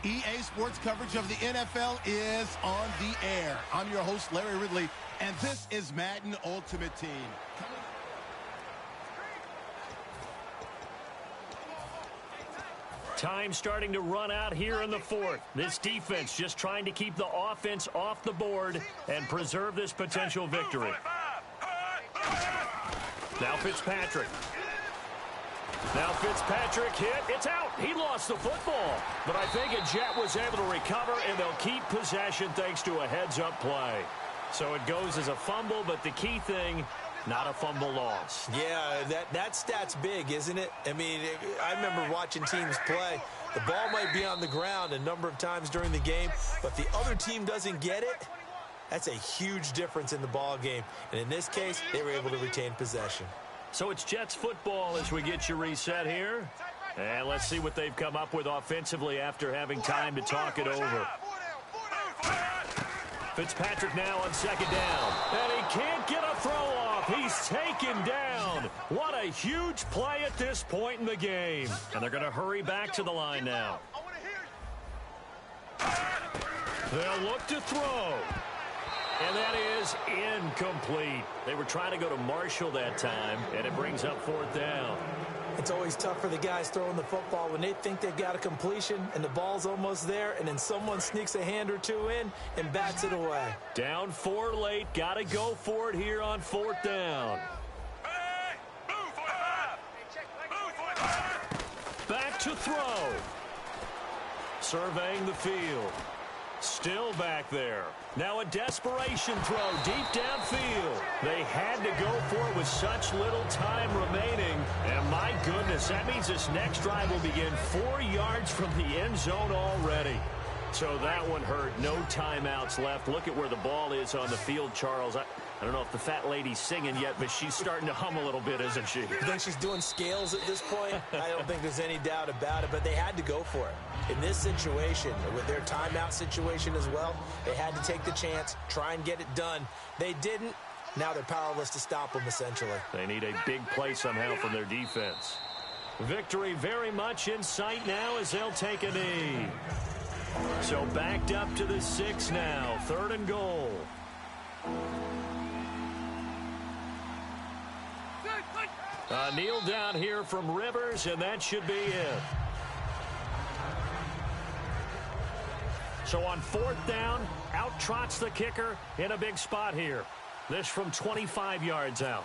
EA Sports coverage of the NFL is on the air. I'm your host, Larry Ridley, and this is Madden Ultimate Team. Time starting to run out here in the fourth. This defense just trying to keep the offense off the board and preserve this potential victory. Now Fitzpatrick. Now Fitzpatrick hit. It's out. He lost the football. But I think a Jet was able to recover, and they'll keep possession thanks to a heads-up play. So it goes as a fumble, but the key thing, not a fumble loss. Yeah, that stat's big, isn't it? I mean, I remember watching teams play. The ball might be on the ground a number of times during the game, but the other team doesn't get it. That's a huge difference in the ball game. And in this case, they were able to retain possession. So it's Jets football as we get you reset here. And let's see what they've come up with offensively after having time to talk it over. Fitzpatrick now on second down. And he can't get a throw off. He's taken down. What a huge play at this point in the game. And they're going to hurry back to the line now. They'll look to throw. And that is incomplete. They were trying to go to Marshall that time, and it brings up fourth down. It's always tough for the guys throwing the football when they think they've got a completion and the ball's almost there, and then someone sneaks a hand or two in and bats it away. Down 4 late. Got to go for it here on fourth down. Back to throw. Surveying the field. Still back there. Now a desperation throw deep downfield. They had to go for it with such little time remaining. And my goodness, that means this next drive will begin 4 yards from the end zone already. So that one hurt. No timeouts left. Look at where the ball is on the field, Charles. I don't know if the fat lady's singing yet, but she's starting to hum a little bit, isn't she? You think she's doing scales at this point? I don't think there's any doubt about it, but they had to go for it. In this situation, with their timeout situation as well, they had to take the chance, try and get it done. They didn't. Now they're powerless to stop them, essentially. They need a big play somehow from their defense. Victory very much in sight now as they'll take a knee. So backed up to the 6 now. 3rd and goal. Kneel down here from Rivers, and that should be it. So on 4th down, out trots the kicker in a big spot here. This from 25 yards out.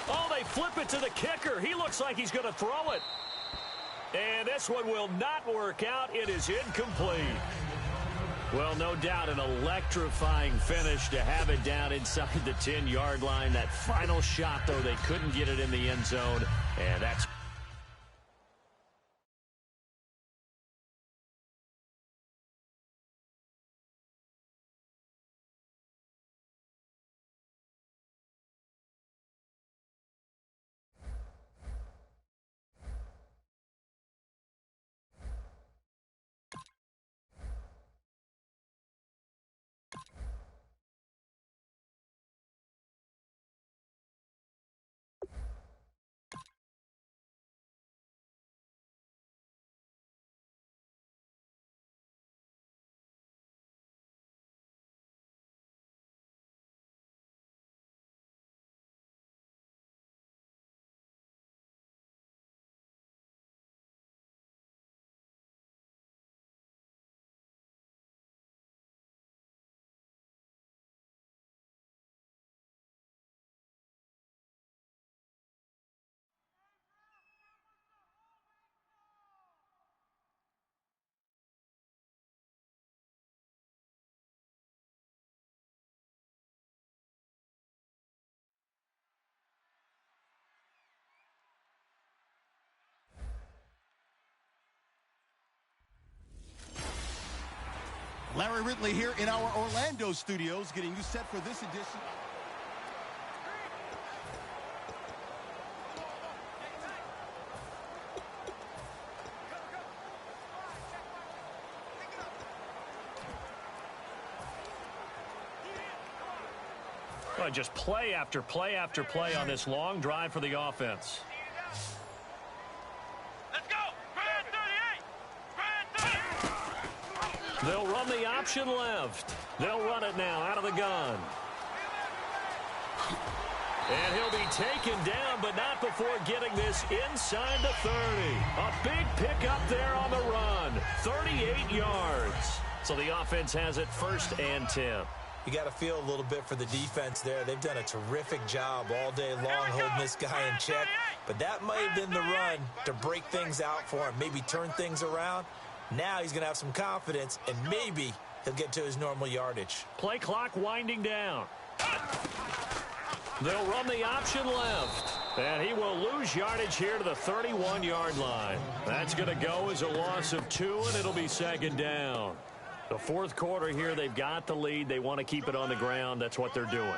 Oh, they flip it to the kicker. He looks like he's going to throw it. And this one will not work out. It is incomplete. Well, no doubt an electrifying finish to have it down inside the 10-yard line. That final shot, though, they couldn't get it in the end zone. And that's... Larry Ridley here in our Orlando studios, getting you set for this edition. Well, just play after play after play on this long drive for the offense. Let's go! 38! They'll run the option left. They'll run it now out of the gun. And he'll be taken down, but not before getting this inside the 30. A big pickup there on the run. 38 yards. So the offense has it 1st and 10. You got to feel a little bit for the defense there. They've done a terrific job all day long holding this guy in check. But that might have been the run to break things out for him, maybe turn things around. Now he's going to have some confidence, and maybe he'll get to his normal yardage. Play clock winding down. They'll run the option left. And he will lose yardage here to the 31-yard line. That's going to go as a loss of 2, and it'll be 2nd down. The 4th quarter here, they've got the lead. They want to keep it on the ground. That's what they're doing.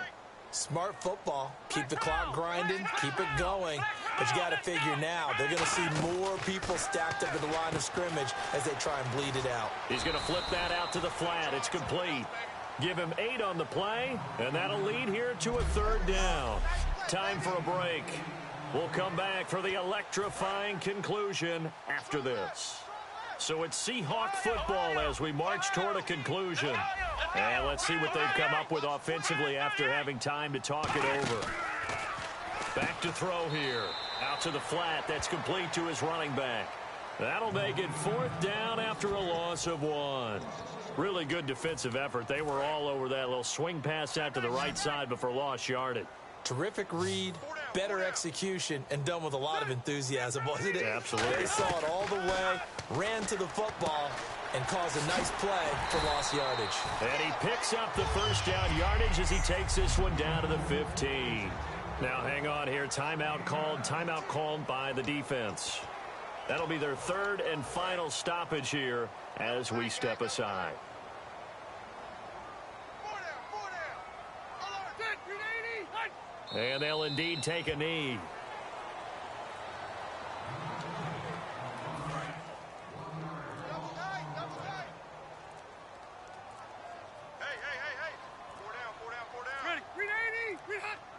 Smart football. Keep the clock grinding. Keep it going. But you got to figure now, they're going to see more people stacked up at the line of scrimmage as they try and bleed it out. He's going to flip that out to the flat. It's complete. Give him 8 on the play, and that'll lead here to a 3rd down. Time for a break. We'll come back for the electrifying conclusion after this. So it's Seahawk football as we march toward a conclusion. And let's see what they've come up with offensively after having time to talk it over. Back to throw here. Out to the flat. That's complete to his running back. That'll make it 4th down after a loss of 1. Really good defensive effort. They were all over that little swing pass out to the right side before lost yardage. Terrific read, better execution, and done with a lot of enthusiasm, wasn't it? Absolutely. They saw it all the way, ran to the football, and caused a nice play for lost yardage. And he picks up the 1st down yardage as he takes this one down to the 15. Now hang on here. Timeout called by the defense. That'll be their 3rd and final stoppage here as we step aside. And they'll indeed take a knee.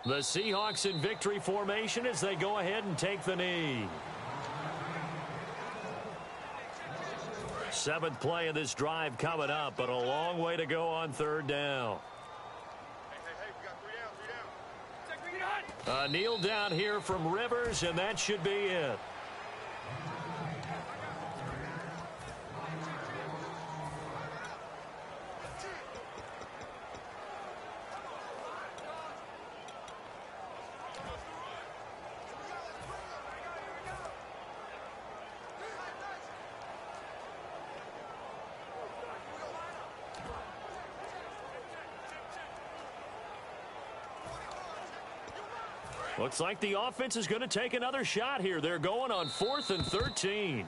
The Seahawks in victory formation as they go ahead and take the knee. 7th play of this drive coming up, but a long way to go on 3rd down. A kneel down here from Rivers, and that should be it. Looks like the offense is going to take another shot here. They're going on 4th and 13.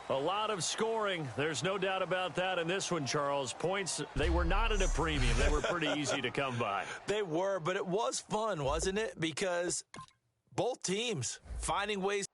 A lot of scoring. There's no doubt about that in this one, Charles. Points, they were not at a premium. They were pretty easy to come by. They were, but it was fun, wasn't it? Because both teams finding ways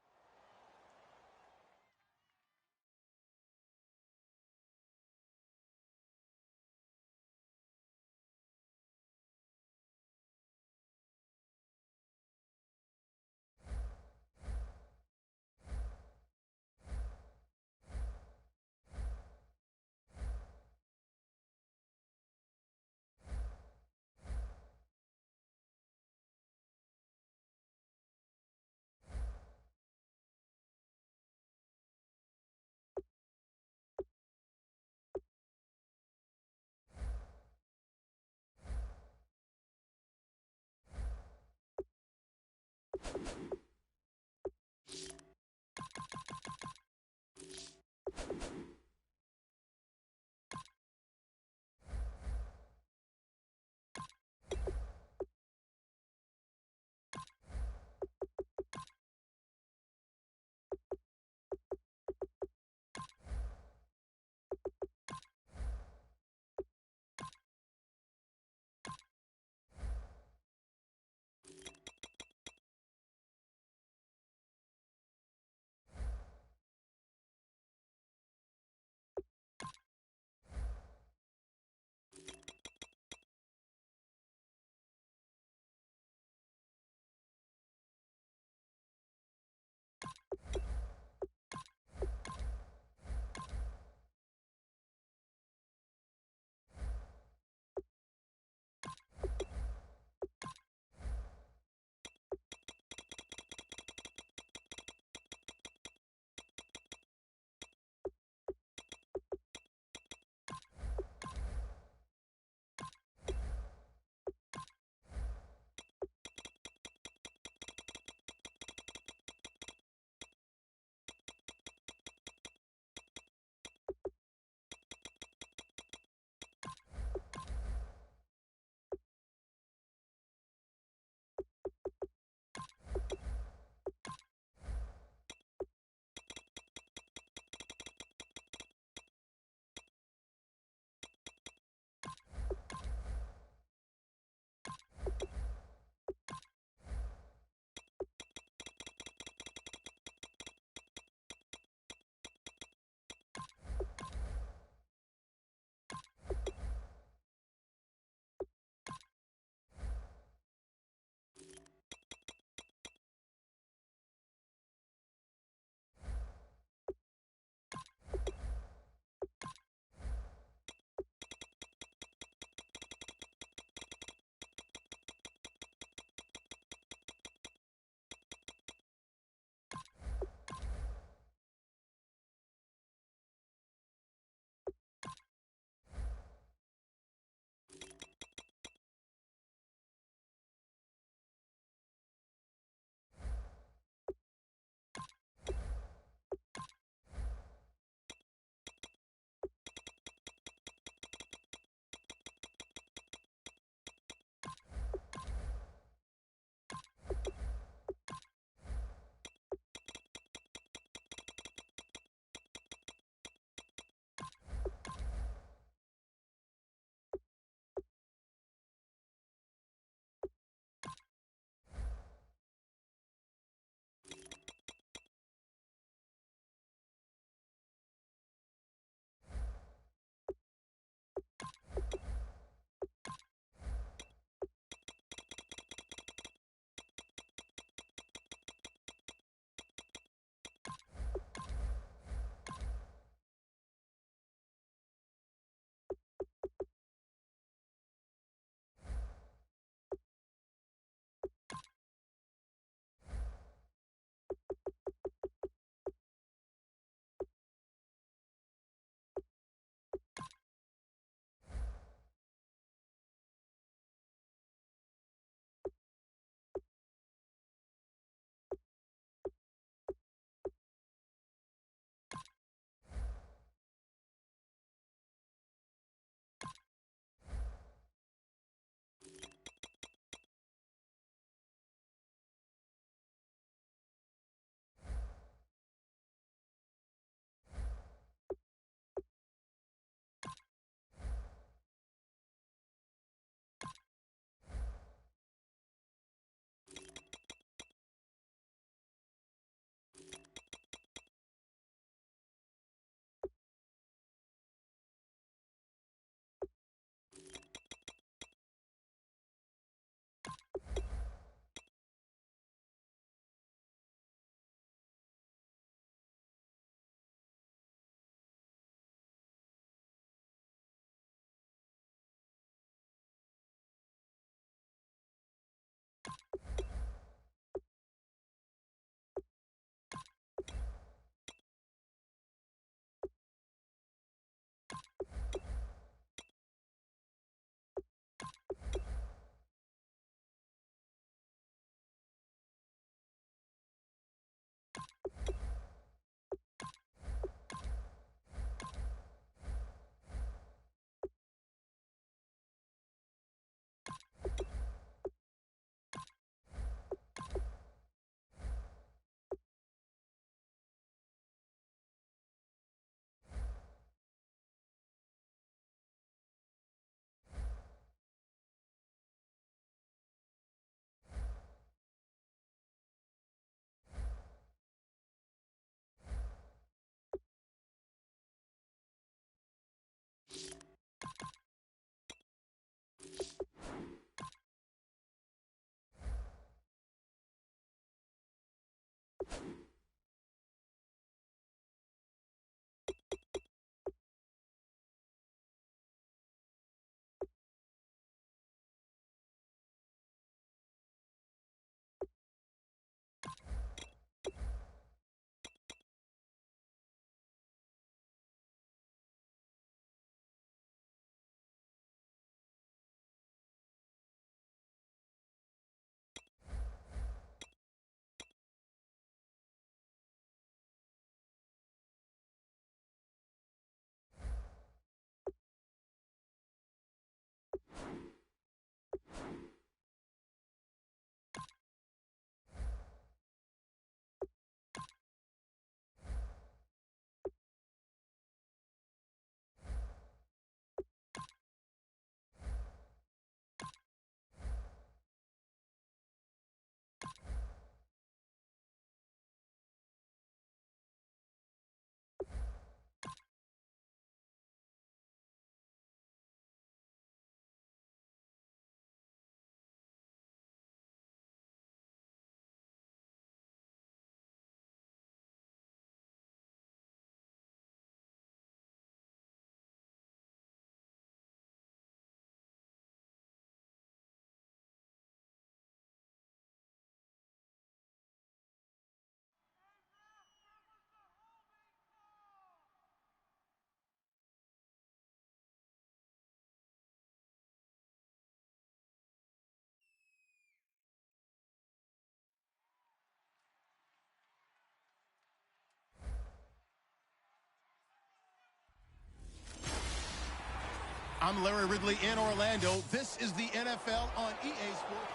I'm Larry Ridley in Orlando. This is the NFL on EA Sports.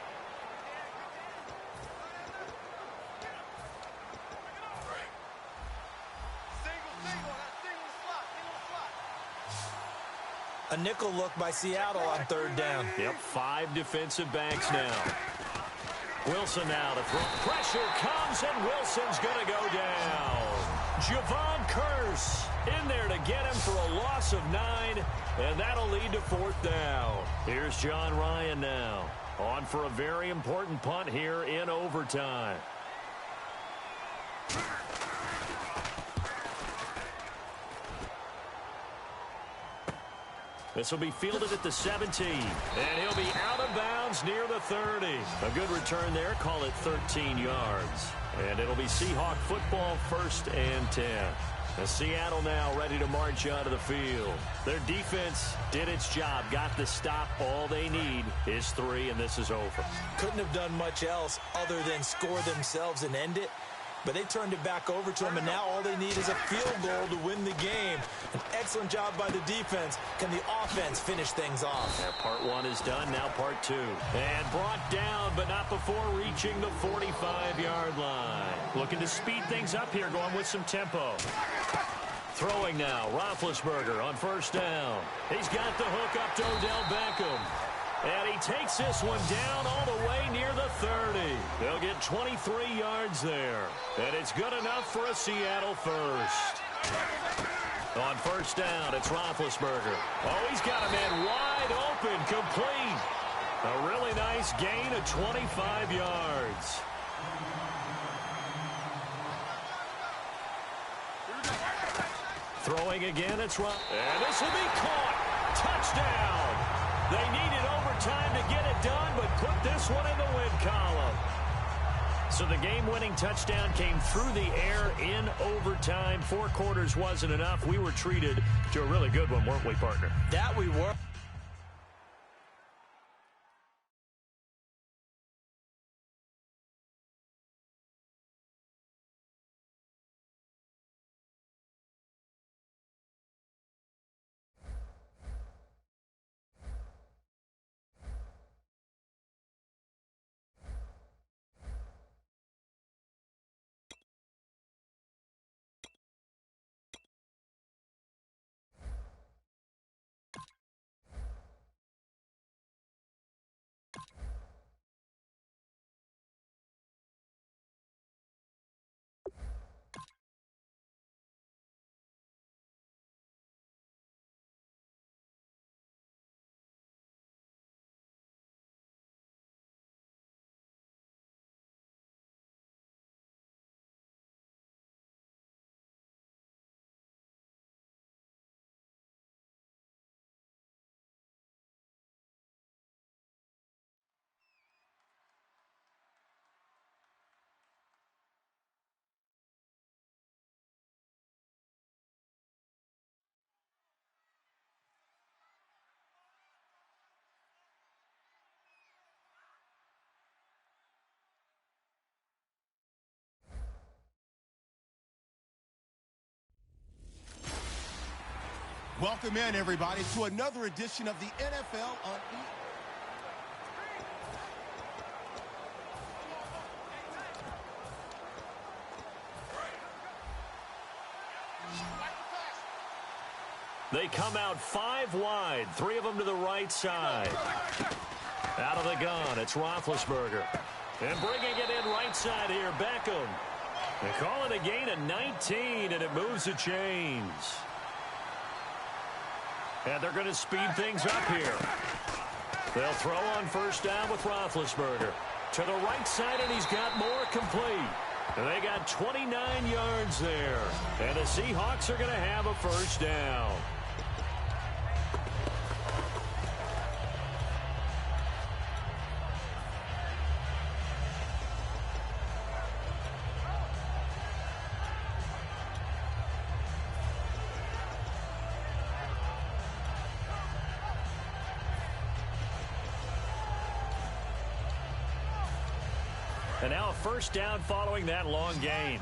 A nickel look by Seattle on third down. Yep, 5 defensive backs now. Wilson now to throw. Pressure comes, and Wilson's going to go down. Javon Curse in there to get him for a loss of 9, and that'll lead to 4th down. Here's John Ryan now, on for a very important punt here in overtime. This will be fielded at the 17, and he'll be out of bounds near the 30. A good return there, call it 13 yards. And it'll be Seahawk football, 1st and 10. As Seattle now ready to march onto the field. Their defense did its job, got the stop. All they need is 3, and this is over. Couldn't have done much else other than score themselves and end it. But they turned it back over to him, and now all they need is a field goal to win the game. An excellent job by the defense. Can the offense finish things off? Yeah, part 1 is done, now part 2. And brought down, but not before reaching the 45-yard line. Looking to speed things up here, going with some tempo. Throwing now, Roethlisberger on 1st down. He's got the hook up to Odell Beckham. And he takes this one down all the way near the 30. They'll get 23 yards there. And it's good enough for a Seattle first. On 1st down, it's Roethlisberger. Oh, he's got a man wide open, complete. A really nice gain of 25 yards. Throwing again, it's Roethlisberger. And this will be caught. Touchdown. They needed overtime to get it done, but put this one in the win column. So the game-winning touchdown came through the air in overtime. 4 quarters wasn't enough. We were treated to a really good one, weren't we, partner? That we were. Welcome in, everybody, to another edition of the NFL on EA. They come out 5 wide, 3 of them to the right side. Out of the gun, it's Roethlisberger. And bringing it in right side here, Beckham. They call it a gain of 19, and it moves the chains. And they're going to speed things up here. They'll throw on 1st down with Roethlisberger. To the right side, and he's got more complete. And they got 29 yards there. And the Seahawks are going to have a 1st down. And now a 1st down following that long gain.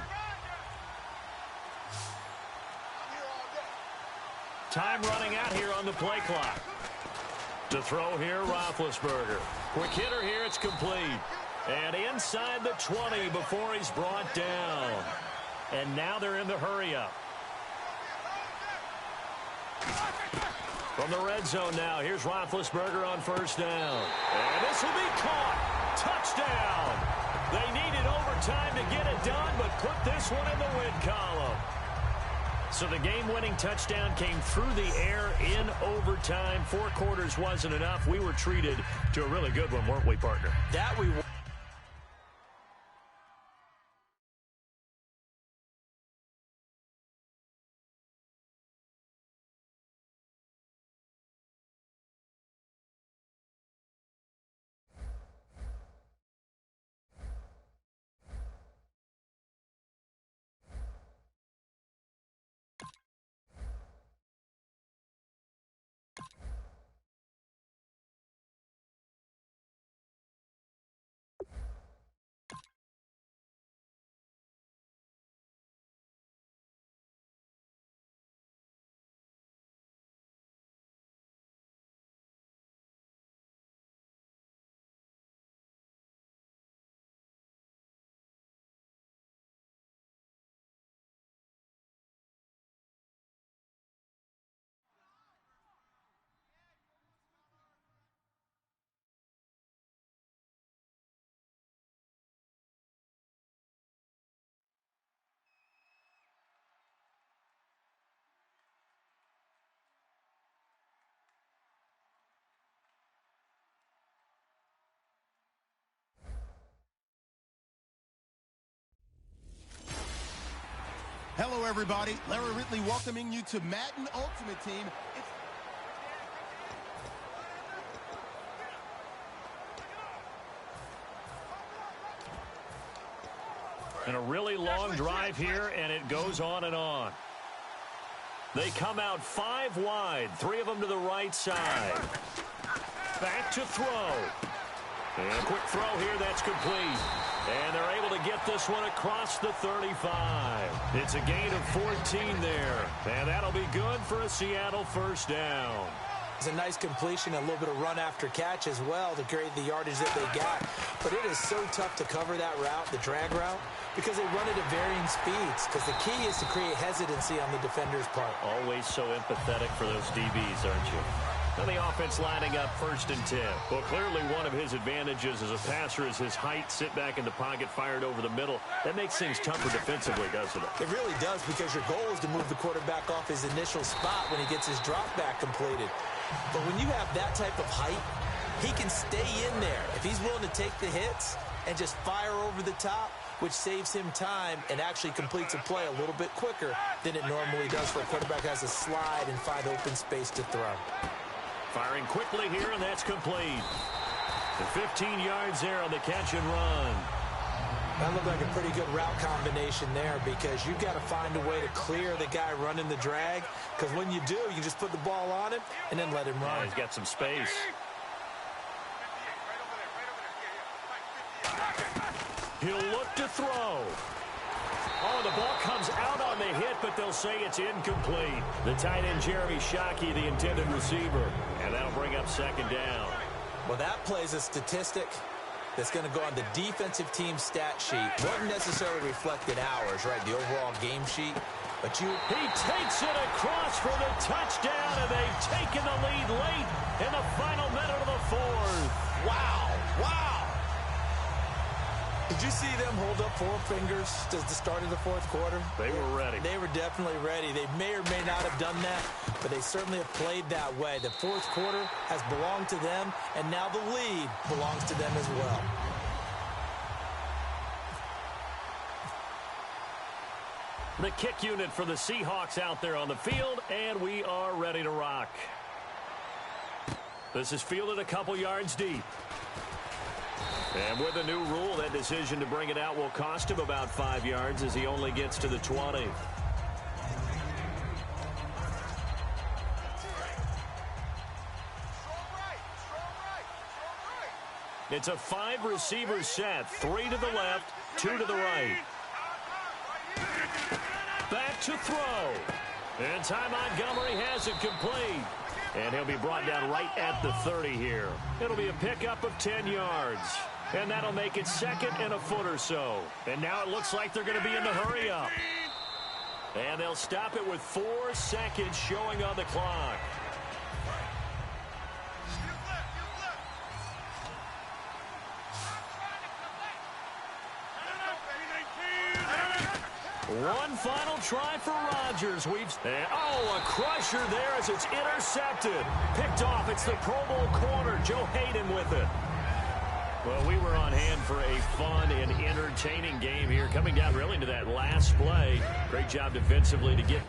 Time running out here on the play clock. To throw here, Roethlisberger. Quick hitter here, it's complete. And inside the 20 before he's brought down. And now they're in the hurry-up. From the red zone now, here's Roethlisberger on first down. And this will be caught. Touchdown. They needed overtime to get it done, but put this one in the win column. So the game-winning touchdown came through the air in overtime. 4 quarters wasn't enough. We were treated to a really good one, weren't we, partner? That we were. Hello, everybody. Larry Ridley welcoming you to Madden Ultimate Team. And a really long drive here, and it goes on and on. They come out 5 wide, 3 of them to the right side. Back to throw. And a quick throw here, that's complete. And they're able to get this one across the 35. It's a gain of 14 there. And that'll be good for a Seattle first down. It's a nice completion, a little bit of run after catch as well to create the yardage that they got. But it is so tough to cover that route, the drag route, because they run it at varying speeds. Because the key is to create hesitancy on the defender's part. Always so empathetic for those DBs, aren't you? Now the offense lining up 1st and 10. Well, clearly one of his advantages as a passer is his height. Sit back in the pocket, fired over the middle. That makes things tougher defensively, doesn't it? It really does, because your goal is to move the quarterback off his initial spot when he gets his drop back completed. But when you have that type of height, he can stay in there. If he's willing to take the hits and just fire over the top, which saves him time and actually completes a play a little bit quicker than it normally does for a quarterback who has to slide and find open space to throw. Firing quickly here, and that's complete. The 15 yards there on the catch and run. That looked like a pretty good route combination there, because you've got to find a way to clear the guy running the drag, because when you do, you can just put the ball on him and then let him run. Yeah, he's got some space. He'll look to throw. Oh, the ball comes out on the hit, but they'll say it's incomplete. The tight end, Jeremy Shockey, the intended receiver. And that'll bring up 2nd down. Well, that plays a statistic that's going to go on the defensive team stat sheet. Wasn't necessarily reflected ours, right, the overall game sheet. But he takes it across for the touchdown, and they've taken the lead late in the final minute of the 4th. Wow, wow. Did you see them hold up 4 fingers at the start of the 4th quarter? They were ready. They were definitely ready. They may or may not have done that, but they certainly have played that way. The 4th quarter has belonged to them, and now the lead belongs to them as well. The kick unit for the Seahawks out there on the field, and we are ready to rock. This is fielded a couple yards deep. And with a new rule, that decision to bring it out will cost him about 5 yards as he only gets to the 20. It's a 5-receiver set, 3 to the left, 2 to the right. Back to throw. And Ty Montgomery has it complete. And he'll be brought down right at the 30 here. It'll be a pickup of 10 yards. And that'll make it 2nd and a foot or so. And now it looks like they're going to be in the hurry up. And they'll stop it with 4 seconds showing on the clock. One final try for Rodgers. A crusher there as it's intercepted. Picked off. It's the Pro Bowl corner, Joe Hayden with it. Well, we were on hand for a fun and entertaining game here. Coming down really to that last play. Great job defensively to get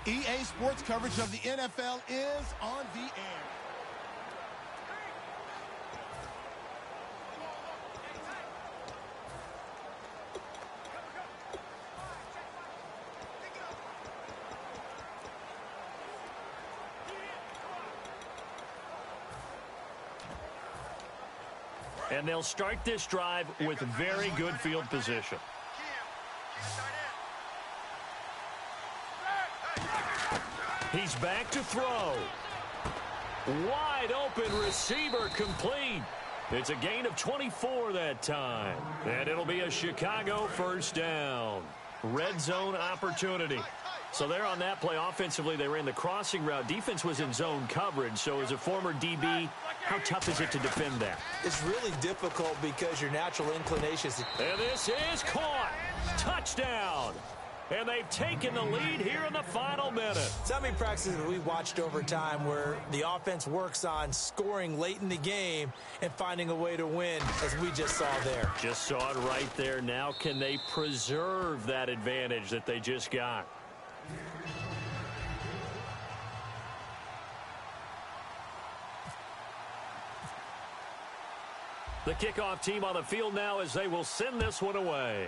EA Sports coverage of the NFL is on the air. And they'll start this drive with very good field position. He's back to throw. Wide open receiver complete. It's a gain of 24 that time. And it'll be a Chicago first down. Red zone opportunity. So there on that play, offensively, they ran the crossing route. Defense was in zone coverage. So as a former DB, how tough is it to defend that? It's really difficult because your natural inclination is... And this is caught. Touchdown. And they've taken the lead here in the final minute. So how many practices we watched over time where the offense works on scoring late in the game and finding a way to win, as we just saw there? Just saw it right there. Now can they preserve that advantage that they just got? The kickoff team on the field now as they will send this one away.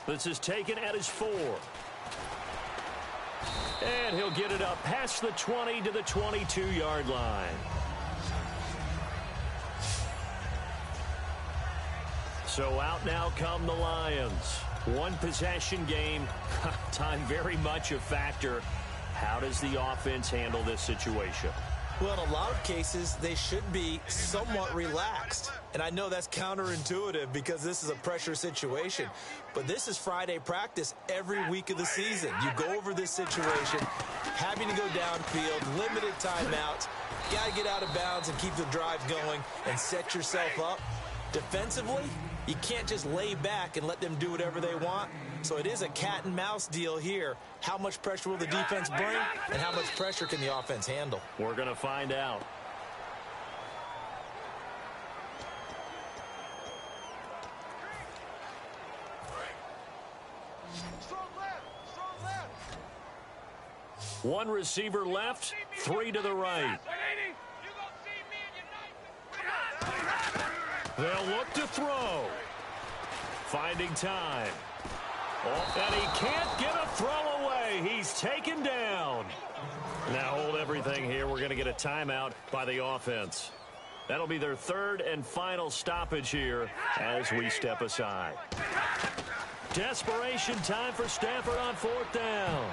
This is taken at his 4. And he'll get it up past the 20 to the 22-yard line. So out now come the Lions. One possession game. Time very much a factor. How does the offense handle this situation? Well, in a lot of cases, they should be somewhat relaxed. And I know that's counterintuitive because this is a pressure situation. But this is Friday practice every week of the season. You go over this situation, having to go downfield, limited timeouts, got to get out of bounds and keep the drive going and set yourself up. Defensively, you can't just lay back and let them do whatever they want. So it is a cat and mouse deal here. How much pressure will the defense bring, and how much pressure can the offense handle? We're going to find out. One receiver left, 3 to the right. They'll look to throw. Finding time. And he can't get a throw away. He's taken down. Now hold everything here. We're going to get a timeout by the offense. That'll be their third and final stoppage here as we step aside. Desperation time for Stafford on 4th down.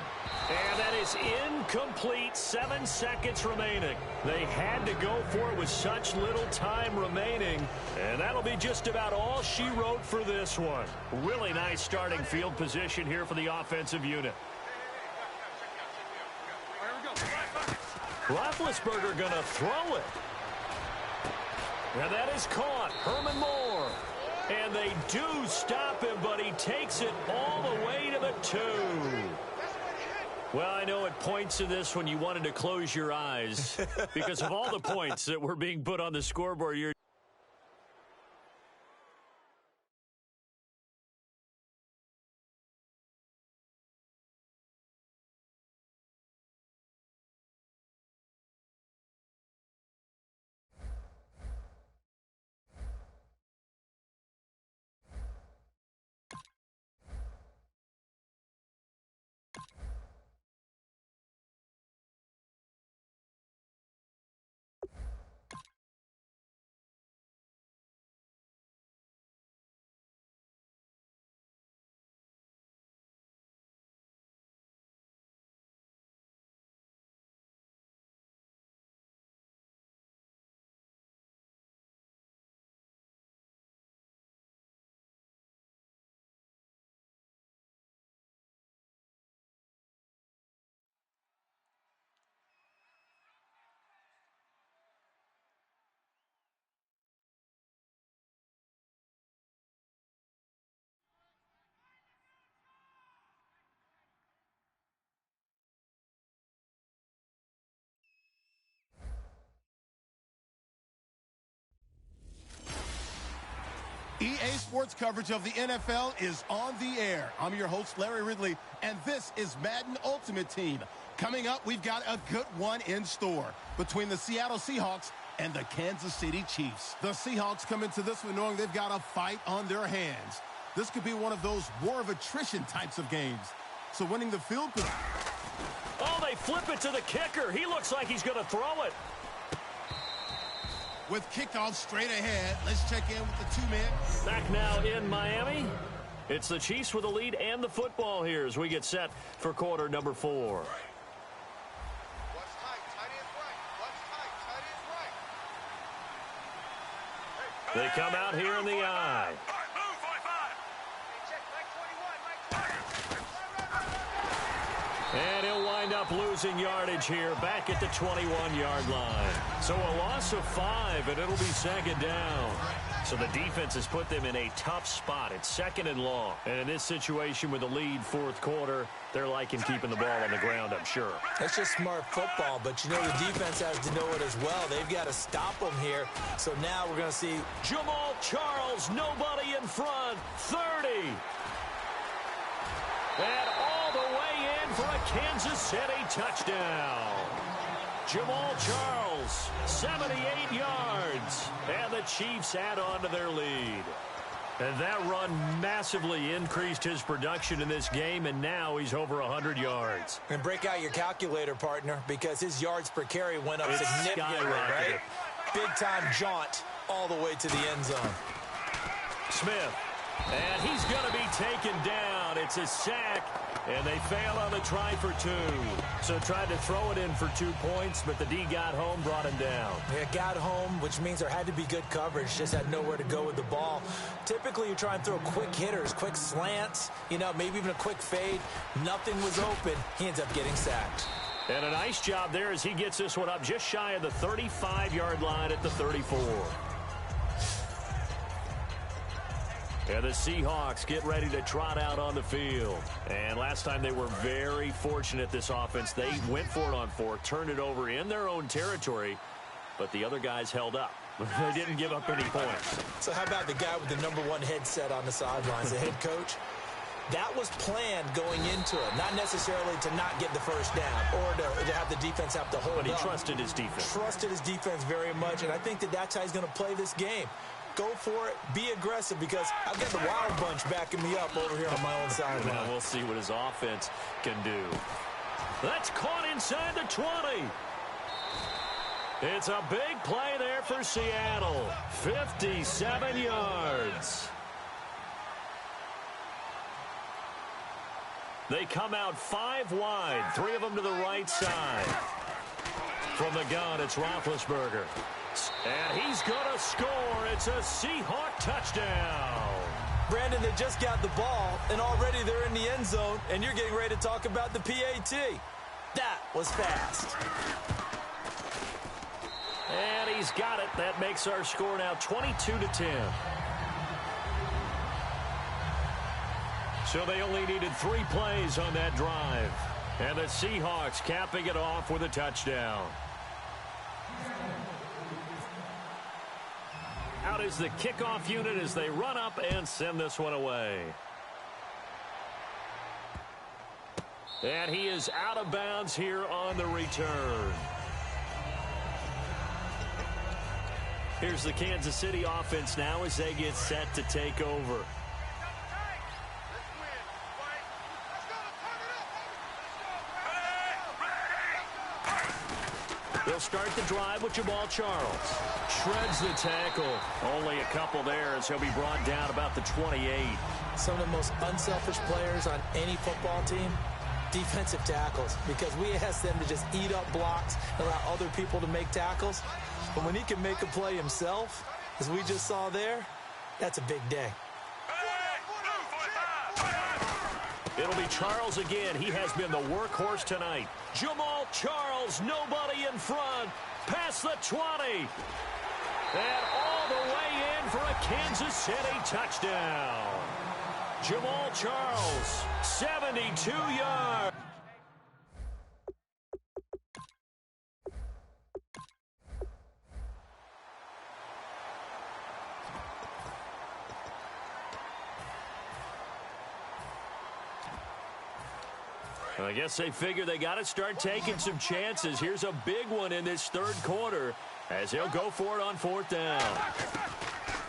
And that is incomplete. 7 seconds remaining. They had to go for it with such little time remaining. And that'll be just about all she wrote for this one. Really nice starting field position here for the offensive unit. Roethlisberger going to throw it. And that is caught. Herman Moore. And they do stop him, but he takes it all the way to the 2. Well, I know at points in this when you wanted to close your eyes because of all the points that were being put on the scoreboard. You're sports coverage of the NFL is on the air. I'm your host, Larry Ridley, and this is Madden Ultimate Team. Coming up, we've got a good one in store between the Seattle Seahawks and the Kansas City Chiefs. The Seahawks come into this one knowing they've got a fight on their hands. This could be one of those war of attrition types of games. So winning the field... Oh, they flip it to the kicker. He looks like he's going to throw it. With kickoff straight ahead, let's check in with the two men. Back now in Miami. It's the Chiefs with the lead and the football here as we get set for quarter number 4. They come out here in the eye. And he'll wind up losing yardage here back at the 21-yard line. So a loss of 5, and it'll be second down. So the defense has put them in a tough spot. It's second and long. And in this situation with the lead fourth quarter, they're liking keeping the ball on the ground, I'm sure. That's just smart football, but you know the defense has to know it as well. They've got to stop them here. So now we're going to see Jamal Charles, nobody in front, 30. And all the way in for a Kansas City touchdown. Jamal Charles, 78 yards. And the Chiefs add on to their lead. And that run massively increased his production in this game, and now he's over 100 yards. And break out your calculator, partner, because his yards per carry went up significantly, right? Big-time jaunt all the way to the end zone. Smith, and he's going to be taken down. It's a sack, and they fail on the try for 2. So tried to throw it in for 2 points, but the D got home, brought him down. Yeah, got home, which means there had to be good coverage. Just had nowhere to go with the ball. Typically, you try and throw quick hitters, quick slants, you know, maybe even a quick fade. Nothing was open. He ends up getting sacked. And a nice job there as he gets this one up just shy of the 35-yard line at the 34. And the Seahawks get ready to trot out on the field. And last time they were very fortunate, this offense. They went for it on 4, turned it over in their own territory, but the other guys held up. They didn't give up any points. So how about the guy with the #1 headset on the sidelines, the head coach? That was planned going into it, not necessarily to not get the first down or to have the defense have to hold up. But he trusted his defense. Trusted his defense very much, and I think that's how he's going to play this game. Go for it. Be aggressive, because I've got the Wild Bunch backing me up over here on my own sideline. Now we'll see what his offense can do. That's caught inside the 20. It's a big play there for Seattle. 57 yards. They come out 5 wide, 3 of them to the right side. From the gun, it's Roethlisberger. And he's going to score. It's a Seahawk touchdown. Brandon, they just got the ball, and already they're in the end zone, and you're getting ready to talk about the PAT. That was fast. And he's got it. That makes our score now 22-10. So they only needed 3 plays on that drive. And the Seahawks capping it off with a touchdown. Out is the kickoff unit as they run up and send this one away. And he is out of bounds here on the return. Here's the Kansas City offense now as they get set to take over. They'll start the drive with Jamal Charles. Shreds the tackle. Only a couple there as he'll be brought down about the 28. Some of the most unselfish players on any football team, defensive tackles, because we ask them to just eat up blocks, allow other people to make tackles. But when he can make a play himself, as we just saw there, that's a big day. It'll be Charles again. He has been the workhorse tonight. Jamal Charles, nobody in front. Past the 20. And all the way in for a Kansas City touchdown. Jamal Charles, 72 yards. I guess they figure they got to start taking some chances. Here's a big one in this third quarter as he'll go for it on fourth down.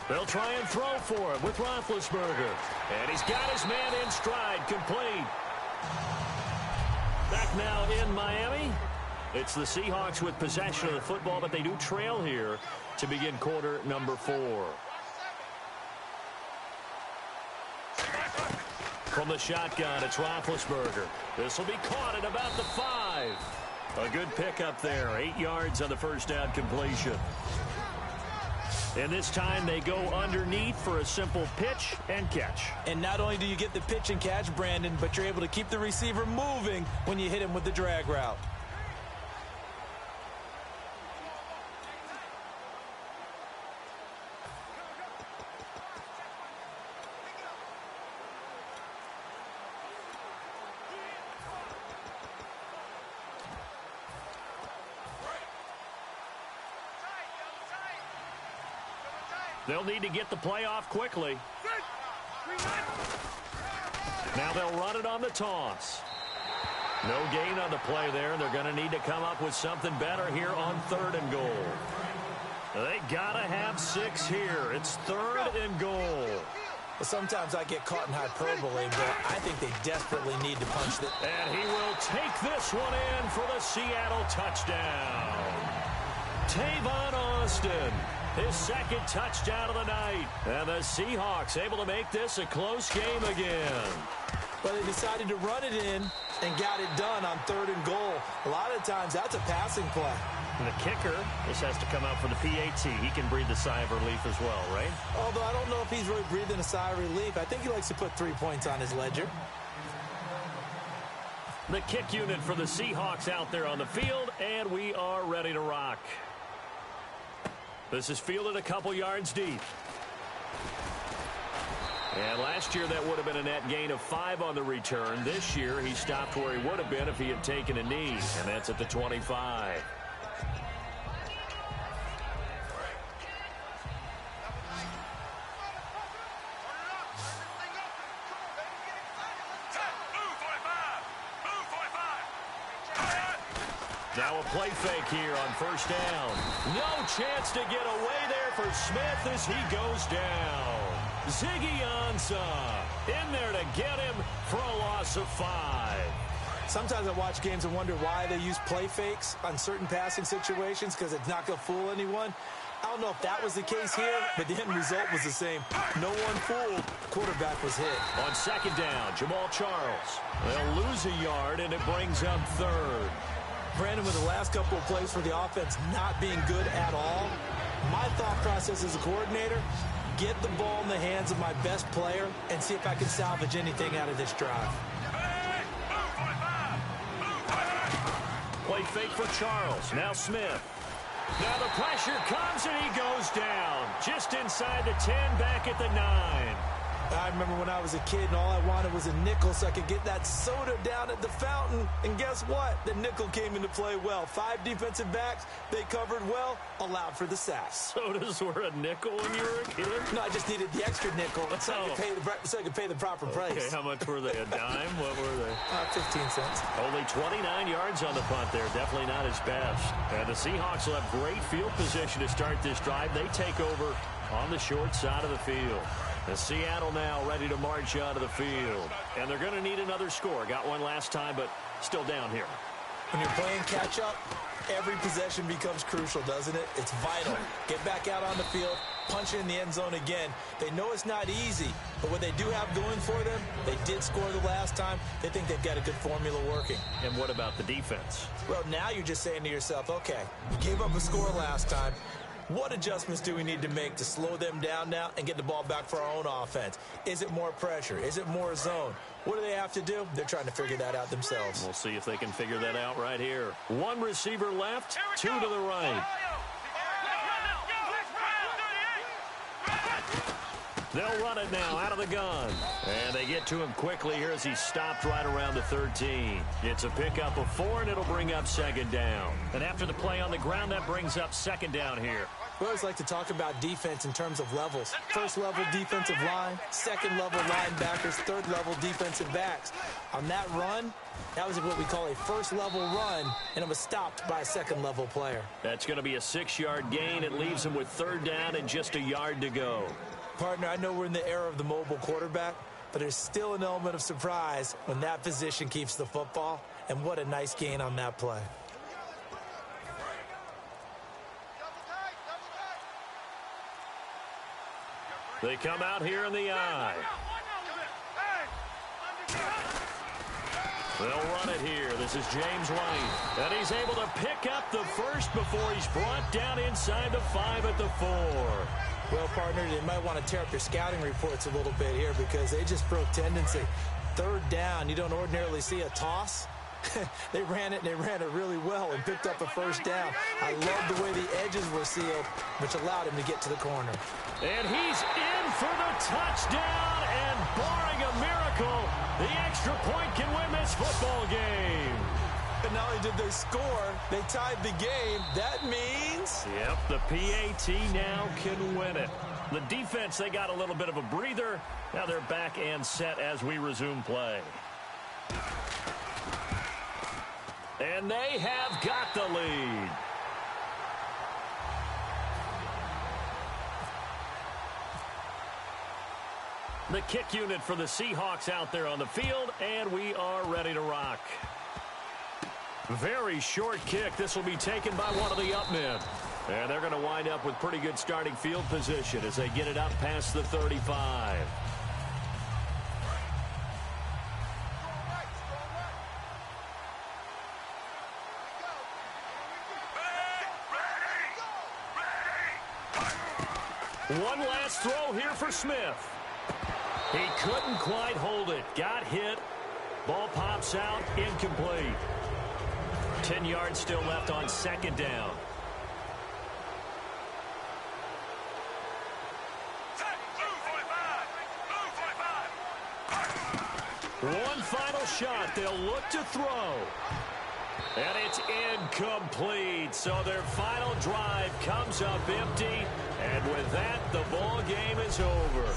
They'll try and throw for it with Roethlisberger. And he's got his man in stride, complete. Back now in Miami. It's the Seahawks with possession of the football, but they do trail here to begin quarter number 4. From the shotgun, it's Roethlisberger. This will be caught at about the 5. A good pickup there. 8 yards on the first down completion. And this time they go underneath for a simple pitch and catch. And not only do you get the pitch and catch, Brandon, but you're able to keep the receiver moving when you hit him with the drag route. They'll need to get the play off quickly. Now they'll run it on the toss. No gain on the play there. They're going to need to come up with something better here on 3rd and goal. They got to have 6 here. It's 3rd and goal. Well, sometimes I get caught in hyperbole, but I think they desperately need to punch it. And he will take this one in for the Seattle touchdown. Tavon Austin. His second touchdown of the night. And the Seahawks able to make this a close game again. But they decided to run it in and got it done on 3rd and goal. A lot of times that's a passing play. And the kicker just has to come out for the PAT. He can breathe a sigh of relief as well, right? Although I don't know if he's really breathing a sigh of relief. I think he likes to put 3 points on his ledger. The kick unit for the Seahawks out there on the field, and we are ready to rock. This is fielded a couple yards deep. And last year that would have been a net gain of 5 on the return. This year he stopped where he would have been if he had taken a knee, and that's at the 25. Now a play fake here on first down. No chance to get away there for Smith as he goes down. Ziggy Ansah in there to get him for a loss of 5. Sometimes I watch games and wonder why they use play fakes on certain passing situations because it's not going to fool anyone. I don't know if that was the case here, but the end result was the same. No one fooled. Quarterback was hit. On second down, Jamal Charles. They'll lose a yard, and it brings up 3rd. Brandon, with the last couple of plays for the offense not being good at all, my thought process as a coordinator, get the ball in the hands of my best player and see if I can salvage anything out of this drive. Play fake for Charles. Now Smith. Now the pressure comes and he goes down. Just inside the 10, back at the 9. I remember when I was a kid and all I wanted was a nickel so I could get that soda down at the fountain. And guess what? The nickel came into play well. 5 defensive backs, they covered well, allowed for the sack. Sodas were a nickel when you were a kid? No, I just needed the extra nickel so I could pay the proper price. Okay, how much were they? A dime? What were they? 15 cents. Only 29 yards on the punt there. Definitely not his best. And the Seahawks will have great field position to start this drive. They take over on the short side of the field. And Seattle now ready to march out of the field. And they're going to need another score. Got one last time, but still down here. When you're playing catch-up, every possession becomes crucial, doesn't it? It's vital. Get back out on the field, punch it in the end zone again. They know it's not easy, but what they do have going for them, they did score the last time. They think they've got a good formula working. And what about the defense? Well, now you're just saying to yourself, okay, you gave up a score last time. What adjustments do we need to make to slow them down now and get the ball back for our own offense? Is it more pressure? Is it more zone? What do they have to do? They're trying to figure that out themselves. We'll see if they can figure that out right here. 1 receiver left, 2 to the right. They'll run it now out of the gun. And they get to him quickly here as he stopped right around the 13. It's a pickup of 4, and it'll bring up second down. And after the play on the ground, that brings up second down here. We always like to talk about defense in terms of levels. First level defensive line, second level linebackers, third level defensive backs. On that run, that was what we call a first level run, and it was stopped by a second level player. That's going to be a 6-yard gain. It leaves him with third down and just a yard to go. Partner, I know we're in the era of the mobile quarterback, but there's still an element of surprise when that position keeps the football, and what a nice gain on that play. They come out here in the eye. They'll run it here. This is James White. And he's able to pick up the first before he's brought down inside the 5 at the 4. Well, partner, you might want to tear up your scouting reports a little bit here because they just broke tendency. Third down, you don't ordinarily see a toss. They ran it, and they ran it really well and picked up a first down. I love the way the edges were sealed, which allowed him to get to the corner. And he's in for the touchdown, and barring a miracle, the extra point can win this football game. And not only did they score, they tied the game. That means... Yep, the PAT now can win it. The defense, they got a little bit of a breather. Now they're back and set as we resume play. And they have got the lead. The kick unit for the Seahawks out there on the field, and we are ready to rock. Very short kick. This will be taken by one of the up men. And they're going to wind up with pretty good starting field position as they get it up past the 35. One last throw here for Smith. He couldn't quite hold it. Got hit. Ball pops out. Incomplete. 10 yards still left on second down. One final shot. They'll look to throw. And it's incomplete. So their final drive comes up empty. And with that, the ball game is over.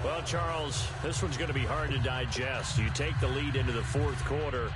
Well, Charles, this one's going to be hard to digest. You take the lead into the fourth quarter.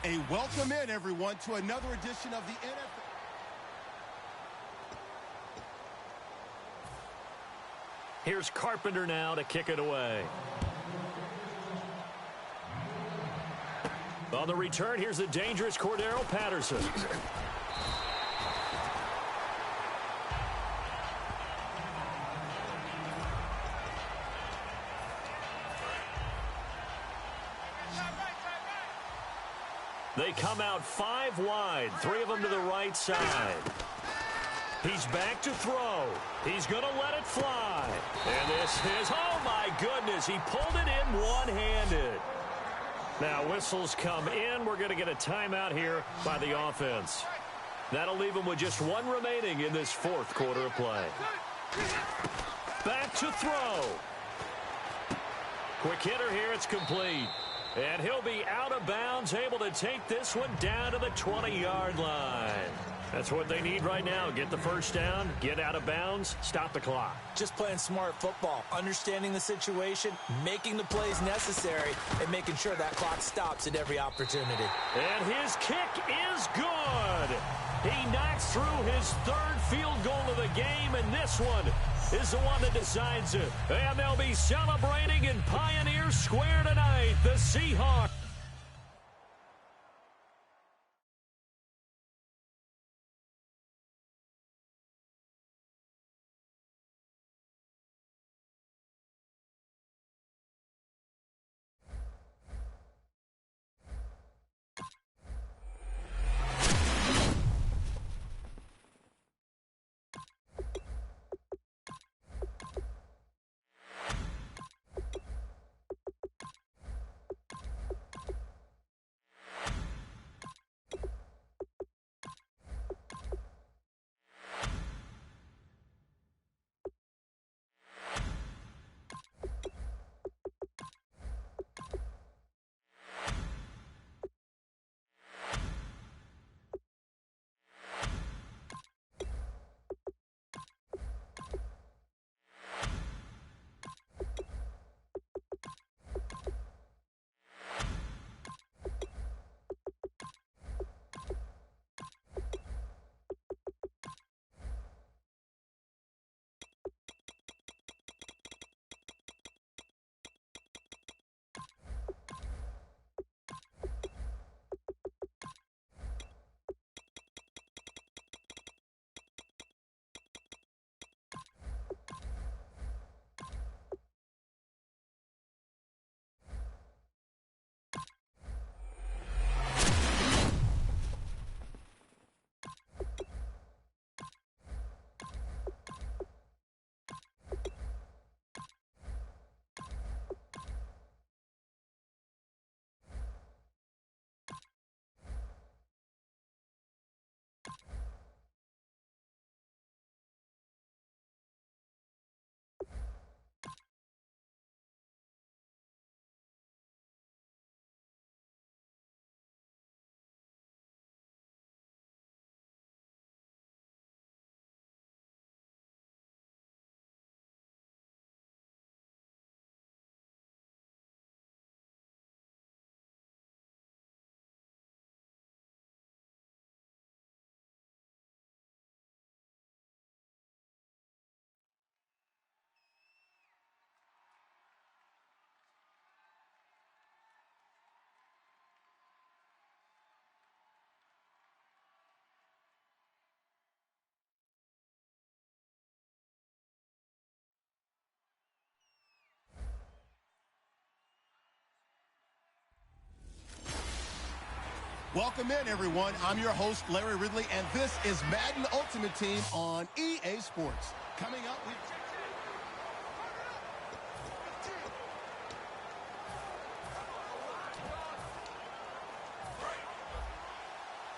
A welcome in, everyone, to another edition of the NFL. Here's Carpenter now to kick it away. On the return, here's the dangerous Cordero Patterson. They come out 5 wide, 3 of them to the right side. He's back to throw. He's going to let it fly. And this is, oh my goodness, he pulled it in one-handed. Now whistles come in. We're going to get a timeout here by the offense. That'll leave them with just one remaining in this fourth quarter of play. Back to throw. Quick hitter here. It's complete. And he'll be out of bounds, able to take this one down to the 20-yard line. That's what they need right now. Get the first down, get out of bounds, stop the clock. Just playing smart football, understanding the situation, making the plays necessary, and making sure that clock stops at every opportunity. And his kick is good. He knocks through his third field goal of the game, and this one is the one that decides it. And they'll be celebrating in Pioneer Square tonight, the Seahawks. Welcome in, everyone. I'm your host, Larry Ridley, and this is Madden Ultimate Team on EA Sports. Coming up,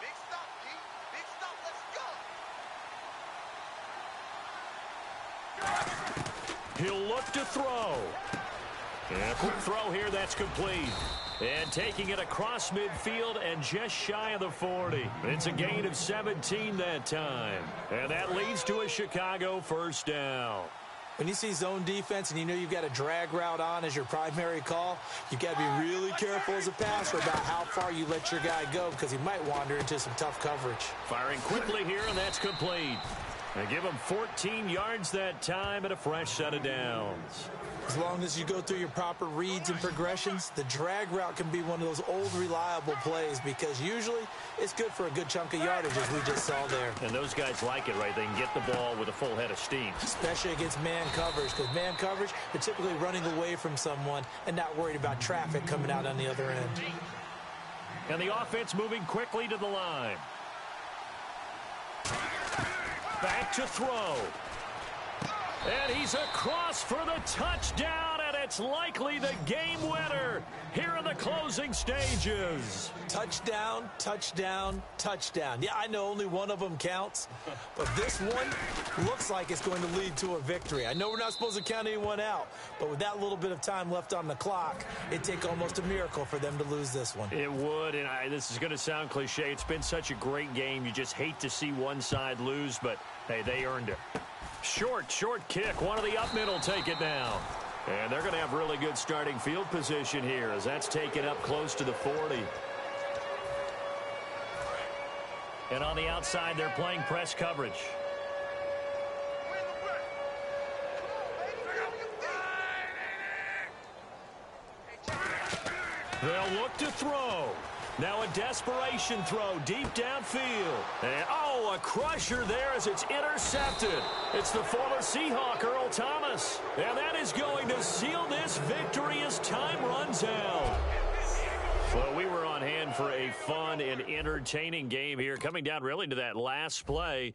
Big stop, G. Big stop. Let's go. He'll look to throw. And a quick throw here, that's complete. And taking it across midfield and just shy of the 40. It's a gain of 17 that time. And that leads to a Chicago first down. When you see zone defense and you know you've got a drag route on as your primary call, you've got to be really careful as a passer about how far you let your guy go because he might wander into some tough coverage. Firing quickly here, and that's complete. They give him 14 yards that time and a fresh set of downs. As long as you go through your proper reads and progressions, the drag route can be one of those old reliable plays because usually it's good for a good chunk of yardage as we just saw there. And those guys like it, right? They can get the ball with a full head of steam. Especially against man coverage because man coverage, they're typically running away from someone and not worried about traffic coming out on the other end. And the offense moving quickly to the line. Back to throw. And he's across for the touchdown, and it's likely the game winner here in the closing stages. Touchdown, touchdown, touchdown. Yeah, I know only one of them counts, but this one looks like it's going to lead to a victory. I know we're not supposed to count anyone out, but with that little bit of time left on the clock, it'd take almost a miracle for them to lose this one. It would, and this is going to sound cliche. It's been such a great game. You just hate to see one side lose, but, hey, they earned it. Short kick. One of the up mid will take it down. And they're going to have really good starting field position here as that's taken up close to the 40. And on the outside, they're playing press coverage. They'll look to throw. Now a desperation throw deep downfield. And, a crusher there as it's intercepted. It's the former Seahawk, Earl Thomas. And that is going to seal this victory as time runs out. Well, we were on hand for a fun and entertaining game here, coming down really to that last play.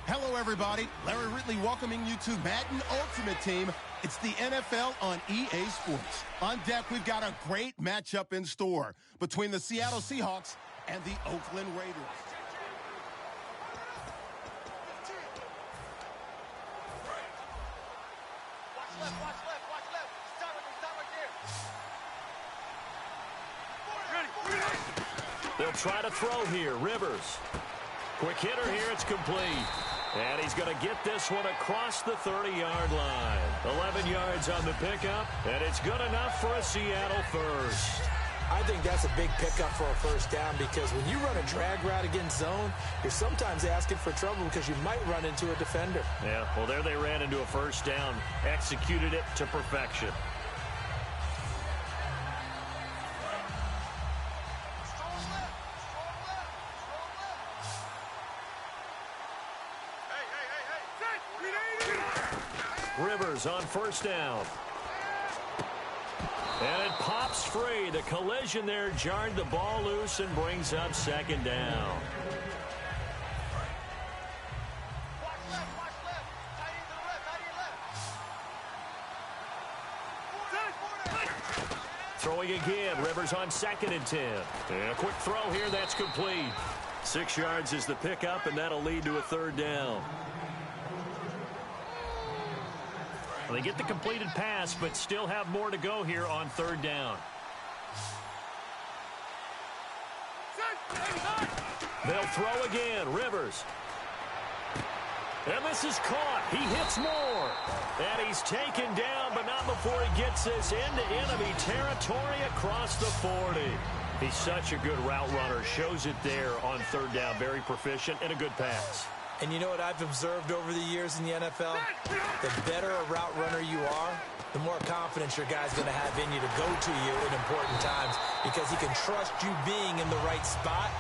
Hello, everybody. Larry Ridley welcoming you to Madden Ultimate Team. It's the NFL on EA Sports. On deck, we've got a great matchup in store between the Seattle Seahawks and the Oakland Raiders. Watch left. Stop right there. They'll try to throw here. Rivers. Quick hitter here. It's complete. And he's going to get this one across the 30-yard line. 11 yards on the pickup, and it's good enough for a Seattle first. I think that's a big pickup for a first down because when you run a drag route against zone, you're sometimes asking for trouble because you might run into a defender. Yeah, well, there they ran into a first down, executed it to perfection. Rivers on first down. And it pops free. The collision there jarred the ball loose and brings up second down. Watch left. Tight end to the left. Throwing again. Rivers on 2nd and 10. And a quick throw here. That's complete. 6 yards is the pickup, and that'll lead to a third down. They get the completed pass, but still have more to go here on third down. They'll throw again. Rivers. And this is caught. He hits more. And he's taken down, but not before he gets this into enemy territory across the 40. He's such a good route runner. Shows it there on third down. Very proficient and a good pass. And you know what I've observed over the years in the NFL? The better a route runner you are, the more confidence your guy's going to have in you to go to you in important times because he can trust you being in the right spot,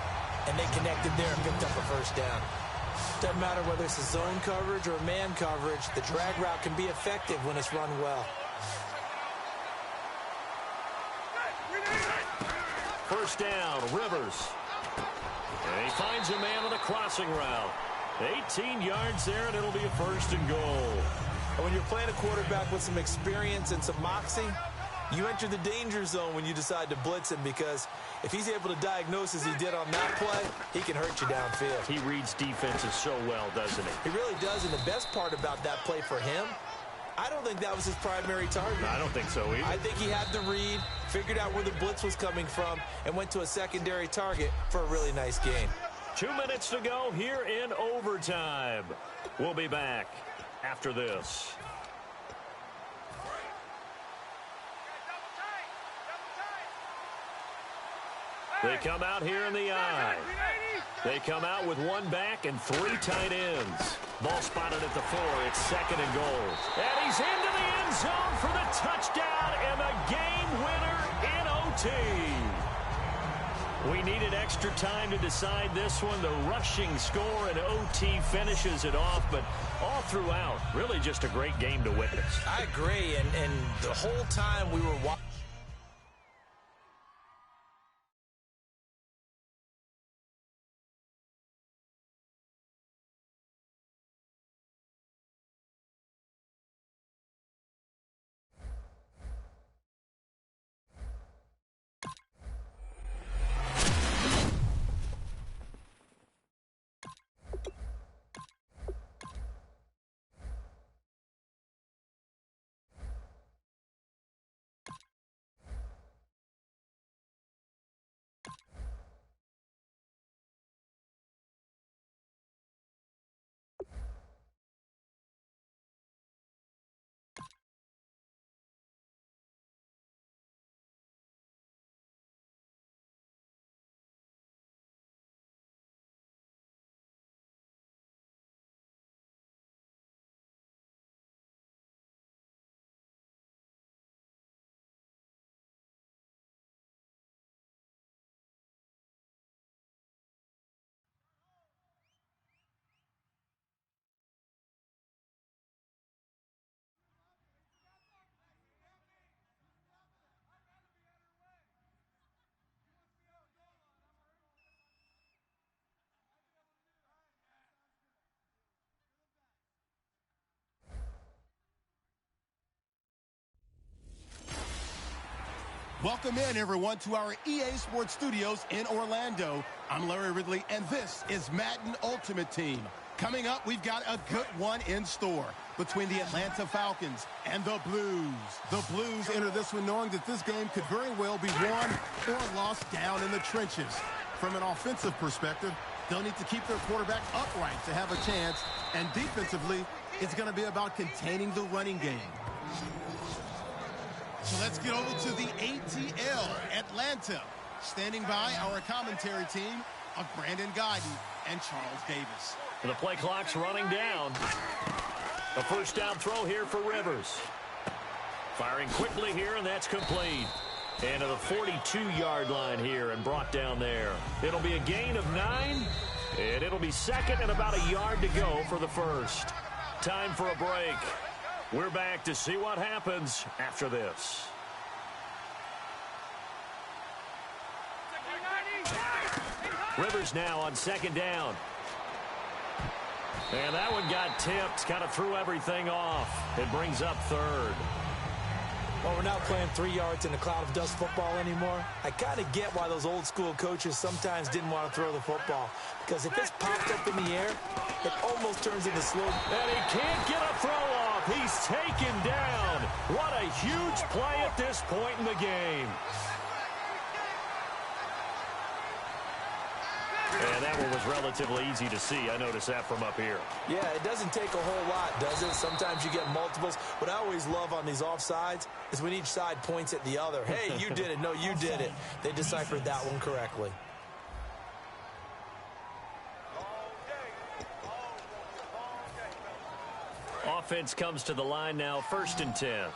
and they connected there and picked up a first down. Doesn't matter whether it's a zone coverage or man coverage, the drag route can be effective when it's run well. First down, Rivers. And he finds a man on the crossing route. 18 yards there, and it'll be a first and goal. And when you're playing a quarterback with some experience and some moxie, you enter the danger zone when you decide to blitz him, because if he's able to diagnose as he did on that play, he can hurt you downfield. He reads defenses so well, doesn't he? He really does, and the best part about that play for him, I don't think that was his primary target. I don't think so either. I think he had the read, figured out where the blitz was coming from, and went to a secondary target for a really nice gain. 2 minutes to go here in overtime. We'll be back after this. They come out here in the eye. They come out with one back and 3 tight ends. Ball spotted at the 4. It's 2nd and goal. And he's into the end zone for the touchdown and the game winner in OT. We needed extra time to decide this one. The rushing score and OT finishes it off, but all throughout, really just a great game to witness. I agree, and the whole time we were watching. Welcome in, everyone, to our EA Sports Studios in Orlando. I'm Larry Ridley, and this is Madden Ultimate Team. Coming up, we've got a good one in store between the Atlanta Falcons and the Blues. The Blues enter this one knowing that this game could very well be won or lost down in the trenches. From an offensive perspective, they'll need to keep their quarterback upright to have a chance, and defensively, it's going to be about containing the running game. So let's get over to the ATL, Atlanta. Standing by our commentary team of Brandon Guyton and Charles Davis. The play clock's running down. A first down throw here for Rivers. Firing quickly here, and that's complete. And to the 42-yard line here and brought down there. It'll be a gain of 9, and it'll be 2nd and about a yard to go for the first. Time for a break. We're back to see what happens after this. Rivers now on 2nd down. And that one got tipped, kind of threw everything off. It brings up 3rd. Well, we're not playing 3 yards in a cloud of dust football anymore. I kind of get why those old school coaches sometimes didn't want to throw the football. Because if it's popped up in the air, it almost turns into slow. And he can't get a throw off. He's taken down. What a huge play at this point in the game. And that one was relatively easy to see. I noticed that from up here. Yeah, it doesn't take a whole lot, does it? Sometimes you get multiples. What I always love on these offsides is when each side points at the other. Hey, you did it. No, you did it. They deciphered that one correctly. Offense comes to the line now, 1st and 10.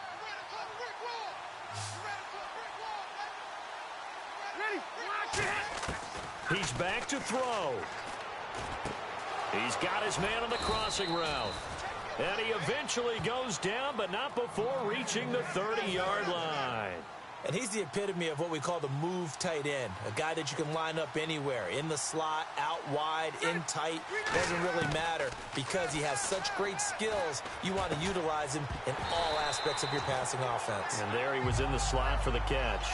He's back to throw. He's got his man on the crossing route. And he eventually goes down, but not before reaching the 30-yard line. And he's the epitome of what we call the move tight end, a guy that you can line up anywhere, in the slot, out wide, in tight. Doesn't really matter because he has such great skills. You want to utilize him in all aspects of your passing offense. And there he was in the slot for the catch.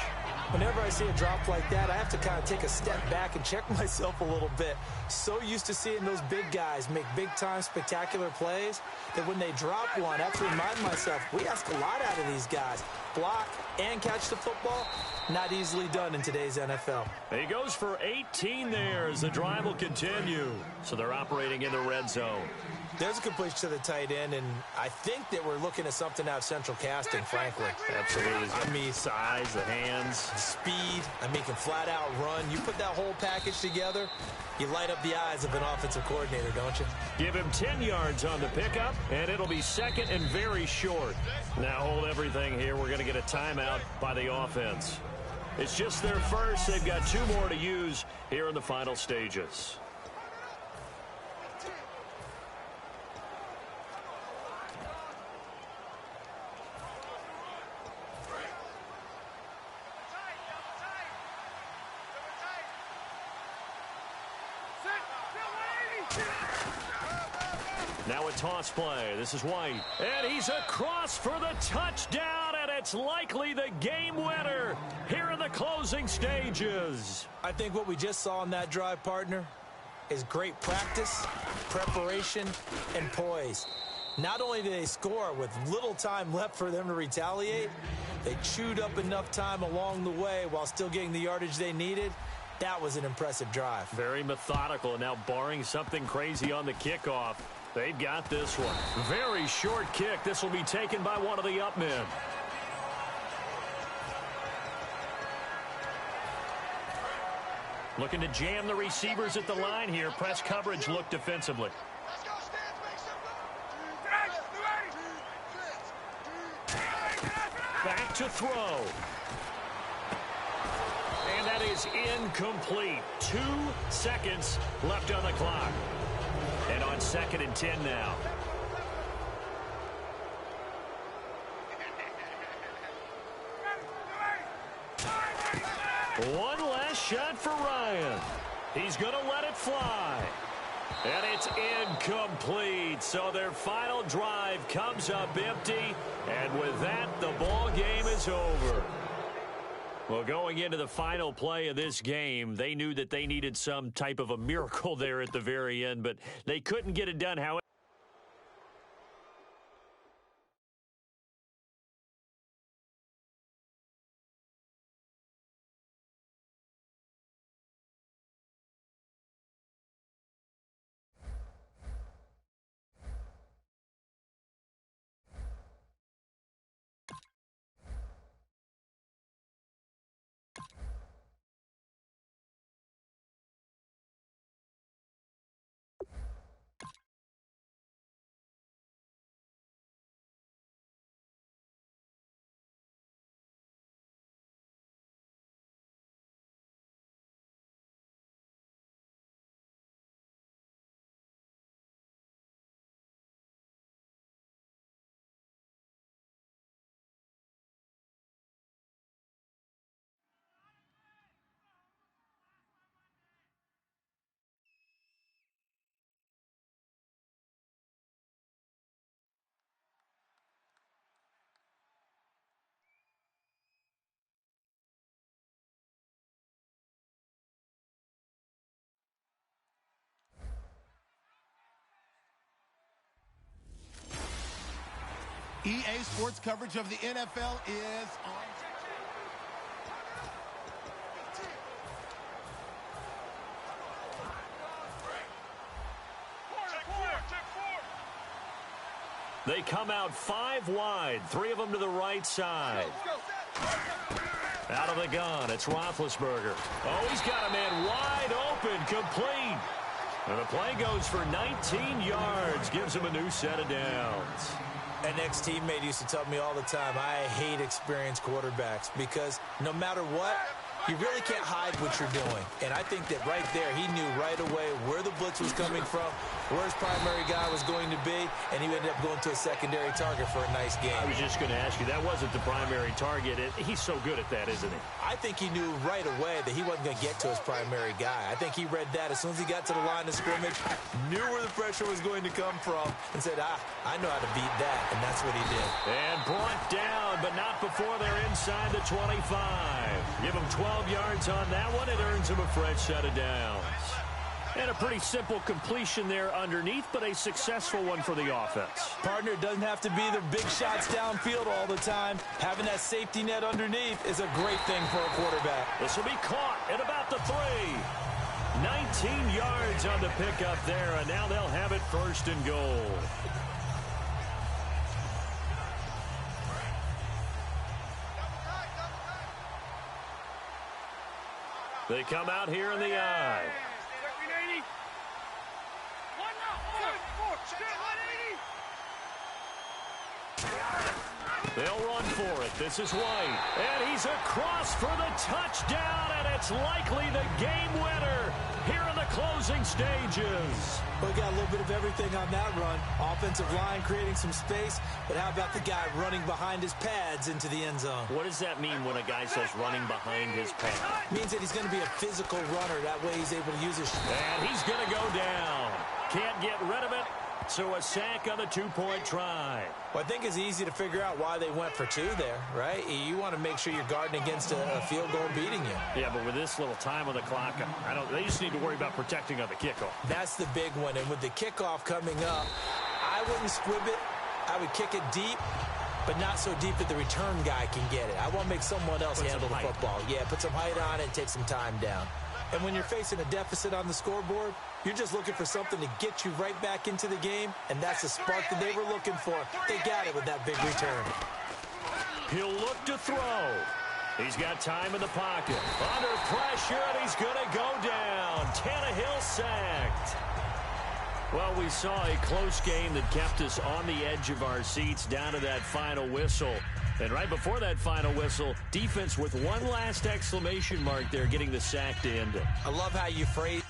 Whenever I see a drop like that, I have to kind of take a step back and check myself a little bit. So used to seeing those big guys make big-time spectacular plays that when they drop one, I have to remind myself, we ask a lot out of these guys. Block and catch the football, not easily done in today's NFL. He goes for 18 there as the drive will continue. So they're operating in the red zone. There's a completion to the tight end, and I think that we're looking at something out of central casting, frankly. Absolutely. I mean, size, the hands. Speed. I mean, can flat out run. You put that whole package together, you light up the eyes of an offensive coordinator, don't you? Give him 10 yards on the pickup, and it'll be second and very short. Now hold everything here. We're going to get a timeout by the offense. It's just their first. They've got 2 more to use here in the final stages. Now a toss play. This is White. And he's across for the touchdown, and it's likely the game winner here in the closing stages. I think what we just saw in that drive, partner, is great practice, preparation, and poise. Not only did they score with little time left for them to retaliate, they chewed up enough time along the way while still getting the yardage they needed. That was an impressive drive. Very methodical. Now barring something crazy on the kickoff, they've got this one. Very short kick. This will be taken by one of the up men. Looking to jam the receivers at the line here. Press coverage look defensively. Back to throw. And that is incomplete. 2 seconds left on the clock. And on 2nd and 10 now. One last shot for Ryan. He's going to let it fly. And it's incomplete. So their final drive comes up empty. And with that, the ball game is over. Well, going into the final play of this game, they knew that they needed some type of a miracle there at the very end, but they couldn't get it done. However, EA Sports coverage of the NFL is on. they come out 5 wide, 3 of them to the right side. Out of the gun, it's Roethlisberger. Oh, he's got a man wide open, complete. And the play goes for 19 yards, gives him a new set of downs. An ex-teammate used to tell me all the time, I hate experienced quarterbacks because no matter what, You really can't hide what you're doing. And I think that right there, he knew right away where the blitz was coming from, where his primary guy was going to be, and he ended up going to a secondary target for a nice game. I was just going to ask you, that wasn't the primary target. He's so good at that, isn't he? I think he knew right away that he wasn't going to get to his primary guy. I think he read that as soon as he got to the line of scrimmage, knew where the pressure was going to come from, and said, I know how to beat that, and that's what he did. And brought down, but not before they're inside the 25. Give him 12 yards on that one. It earns him a fresh set of downs. And a pretty simple completion there underneath, but a successful one for the offense. Partner, it doesn't have to be the big shots downfield all the time. Having that safety net underneath is a great thing for a quarterback. This will be caught at about the 3. 19 yards on the pickup there, and now they'll have it 1st and goal. They come out here in the I. They'll run for it. This is White. And he's across for the touchdown, and it's likely the game winner here in the closing stages. We got a little bit of everything on that run. Offensive line creating some space, but how about the guy running behind his pads into the end zone? What does that mean when a guy says running behind his pads? Means that he's going to be a physical runner. That way he's able to use his... And he's going to go down. Can't get rid of it. So a sack on the 2-point try. Well, I think it's easy to figure out why they went for 2 there, right? You want to make sure you're guarding against a field goal beating you. Yeah, but with this little time on the clock, they just need to worry about protecting on the kickoff. That's the big one. And with the kickoff coming up, I wouldn't squib it. I would kick it deep, but not so deep that the return guy can get it. I want to make someone else handle the football. Yeah, put some height on it and take some time down. And when you're facing a deficit on the scoreboard, you're just looking for something to get you right back into the game, and that's the spark that they were looking for. They got it with that big return. He'll look to throw. He's got time in the pocket. Under pressure, and he's going to go down. Tannehill sacked. Well, we saw a close game that kept us on the edge of our seats down to that final whistle. And right before that final whistle, defense with one last exclamation mark there, getting the sack to end it. I love how you phrase.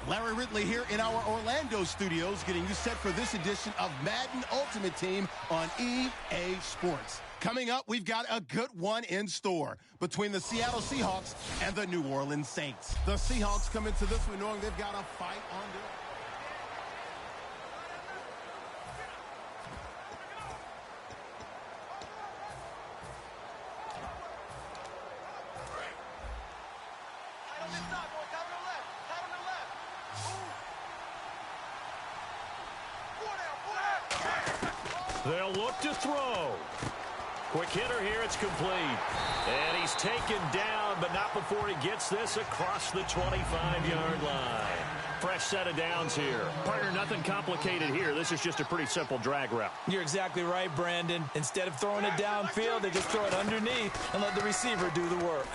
Larry Ridley here in our Orlando studios, getting you set for this edition of Madden Ultimate Team on EA Sports. Coming up, we've got a good one in store between the Seattle Seahawks and the New Orleans Saints. The Seahawks come into this one knowing they've got a fight on their... They'll look to throw. Quick hitter here, it's complete. And he's taken down, but not before he gets this across the 25-yard line. Fresh set of downs here. Partner, nothing complicated here. This is just a pretty simple drag route. You're exactly right, Brandon. Instead of throwing it downfield, they just throw it underneath and let the receiver do the work.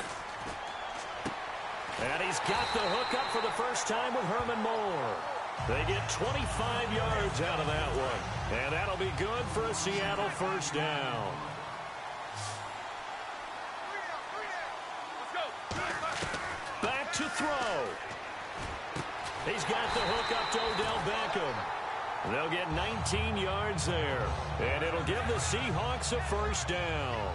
And he's got the hook up for the first time with Herman Moore. They get 25 yards out of that one. And that'll be good for a Seattle first down. Back to throw. He's got the hook up to Odell Beckham. They'll get 19 yards there. And it'll give the Seahawks a first down.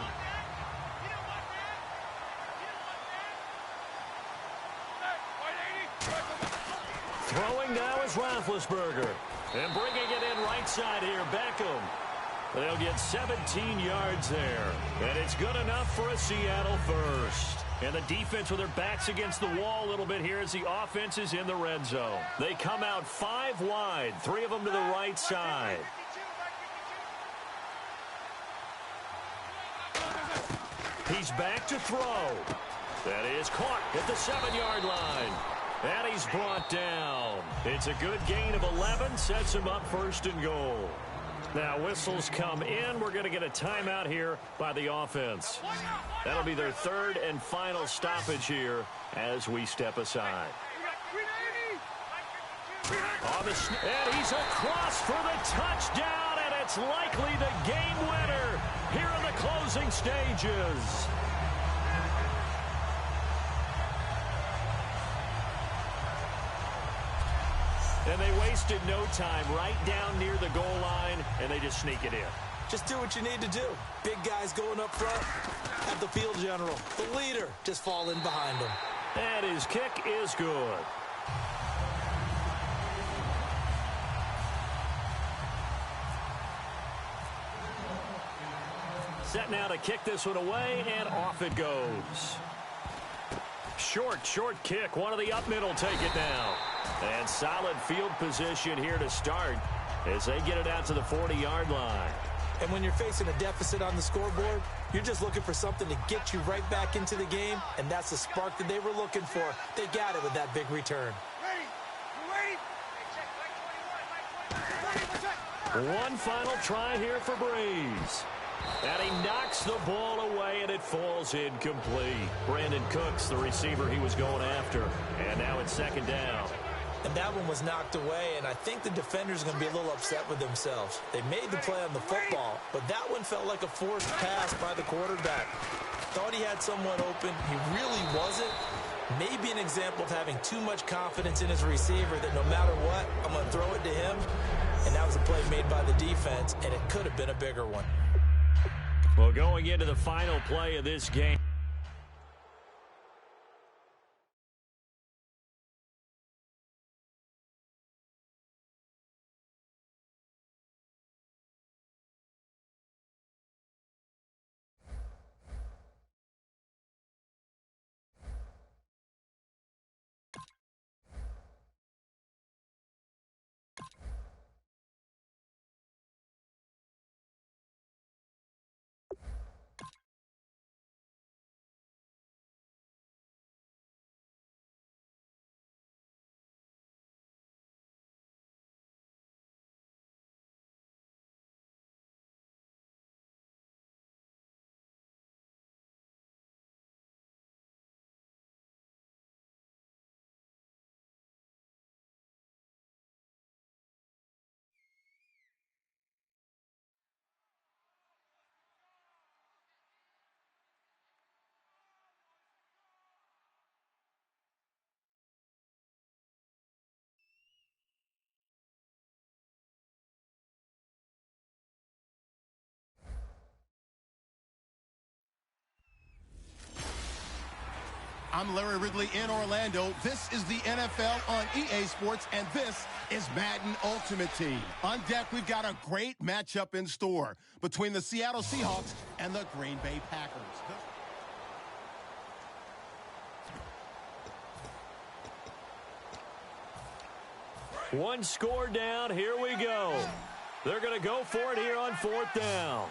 Throwing now is Roethlisberger. And bringing it in right side here, Beckham. They'll get 17 yards there. And it's good enough for a Seattle first. And the defense with their backs against the wall a little bit here as the offense is in the red zone. They come out 5 wide, 3 of them to the right side. He's back to throw. That is caught at the 7-yard line. And he's brought down. It's a good gain of 11, sets him up first and goal. Now whistles come in. We're going to get a timeout here by the offense. That'll be their 3rd and final stoppage here as we step aside. And he's across for the touchdown, and it's likely the game winner here in the closing stages. And they wasted no time right down near the goal line, and they just sneak it in. Just do what you need to do. Big guys going up front. Have the field general, the leader, just fall in behind him. And his kick is good. Set now to kick this one away, and off it goes. Short kick. One of the up middle take it down. And solid field position here to start as they get it out to the 40-yard line. And when you're facing a deficit on the scoreboard, you're just looking for something to get you right back into the game, and that's the spark that they were looking for. They got it with that big return. One final try here for Breeze. And he knocks the ball away, and it falls incomplete. Brandon Cooks, the receiver he was going after. And now it's 2nd down. And that one was knocked away, and I think the defenders are going to be a little upset with themselves. They made the play on the football, but that one felt like a forced pass by the quarterback. Thought he had someone open. He really wasn't. Maybe an example of having too much confidence in his receiver that no matter what, I'm going to throw it to him. And that was a play made by the defense, and it could have been a bigger one. Well, going into the final play of this game. I'm Larry Ridley in Orlando. This is the NFL on EA Sports, and this is Madden Ultimate Team. On deck, we've got a great matchup in store between the Seattle Seahawks and the Green Bay Packers. One score down. Here we go. They're going to go for it here on 4th down.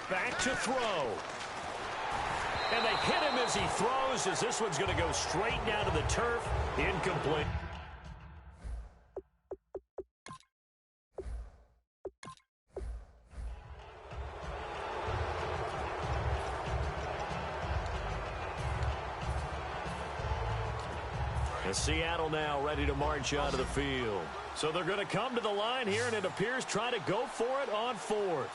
Back to throw. And they hit him as he throws, as this one's going to go straight down to the turf. Incomplete. And Seattle now ready to march onto the field. So they're going to come to the line here, and it appears trying to go for it on fourth.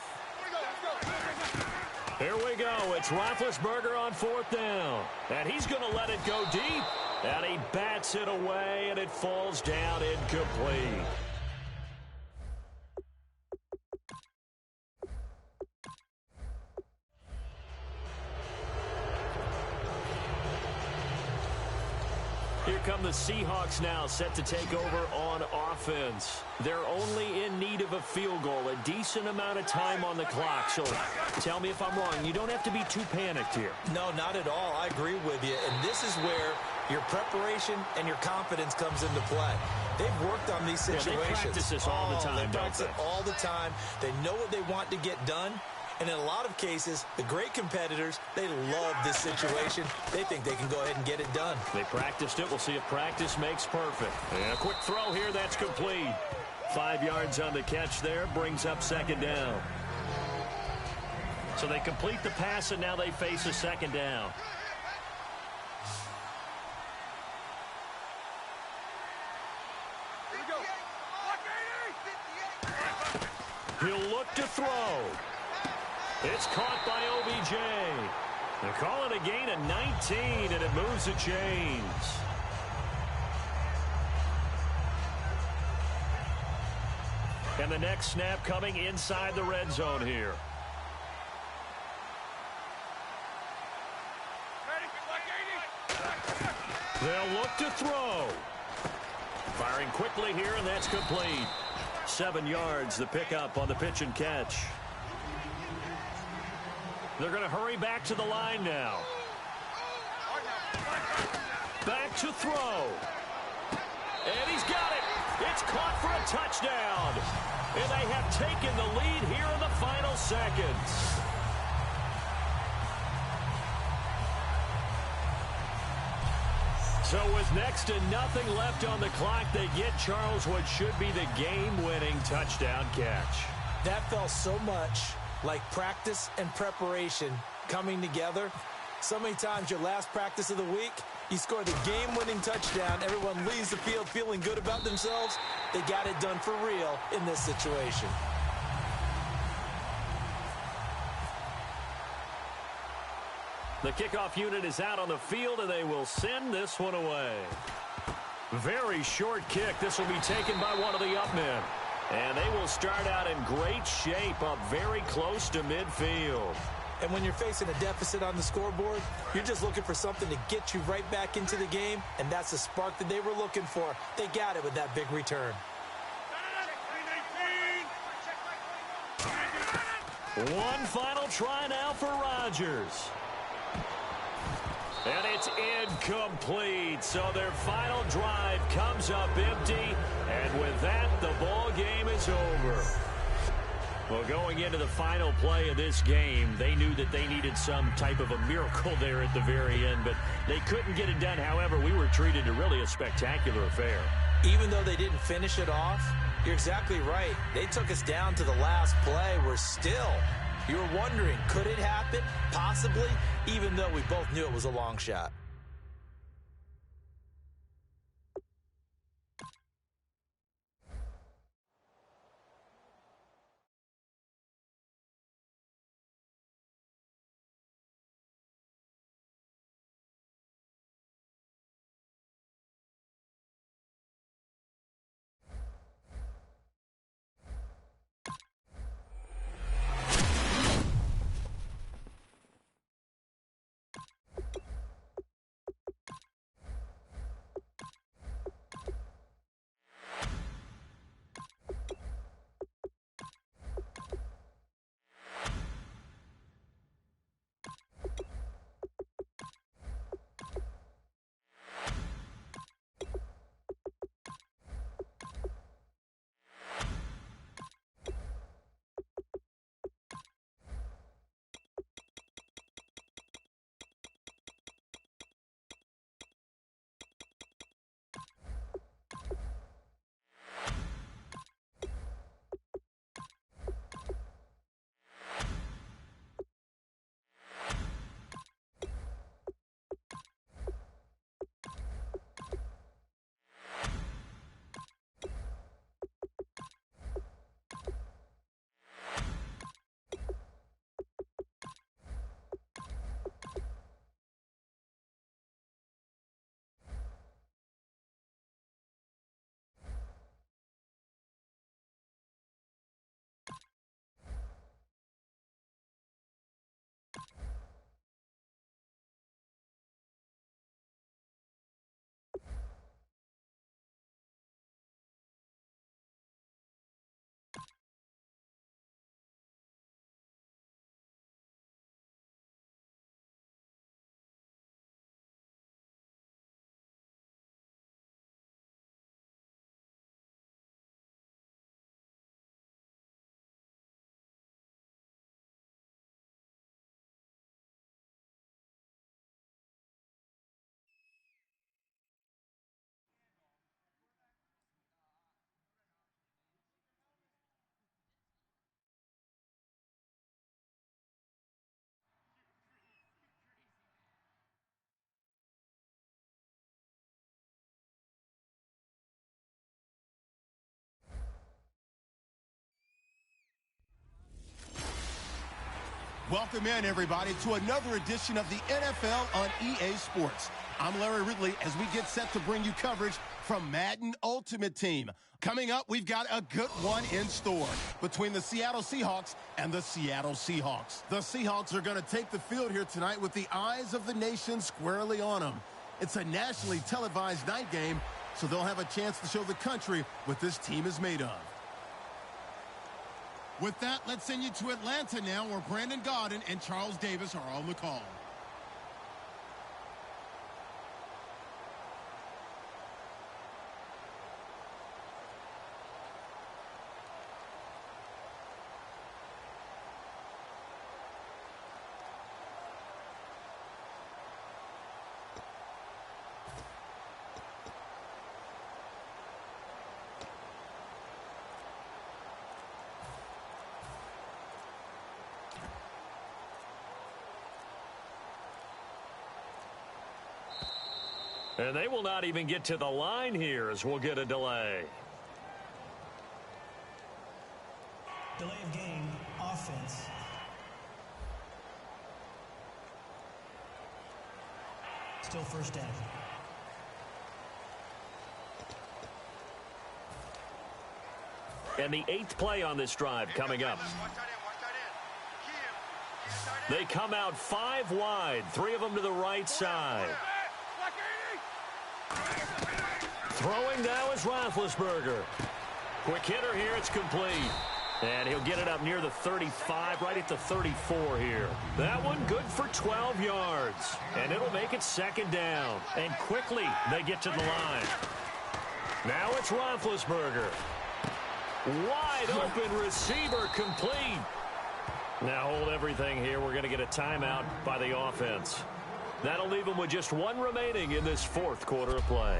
Here we go. It's Roethlisberger on fourth down. And he's going to let it go deep. And he bats it away, and it falls down incomplete. Here come the Seahawks now, set to take over on offense. They're only in need of a field goal, a decent amount of time on the clock. So tell me if I'm wrong. You don't have to be too panicked here. No, not at all. I agree with you. And this is where your preparation and your confidence comes into play. They've worked on these situations. Yeah, they practice this all the time, They practice it all the time. They know what they want to get done. And in a lot of cases, the great competitors, they love this situation. They think they can go ahead and get it done. They practiced it. We'll see if practice makes perfect. And a quick throw here. That's complete. 5 yards on the catch there. Brings up second down. So they complete the pass, and now they face a second down. He'll look to throw. It's caught by OBJ. They call it a gain of 19, and it moves the chains. And the next snap coming inside the red zone here. They'll look to throw. Firing quickly here, and that's complete. 7 yards, the pickup on the pitch and catch. They're going to hurry back to the line now. Back to throw. And he's got it. It's caught for a touchdown. And they have taken the lead here in the final seconds. So with next to nothing left on the clock, they get Charles what should be the game-winning touchdown catch. That felt so much like practice and preparation coming together. So many times your last practice of the week, you score the game-winning touchdown. Everyone leaves the field feeling good about themselves. They got it done for real in this situation. The kickoff unit is out on the field, and they will send this one away. Very short kick. This will be taken by one of the up men. And they will start out in great shape, up very close to midfield. And when you're facing a deficit on the scoreboard, you're just looking for something to get you right back into the game, and that's the spark that they were looking for. They got it with that big return. One final try now for Rodgers. And it's incomplete. So their final drive comes up empty. And with that, the ball game is over. Well, going into the final play of this game, they knew that they needed some type of a miracle there at the very end, but they couldn't get it done. However, we were treated to really a spectacular affair. Even though they didn't finish it off, you're exactly right. They took us down to the last play. We're still, you were wondering, could it happen? Possibly, even though we both knew it was a long shot. Welcome in, everybody, to another edition of the NFL on EA Sports. I'm Larry Ridley as we get set to bring you coverage from Madden Ultimate Team. Coming up, we've got a good one in store between the Seattle Seahawks and the Seattle Seahawks. The Seahawks are going to take the field here tonight with the eyes of the nation squarely on them. It's a nationally televised night game, so they'll have a chance to show the country what this team is made of. With that, let's send you to Atlanta now, where Brandon Gaudin and Charles Davis are on the call. And they will not even get to the line here as we'll get a delay. Delay of game, offense. Still first down. And the 8th play on this drive coming up. They come out 5 wide, 3 of them to the right side. Throwing now is Roethlisberger. Quick hitter here, it's complete. And he'll get it up near the 35, right at the 34 here. That one good for 12 yards. And it'll make it 2nd down. And quickly they get to the line. Now it's Roethlisberger. Wide open receiver complete. Now hold everything here. We're going to get a timeout by the offense. That'll leave them with just 1 remaining in this 4th quarter of play.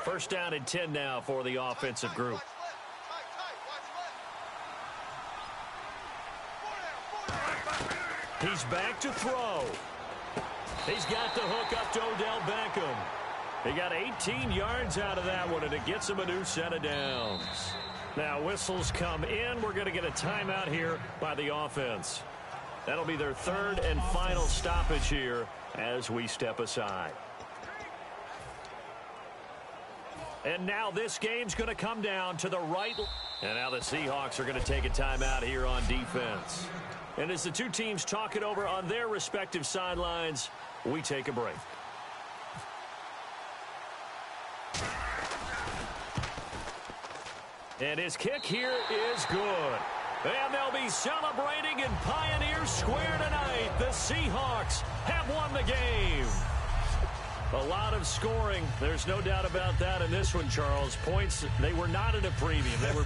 First down and 10 now for the offensive group. He's back to throw. He's got the hook up to Odell Beckham. He got 18 yards out of that one, and it gets him a new set of downs. Now whistles come in. We're going to get a timeout here by the offense. That'll be their 3rd and final stoppage here as we step aside. And now this game's going to come down to the right. And now the Seahawks are going to take a timeout here on defense. And as the two teams talk it over on their respective sidelines, we take a break. And his kick here is good. And they'll be celebrating in Pioneer Square tonight. The Seahawks have won the game. A lot of scoring. There's no doubt about that in this one, Charles. Points, they were not at a premium. They were...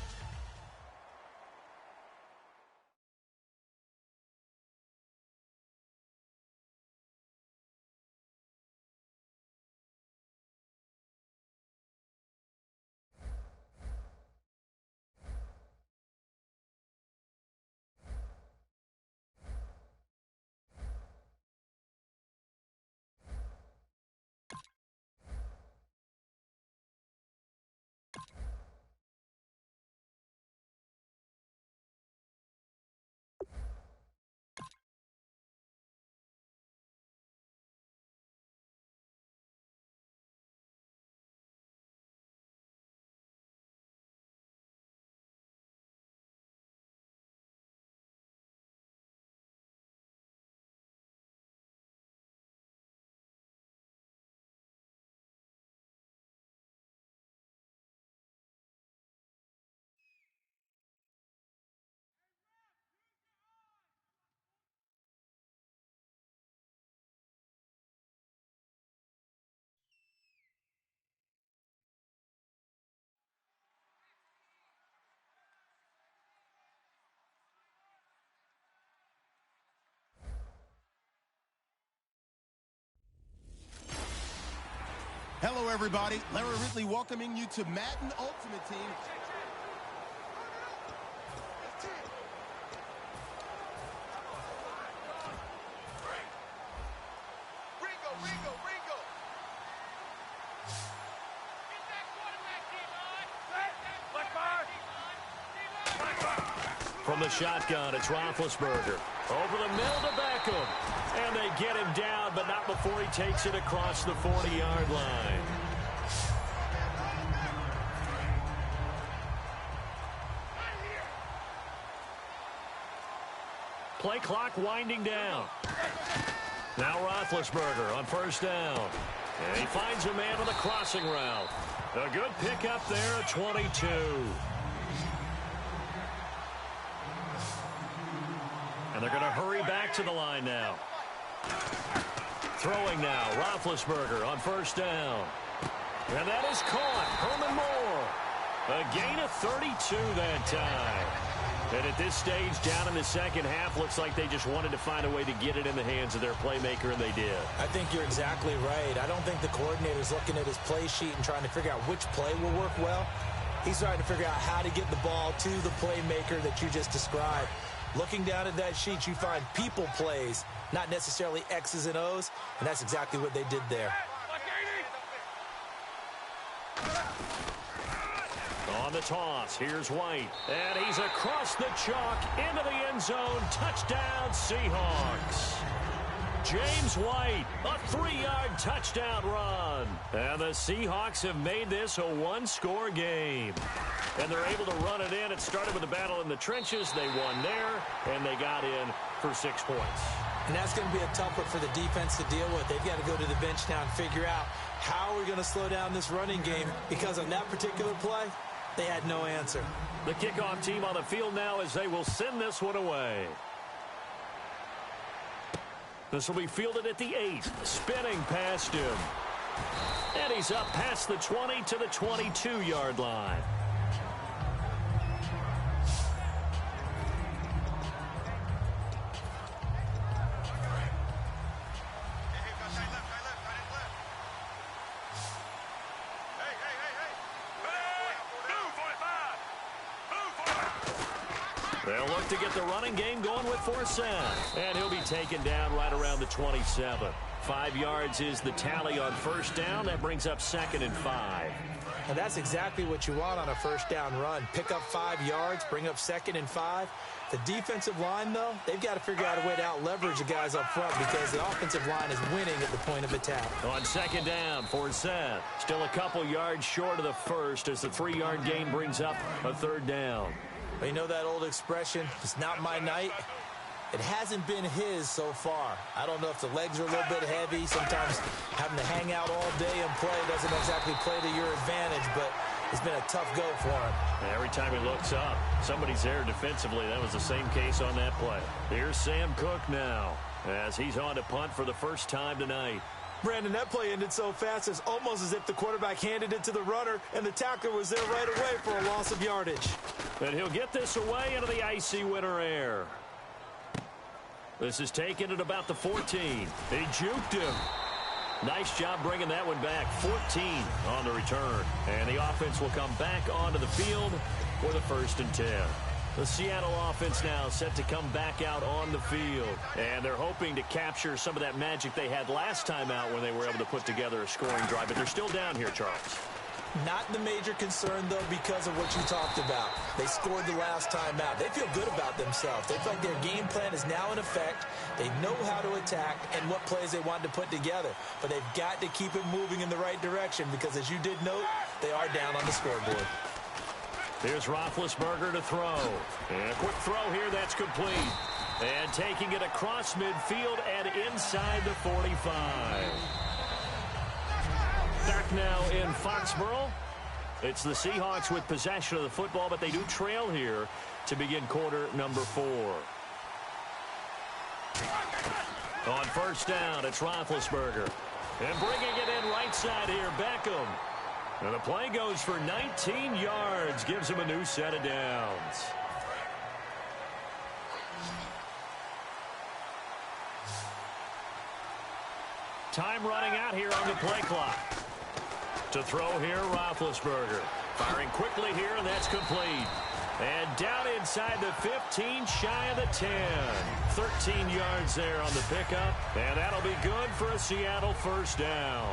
Hello, everybody. Larry Ridley welcoming you to Madden Ultimate Team. From the shotgun, it's Roethlisberger. Over the middle to Beckham. And they get him down, but not before he takes it across the 40-yard line. Play clock winding down. Now Roethlisberger on first down. And he finds a man on the crossing route. A good pickup there at 22. And they're going to hurry back to the line now. Throwing now, Roethlisberger on first down. And that is caught. Herman Moore. A gain of 32 that time. And at this stage, down in the second half, looks like they just wanted to find a way to get it in the hands of their playmaker, and they did. I think you're exactly right. I don't think the coordinator's looking at his play sheet and trying to figure out which play will work well. He's trying to figure out how to get the ball to the playmaker that you just described. Looking down at that sheet, you find people plays, not necessarily X's and O's, and that's exactly what they did there. On the toss, here's White, and he's across the chalk into the end zone. Touchdown, Seahawks. James White, a 3-yard touchdown run. And the Seahawks have made this a one-score game. And they're able to run it in. It started with a battle in the trenches. They won there, and they got in for 6 points. And that's going to be a tough one for the defense to deal with. They've got to go to the bench now and figure out how are we going to slow down this running game, because on that particular play, they had no answer. The kickoff team on the field now as they will send this one away. This will be fielded at the 8, spinning past him. And he's up past the 20 to the 22-yard line. They'll look to get the running game going with Forsett. And he'll be taken down right around the 27. 5 yards is the tally on first down. That brings up 2nd and 5. And that's exactly what you want on a first down run. Pick up 5 yards, bring up 2nd and 5. The defensive line, though, they've got to figure out a way to out-leverage the guys up front, because the offensive line is winning at the point of attack. On 2nd down, Forsett still a couple yards short of the first as the 3-yard gain brings up a 3rd down. You know that old expression, it's not my night? It hasn't been his so far. I don't know if the legs are a little bit heavy. Sometimes having to hang out all day and play doesn't exactly play to your advantage, but it's been a tough go for him. And every time he looks up, somebody's there defensively. That was the same case on that play. Here's Sam Cook now as he's on to punt for the first time tonight. Brandon, that play ended so fast, it's almost as if the quarterback handed it to the runner and the tackler was there right away for a loss of yardage. And he'll get this away into the icy winter air. This is taken at about the 14. He juked him. Nice job bringing that one back. 14 on the return. And the offense will come back onto the field for the 1st and 10. The Seattle offense now set to come back out on the field. And they're hoping to capture some of that magic they had last time out when they were able to put together a scoring drive. But they're still down here, Charles. Not the major concern, though, because of what you talked about. They scored the last time out. They feel good about themselves. They feel like their game plan is now in effect. They know how to attack and what plays they want to put together. But they've got to keep it moving in the right direction because, as you did note, they are down on the scoreboard. Here's Roethlisberger to throw. And a quick throw here that's complete. And taking it across midfield and inside the 45. Back now in Foxborough. It's the Seahawks with possession of the football, but they do trail here to begin quarter number 4. On first down, it's Roethlisberger. And bringing it in right side here, Beckham. And the play goes for 19 yards, gives him a new set of downs. Time running out here on the play clock. To throw here, Roethlisberger. Firing quickly here, and that's complete. And down inside the 15, shy of the 10. 13 yards there on the pickup, and that'll be good for a Seattle first down.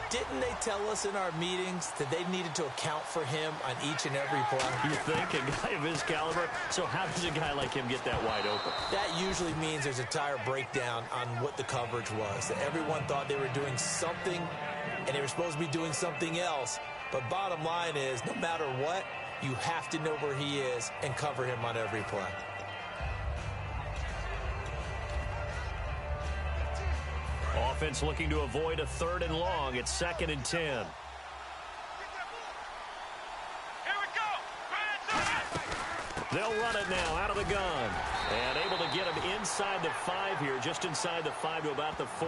Didn't they tell us in our meetings that they needed to account for him on each and every play? You think a guy of his caliber? So how does a guy like him get that wide open? That usually means there's a tire breakdown on what the coverage was. That everyone thought they were doing something, and they were supposed to be doing something else. But bottom line is, no matter what, you have to know where he is and cover him on every play. Offense looking to avoid a 3rd and long. It's 2nd and 10. Here we go. They'll run it now out of the gun. And able to get him inside the 5 here, just inside the 5 to about the 4.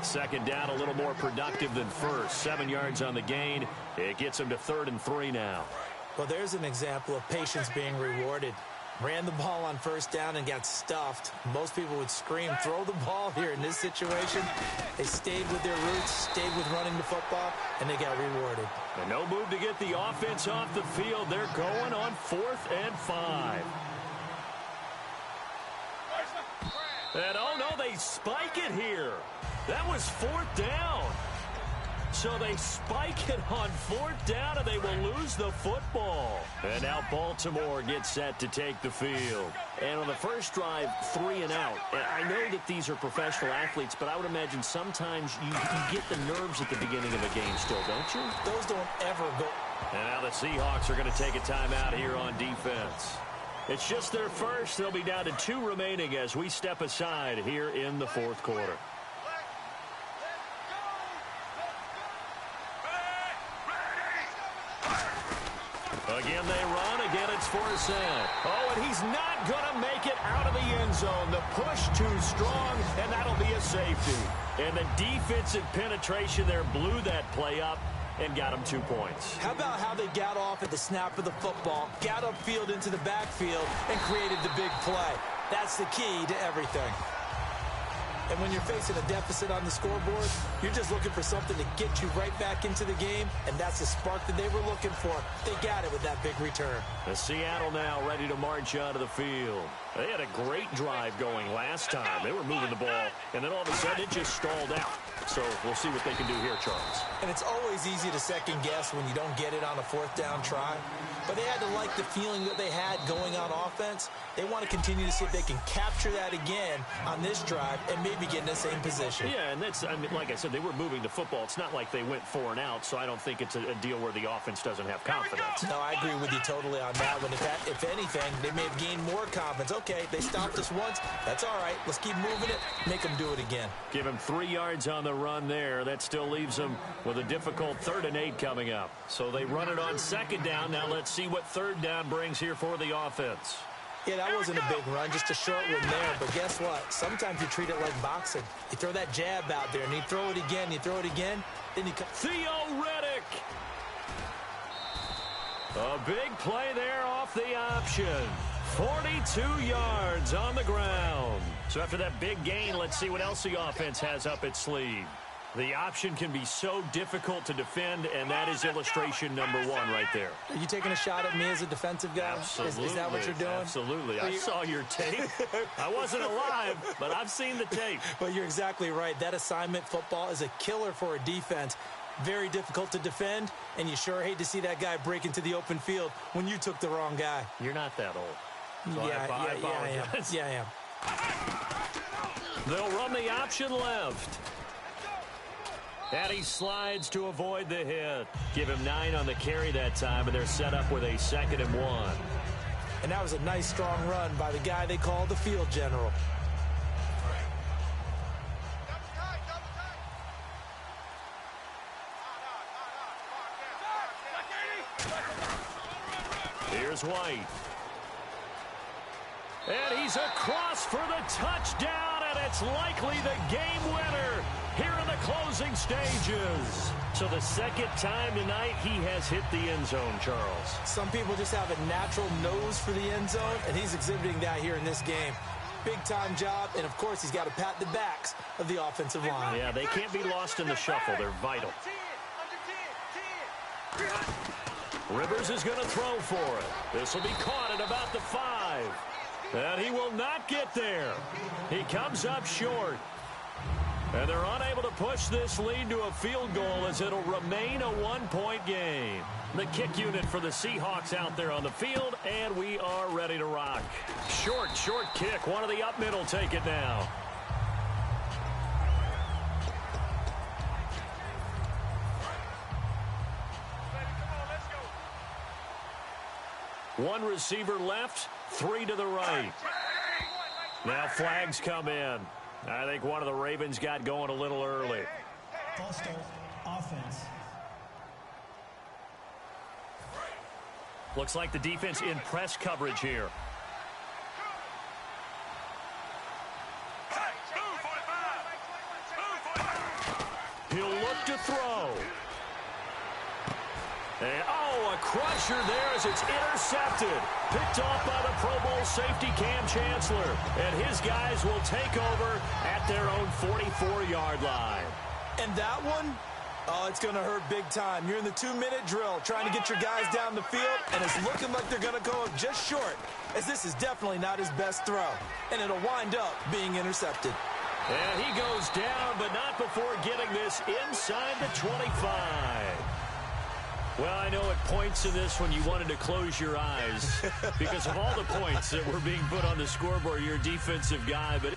2nd down, a little more productive than first. 7 yards on the gain. It gets him to 3rd and 3 now. Well, there's an example of patience being rewarded. Ran the ball on 1st down and got stuffed. Most people would scream, throw the ball here. In this situation, they stayed with their roots, stayed with running the football, and they got rewarded. And no move to get the offense off the field. They're going on 4th and 5. And oh no, they spike it here. That was 4th down. So they spike it on 4th down, and they will lose the football. And now Baltimore gets set to take the field. And on the first drive, 3 and out. And I know that these are professional athletes, but I would imagine sometimes you get the nerves at the beginning of a game still, don't you? Those don't ever go. And now the Seahawks are going to take a timeout here on defense. It's just their first. They'll be down to 2 remaining as we step aside here in the 4th quarter. Again, they run. Again, it's forced out. Oh, and he's not going to make it out of the end zone. The push too strong, and that'll be a safety. And the defensive penetration there blew that play up and got him 2 points. How about how they got off at the snap of the football, got upfield into the backfield, and created the big play? That's the key to everything. And when you're facing a deficit on the scoreboard, you're just looking for something to get you right back into the game, and that's the spark that they were looking for. They got it with that big return. The Seattle now ready to march onto the field. They had a great drive going last time. They were moving the ball, and then all of a sudden it just stalled out. So we'll see what they can do here, Charles. And it's always easy to second guess when you don't get it on a 4th down try. But they had to like the feeling that they had going on offense. They want to continue to see if they can capture that again on this drive and maybe get in the same position. Yeah, and that's, I mean, like I said, they were moving the football. It's not like they went 4 and out, so I don't think it's a deal where the offense doesn't have confidence. No, I agree with you totally on that one. If anything, they may have gained more confidence. Okay, they stopped us once. That's all right. Let's keep moving it. Make them do it again. Give him 3 yards on the run there. That still leaves them with a difficult 3rd and 8 coming up. So they run it on 2nd down. Now let's see what 3rd down brings here for the offense. Yeah, that wasn't a big run, just a short one there. But guess what? Sometimes you treat it like boxing. You throw that jab out there, and you throw it again, then you come. Theo Riddick. A big play there off the option. 42 yards on the ground. So after that big gain, let's see what else the offense has up its sleeve. The option can be so difficult to defend, and that is illustration number 1 right there. Are you taking a shot at me as a defensive guy? Absolutely. Is that what you're doing? Absolutely. I saw your tape. I wasn't alive, but I've seen the tape. But you're exactly right. That assignment football is a killer for a defense. Very difficult to defend, and you sure hate to see that guy break into the open field when you took the wrong guy. You're not that old. So I apologize. Yeah, I am. They'll run the option left. And he slides to avoid the hit. Give him 9 on the carry that time, and they're set up with a 2nd and 1. And that was a nice, strong run by the guy they call the field general. Here's White. And he's across for the touchdown, and it's likely the game winner here in the closing stages. So the 2nd time tonight he has hit the end zone, Charles. Some people just have a natural nose for the end zone, and he's exhibiting that here in this game. Big-time job, and of course he's got to pat the backs of the offensive line. Yeah, they can't be lost in the shuffle. They're vital. Rivers is going to throw for it. This will be caught at about the 5. And he will not get there. He comes up short. And they're unable to push this lead to a field goal as it'll remain a one-point game. The kick unit for the Seahawks out there on the field, and we are ready to rock. Short kick. One of the up middle take it now. One receiver left, 3 to the right. Now flags come in. I think one of the Ravens got going a little early. False start, offense. Looks like the defense in press coverage here. He'll look to throw. And, a crusher there as it's intercepted. Picked off by the Pro Bowl safety Cam Chancellor. And his guys will take over at their own 44-yard line. And that one, it's going to hurt big time. You're in the 2-minute drill trying to get your guys down the field, and it's looking like they're going to go up just short, as this is definitely not his best throw. And it'll wind up being intercepted. And he goes down, but not before getting this inside the 25. Well, I know at points in this when you wanted to close your eyes because of all the points that were being put on the scoreboard. You're a defensive guy, but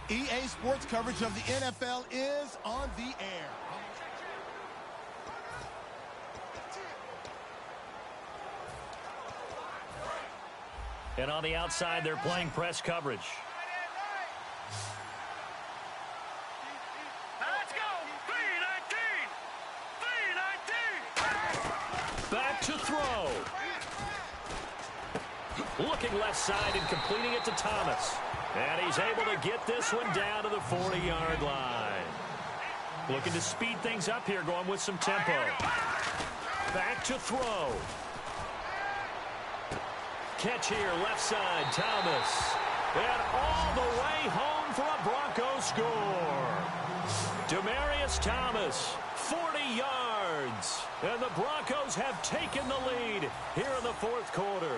EA Sports coverage of the NFL is on the air. And on the outside, they're playing press coverage. Let's go. 3-19. Back to throw. Looking left side and completing it to Thomas. And he's able to get this one down to the 40-yard line. Looking to speed things up here, going with some tempo. Back to throw. Catch here, left side, Thomas. And all the way home for a Broncos score. Demaryius Thomas, 40 yards. And the Broncos have taken the lead here in the fourth quarter.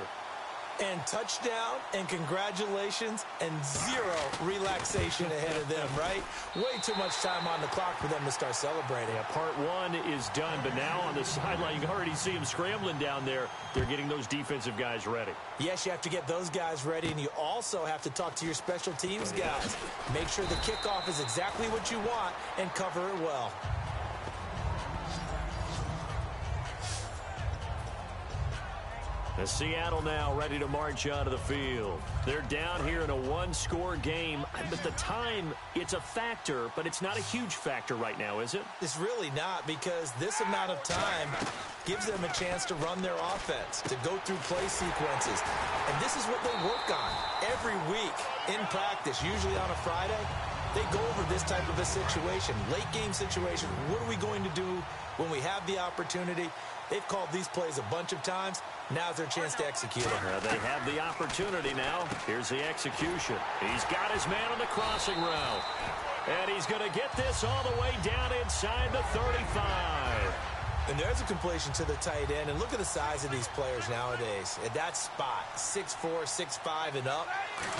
And touchdown, and congratulations, and zero relaxation ahead of them, right? Way too much time on the clock for them to start celebrating. Yeah, part one is done, but now on the sideline, you can already see them scrambling down there. They're getting those defensive guys ready. Yes, you have to get those guys ready, and you also have to talk to your special teams guys. Make sure the kickoff is exactly what you want and cover it well. As Seattle now ready to march onto the field. They're down here in a one-score game, but the time, it's a factor, but it's not a huge factor right now, is it? It's really not, because this amount of time gives them a chance to run their offense, to go through play sequences. And this is what they work on every week in practice, usually on a Friday. They go over this type of a situation, late-game situation. What are we going to do when we have the opportunity? They've called these plays a bunch of times. Now's their chance to execute it. They have the opportunity now. Here's the execution. He's got his man on the crossing route. And he's going to get this all the way down inside the 35. And there's a completion to the tight end. And look at the size of these players nowadays. At that spot, 6'4", 6'5", and up.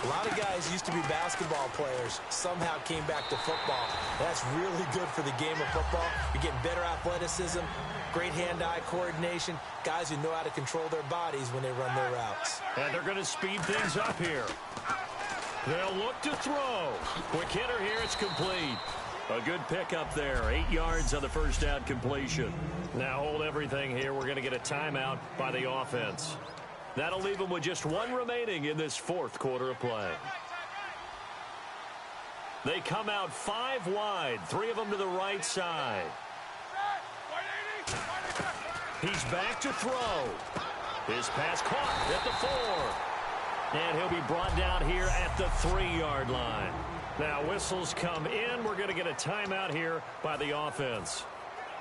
A lot of guys used to be basketball players, somehow came back to football. That's really good for the game of football. You're getting better athleticism, great hand-eye coordination, guys who know how to control their bodies when they run their routes. And they're going to speed things up here. They'll look to throw. Quick hitter here, it's complete. A good pickup there. 8 yards on the first down completion. Now hold everything here. We're going to get a timeout by the offense. That'll leave them with just one remaining in this fourth quarter of play. They come out 5 wide. 3 of them to the right side. He's back to throw. His pass caught at the 4. And he'll be brought down here at the 3-yard line. Now whistles come in. We're going to get a timeout here by the offense.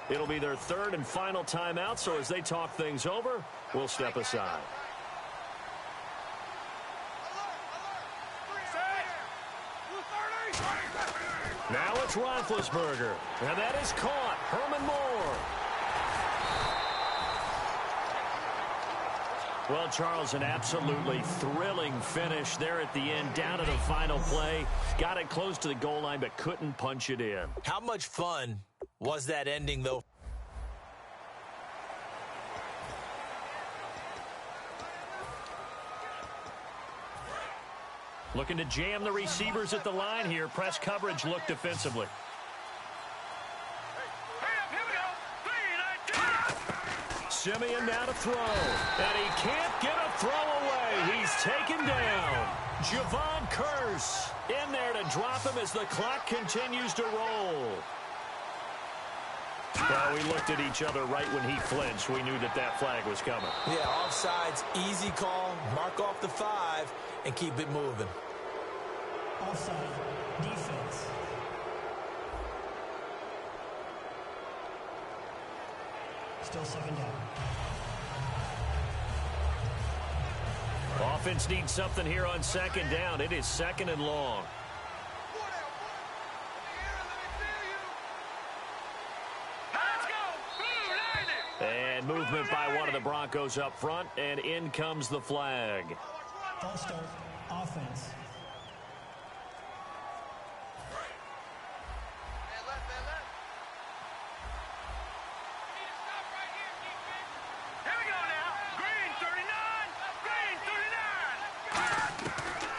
It'll be their third and final timeout, so as they talk things over, we'll step aside. Now it's Roethlisberger, and that is caught. Herman Moore. Well, Charles, an absolutely thrilling finish there at the end, down to the final play. Got it close to the goal line, but couldn't punch it in. How much fun was that ending, though? Looking to jam the receivers at the line here. Press coverage look defensively. Simeon now to throw. And he can't get a throw away. He's taken down. Javon Curse in there to drop him as the clock continues to roll. Well, we looked at each other right when he flinched. We knew that that flag was coming. Yeah, offsides, easy call. Mark off the 5 and keep it moving. Offside, defense. Still second down. Offense needs something here on second down. It is second and long. And movement by one of the Broncos up front, and in comes the flag. False start, offense.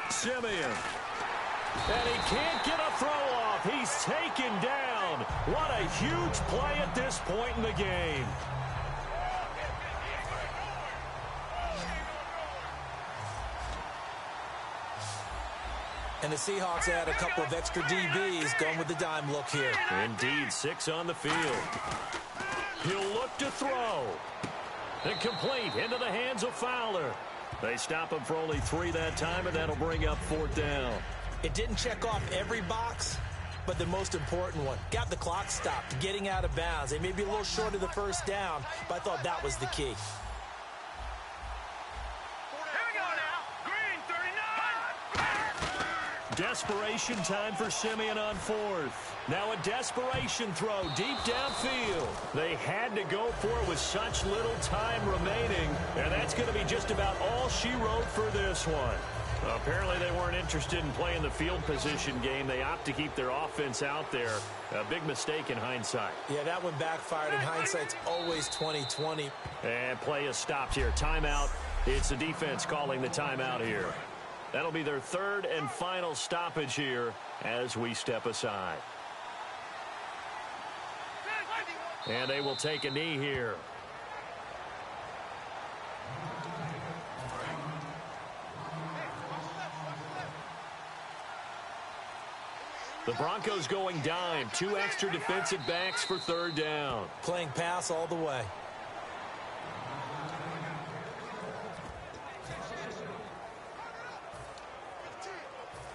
Simeon. And he can't get a throw off. He's taken down. What a huge play at this point in the game. And the Seahawks add a couple of extra DBs going with the dime look here. Indeed, 6 on the field. He'll look to throw. And complete into the hands of Fowler. They stop him for only 3 that time, and that'll bring up 4th down. It didn't check off every box, but the most important one. Got the clock stopped, getting out of bounds. They may be a little short of the first down, but I thought that was the key. Desperation time for Simeon on fourth. Now a desperation throw deep downfield. They had to go for it with such little time remaining, and that's going to be just about all she wrote for this one. Apparently they weren't interested in playing the field position game. They opt to keep their offense out there. A big mistake in hindsight. Yeah, that one backfired. In hindsight's always 20/20. And play is stopped here. Timeout. It's the defense calling the timeout here. That'll be their third and final stoppage here as we step aside. And they will take a knee here. The Broncos going dime. 2 extra defensive backs for third down. Playing pass all the way.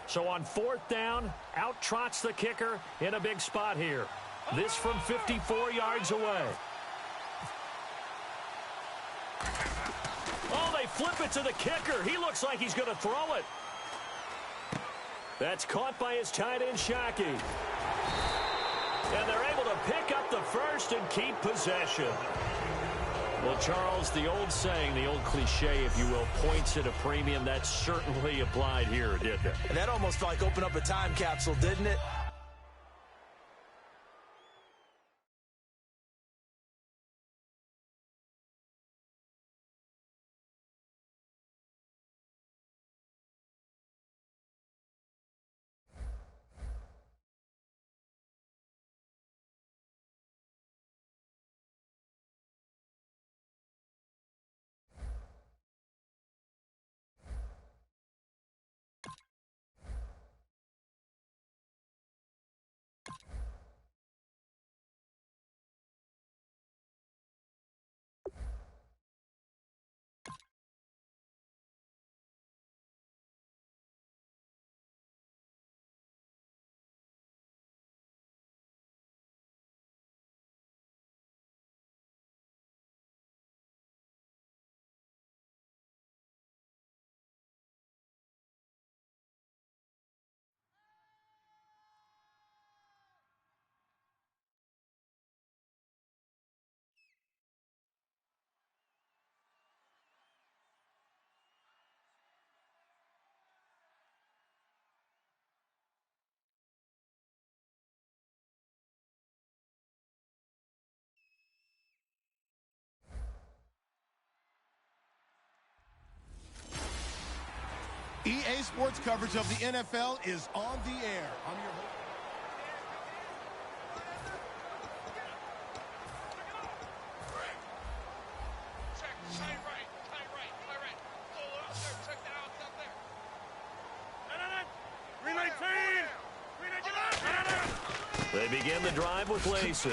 So on fourth down, out trots the kicker in a big spot here. This from 54 yards away. Oh, they flip it to the kicker. He looks like he's going to throw it. That's caught by his tight end, Shockey. And they're able to pick up the first and keep possession. Well, Charles, the old saying, the old cliche, if you will, points at a premium, that certainly applied here, didn't it? And that almost felt like opened up a time capsule, didn't it? EA Sports coverage of the NFL is on the air. I'm your host. They begin the drive with Lacey.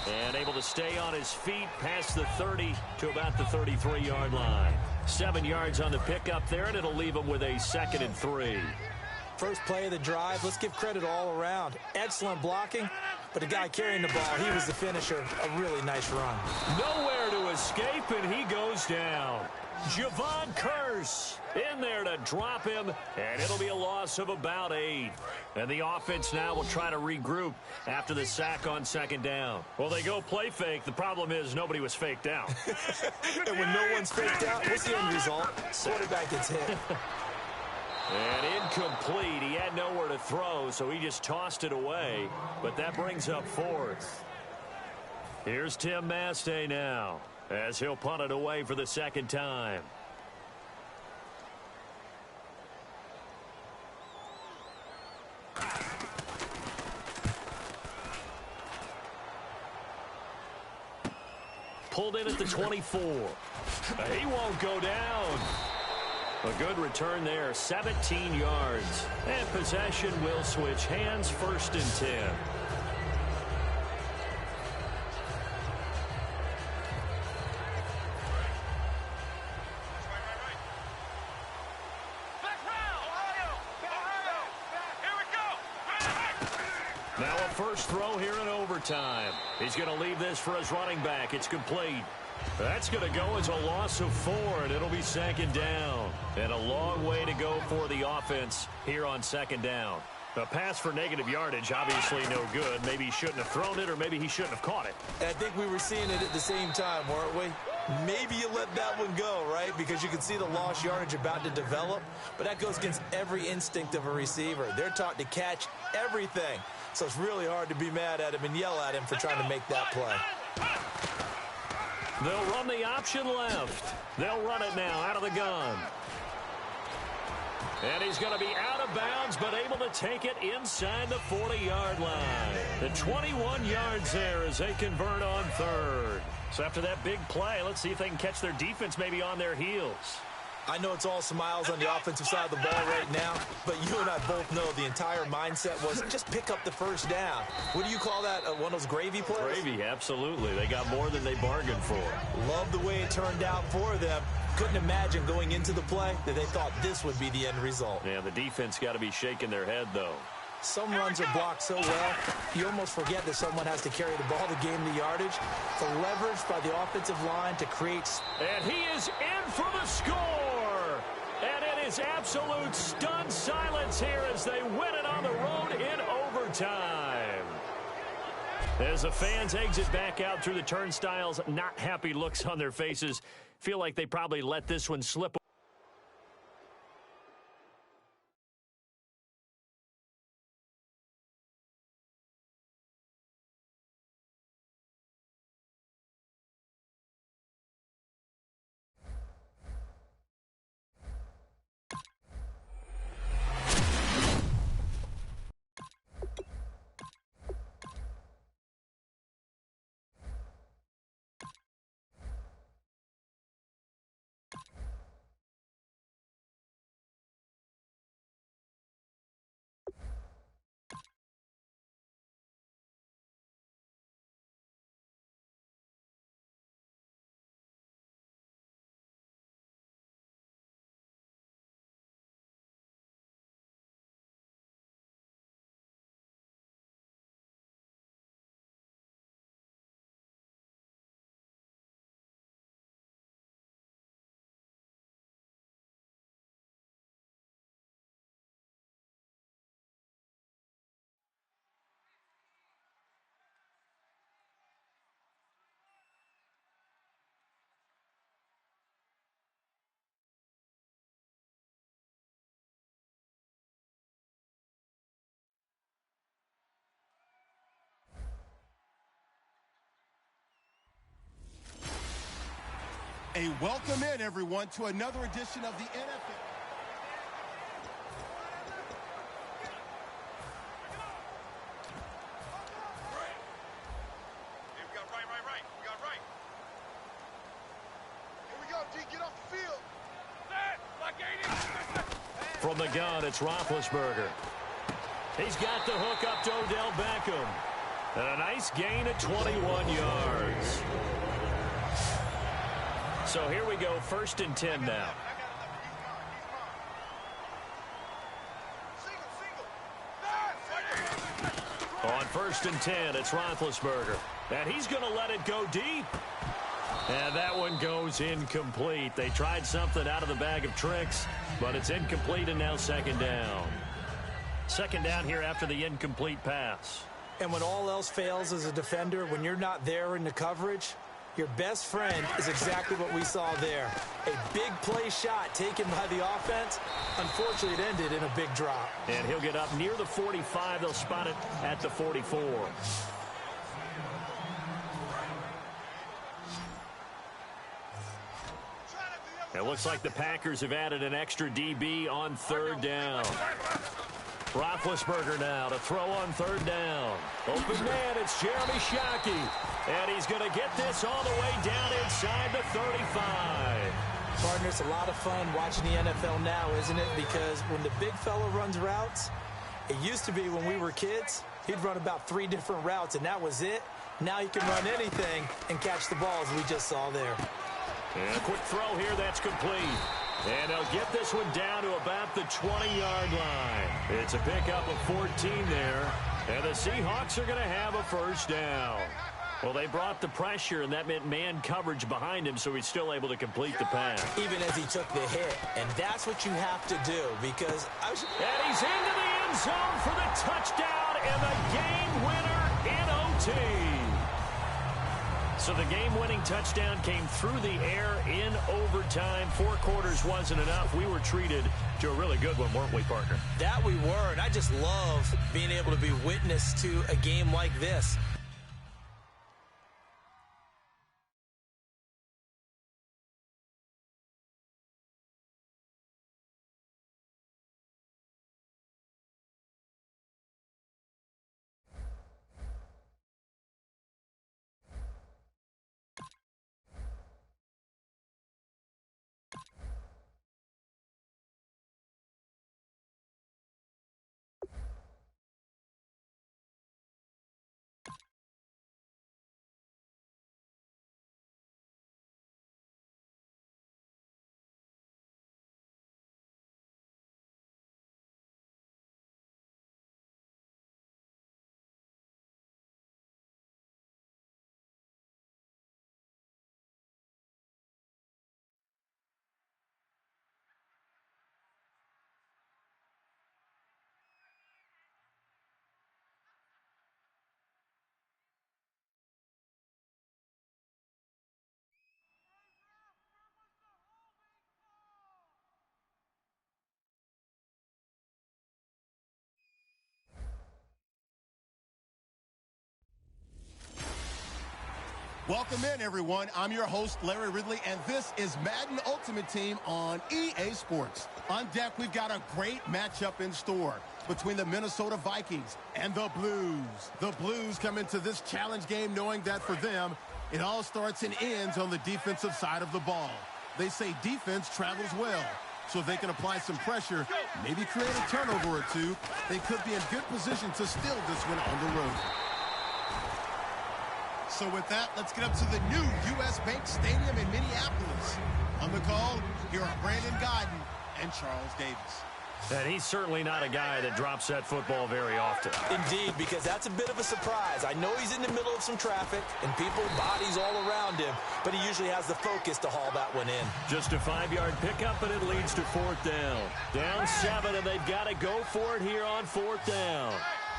And able to stay on his feet past the 30 to about the 33-yard line. 7 yards on the pickup there, and it'll leave him with a 2nd and 3. First play of the drive, let's give credit all around. Excellent blocking, but the guy carrying the ball, he was the finisher. A really nice run. Nowhere to escape, and he goes down. Javon Curse in there to drop him, and it'll be a loss of about 8. And the offense now will try to regroup after the sack on 2nd down. Well, they go play fake. The problem is nobody was faked out. And when no one's faked out, what's the end result? Quarterback gets hit. And incomplete. He had nowhere to throw, so he just tossed it away. But that brings up 4th. Here's Tim Mastay now, as he'll punt it away for the 2nd time. Pulled in at the 24. He won't go down. A good return there, 17 yards. And possession will switch hands, 1st and 10. Now a first throw here in overtime. He's going to leave this for his running back. It's complete. That's going to go as a loss of 4, and it'll be second down. And a long way to go for the offense here on second down. A pass for negative yardage, obviously no good. Maybe he shouldn't have thrown it, or maybe he shouldn't have caught it. I think we were seeing it at the same time, weren't we? Maybe you let that one go, right? Because you can see the lost yardage about to develop. But that goes against every instinct of a receiver. They're taught to catch everything. So it's really hard to be mad at him and yell at him for trying to make that play. They'll run the option left. They'll run it now out of the gun. And he's going to be out of bounds, but able to take it inside the 40-yard line. The 21 yards there as they convert on third. So after that big play, let's see if they can catch their defense maybe on their heels. I know it's all smiles on the offensive side of the ball right now, but you and I both know the entire mindset was just pick up the first down. What do you call that, one of those gravy plays? Gravy, absolutely. They got more than they bargained for. Love the way it turned out for them. Couldn't imagine going into the play that they thought this would be the end result. Yeah, the defense got to be shaking their head, though. Some runs are blocked so well, you almost forget that someone has to carry the ball to gain the yardage. The leverage by the offensive line to create... And he is in for the score! And it is absolute stunned silence here as they win it on the road in overtime. As the fans exit back out through the turnstiles, not happy looks on their faces. Feel like they probably let this one slip. A welcome in, everyone, to another edition of the NFL. From the gun, it's Roethlisberger. He's got the hook up to Odell Beckham. And a nice gain at 21 yards. So here we go, 1st and 10 now. On 1st and 10, it's Roethlisberger. And he's going to let it go deep. And that one goes incomplete. They tried something out of the bag of tricks, but it's incomplete and now 2nd down. 2nd down here after the incomplete pass. And when all else fails as a defender, when you're not there in the coverage, your best friend is exactly what we saw there. A big play shot taken by the offense. Unfortunately, it ended in a big drop. And he'll get up near the 45. They'll spot it at the 44. It looks like the Packers have added an extra DB on 3rd down. Roethlisberger now to throw on 3rd down. Open man, it's Jeremy Shockey. And he's going to get this all the way down inside the 35. Partner, it's a lot of fun watching the NFL now, isn't it? Because when the big fella runs routes, it used to be when we were kids, he'd run about 3 different routes, and that was it. Now he can run anything and catch the ball, as we just saw there. And a quick throw here, that's complete. And they'll get this one down to about the 20-yard line. It's a pickup of 14 there. And the Seahawks are going to have a first down. Well, they brought the pressure, and that meant man coverage behind him, so he's still able to complete the pass. Even as he took the hit. And that's what you have to do because And he's into the end zone for the touchdown and the game winner in OT. So the game-winning touchdown came through the air in overtime. 4 quarters wasn't enough. We were treated to a really good one, weren't we, partner? That we were, and I just love being able to be witness to a game like this. Welcome in, everyone. I'm your host, Larry Ridley, and this is Madden Ultimate Team on EA Sports. On deck, we've got a great matchup in store between the Minnesota Vikings and the Blues. The Blues come into this challenge game knowing that for them, it all starts and ends on the defensive side of the ball. They say defense travels well, so if they can apply some pressure, maybe create a turnover or two, they could be in good position to steal this one on the road. So with that, let's get up to the new U.S. Bank Stadium in Minneapolis. On the call, here are Brandon Godden and Charles Davis. And he's certainly not a guy that drops that football very often. Indeed, because that's a bit of a surprise. I know he's in the middle of some traffic and people, bodies all around him, but he usually has the focus to haul that one in. Just a 5-yard pickup, and it leads to 4th down. Down 7, and they've got to go for it here on 4th down.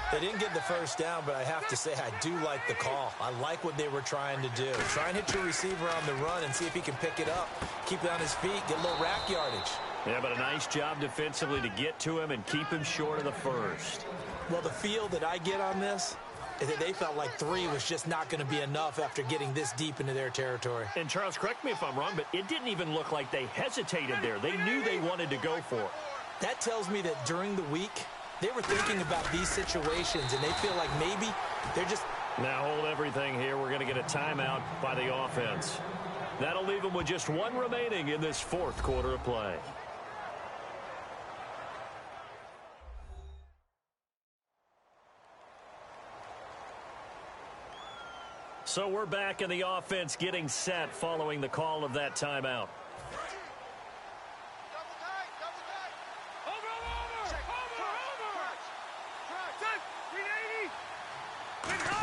They didn't get the first down, but I have to say I do like the call. I like what they were trying to do. Try and hit your receiver on the run and see if he can pick it up, keep it on his feet, get a little rack yardage. Yeah, but a nice job defensively to get to him and keep him short of the first. Well, the feel that I get on this is that they felt like 3 was just not going to be enough after getting this deep into their territory. And, Charles, correct me if I'm wrong, but it didn't even look like they hesitated there. They knew they wanted to go for it. That tells me that during the week, they were thinking about these situations, and they feel like maybe they're just... Now hold everything here. We're going to get a timeout by the offense. That'll leave them with just 1 remaining in this 4th quarter of play. So we're back in the offense getting set following the call of that timeout.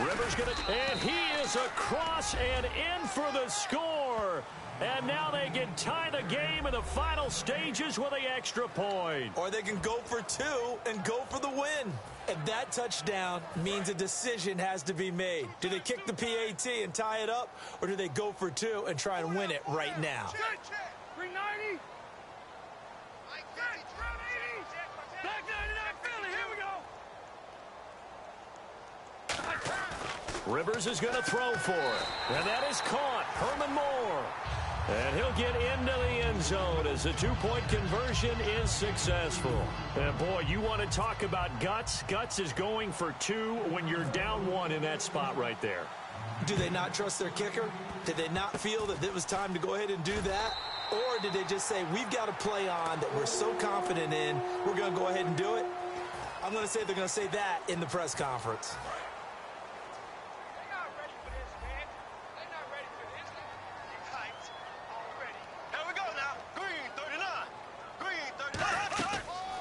Rivers going to, and he is across and in for the score. And now they can tie the game in the final stages with the extra point. Or they can go for 2 and go for the win. And that touchdown means a decision has to be made. Do they kick the PAT and tie it up, or do they go for 2 and try and win it right now? Bring 90. Back 99, Philly, here we go. Rivers is going to throw for it. And that is caught. Herman Moore. And he'll get into the end zone as the 2-point conversion is successful. And boy, you want to talk about guts. Guts is going for 2 when you're down 1 in that spot right there. Do they not trust their kicker? Did they not feel that it was time to go ahead and do that? Or did they just say, we've got a play on that we're so confident in, we're going to go ahead and do it? I'm going to say they're going to say that in the press conference.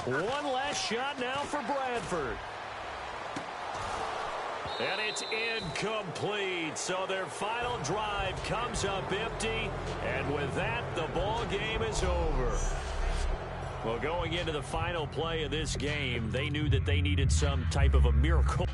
One last shot now for Bradford. And it's incomplete. So their final drive comes up empty. And with that, the ball game is over. Well, going into the final play of this game, they knew that they needed some type of a miracle.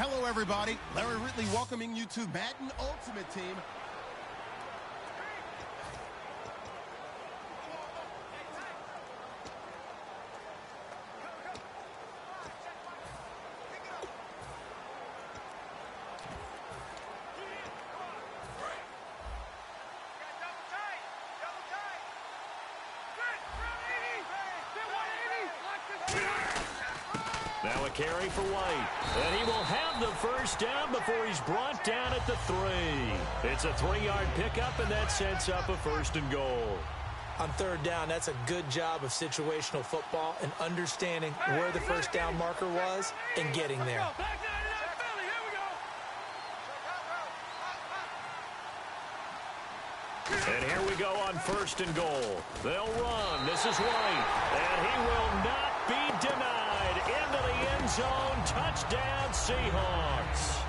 Hello, everybody. Larry Ridley welcoming you to Madden Ultimate Team. Now a carry for White. And he will have the first down before he's brought down at the 3. It's a 3-yard pickup, and that sets up a 1st and goal. On 3rd down, that's a good job of situational football and understanding where the first down marker was and getting there. And here we go on 1st and goal. They'll run. This is White. And he will not be denied. Into the end zone. Touchdown, Seahawks.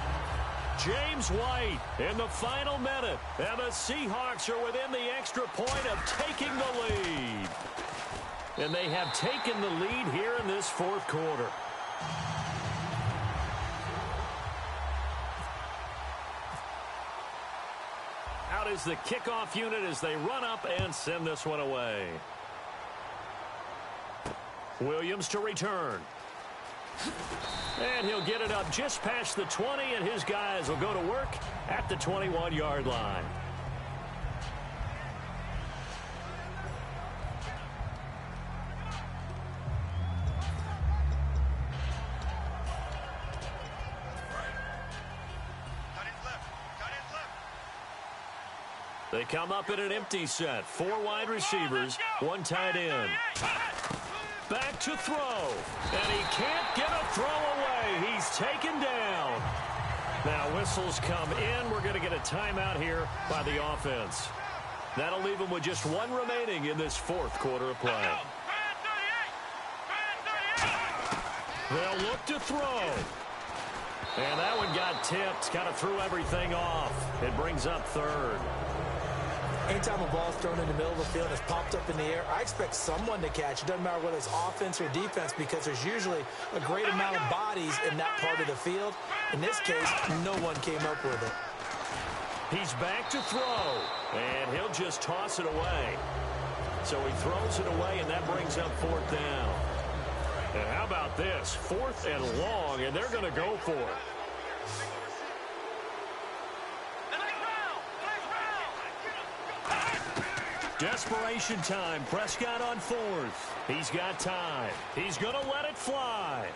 James White in the final minute. And the Seahawks are within the extra point of taking the lead. And they have taken the lead here in this 4th quarter. Out is the kickoff unit as they run up and send this one away. Williams to return. And he'll get it up just past the 20, and his guys will go to work at the 21-yard line. They come up in an empty set. 4 wide receivers, 1 tight end. Back to throw. And he can't get a throw away. He's taken down. Now whistles come in. We're going to get a timeout here by the offense. That'll leave them with just one remaining in this fourth quarter of play. They'll look to throw. And that one got tipped, kind of threw everything off. It brings up third. Anytime a ball's thrown in the middle of the field and it's popped up in the air, I expect someone to catch. It doesn't matter whether it's offense or defense because there's usually a great amount of bodies in that part of the field. In this case, no one came up with it. He's back to throw, and he'll just toss it away. So he throws it away, and that brings up fourth down. And how about this? 4th and long, and they're going to go for it. Desperation time. Prescott on 4th. He's got time. He's going to let it fly.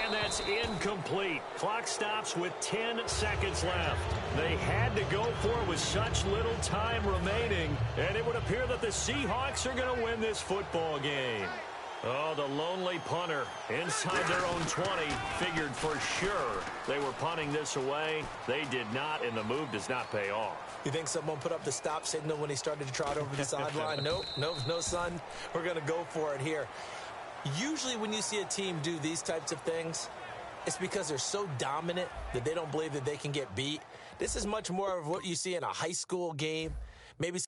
And that's incomplete. Clock stops with 10 seconds left. They had to go for it with such little time remaining, and it would appear that the Seahawks are going to win this football game. Oh, the lonely punter inside their own 20 figured for sure they were punting this away. They did not, and the move does not pay off. You think someone put up the stop signal when he started to trot over the sideline? Nope, no, son. We're going to go for it here. Usually when you see a team do these types of things, it's because they're so dominant that they don't believe that they can get beat. This is much more of what you see in a high school game. Maybe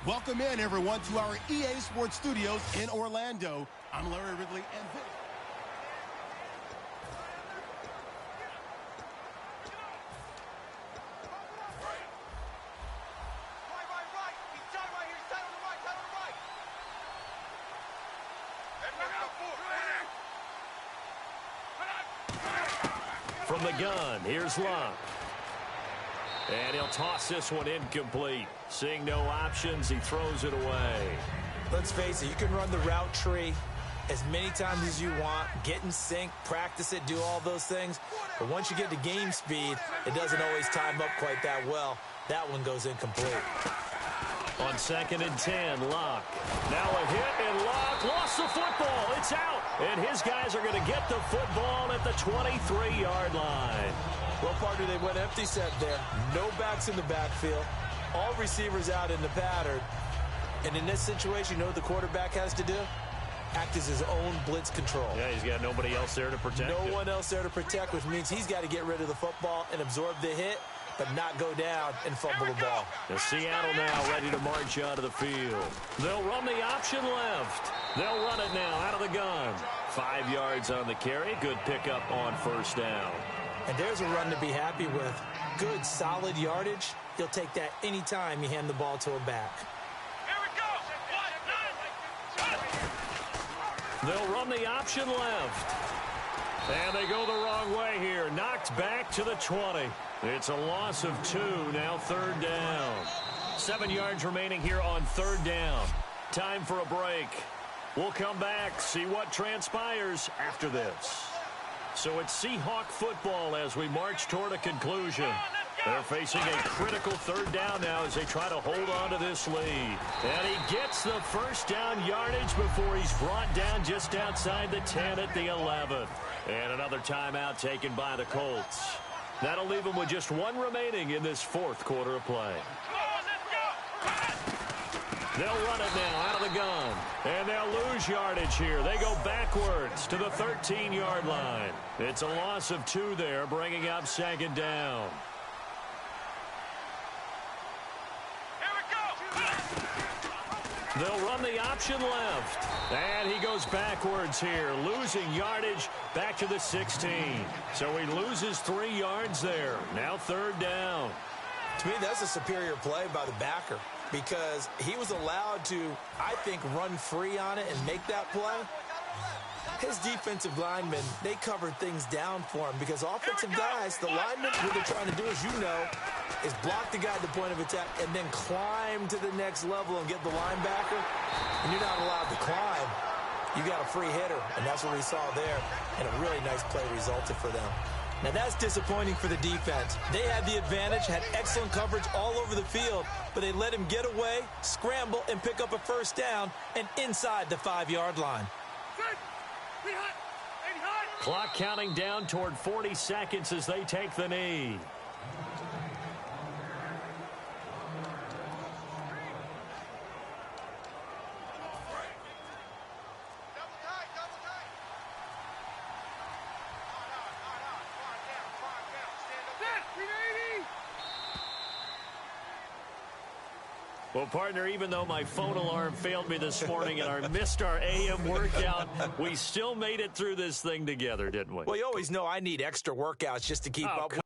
Welcome in, everyone, to our EA Sports Studios in Orlando. I'm Larry Ridley, and this... From the gun, here's Luck. And he'll toss this one incomplete. Seeing no options, he throws it away. let's face it, you can run the route tree as many times as you want, get in sync, practice it, do all those things. But once you get to game speed, it doesn't always time up quite that well. That one goes incomplete. On 2nd and 10, Locke. Now a hit, and Locke lost the football. It's out, and his guys are going to get the football at the 23-yard line. Well, partner, they went empty set there. No backs in the backfield. All receivers out in the pattern. And in this situation, you know what the quarterback has to do? Act as his own blitz control. Yeah, he's got nobody else there to protect him. No one else there to protect, which means he's got to get rid of the football and absorb the hit, but not go down and fumble the ball. The Seattle now ready to march out of the field. They'll run the option left. They'll run it now out of the gun. 5 yards on the carry. Good pickup on first down. And there's a run to be happy with. Good, solid yardage. He'll take that anytime you hand the ball to a back. They'll run the option left. And they go the wrong way here. Knocked back to the 20. It's a loss of 2, now 3rd down. 7 yards remaining here on 3rd down. Time for a break. We'll come back, see what transpires after this. So it's Seahawk football as we march toward a conclusion. They're facing a critical 3rd down now as they try to hold on to this lead. And he gets the first down yardage before he's brought down just outside the 10 at the 11. And another timeout taken by the Colts. That'll leave them with just one remaining in this fourth quarter of play. They'll run it now out of the gun. And they'll lose yardage here. They go backwards to the 13-yard line. It's a loss of 2 there, bringing up second down. They'll run the option left. And he goes backwards here, losing yardage back to the 16. So he loses 3 yards there. Now third down. To me, that's a superior play by the backer because he was allowed to, I think, run free on it and make that play. His defensive linemen, they covered things down for him because offensive guys, the linemen, what they're trying to do, as you know, is block the guy at the point of attack and then climb to the next level and get the linebacker. And you're not allowed to climb. You got a free hitter, and that's what we saw there. And a really nice play resulted for them. Now, that's disappointing for the defense. They had the advantage, had excellent coverage all over the field, but they let him get away, scramble, and pick up a first down and inside the 5-yard line. Clock counting down toward 40 seconds as they take the knee. Well, partner, even though my phone alarm failed me this morning and I missed our AM workout, we still made it through this thing together, didn't we? Well, you always know I need extra workouts just to keep up with.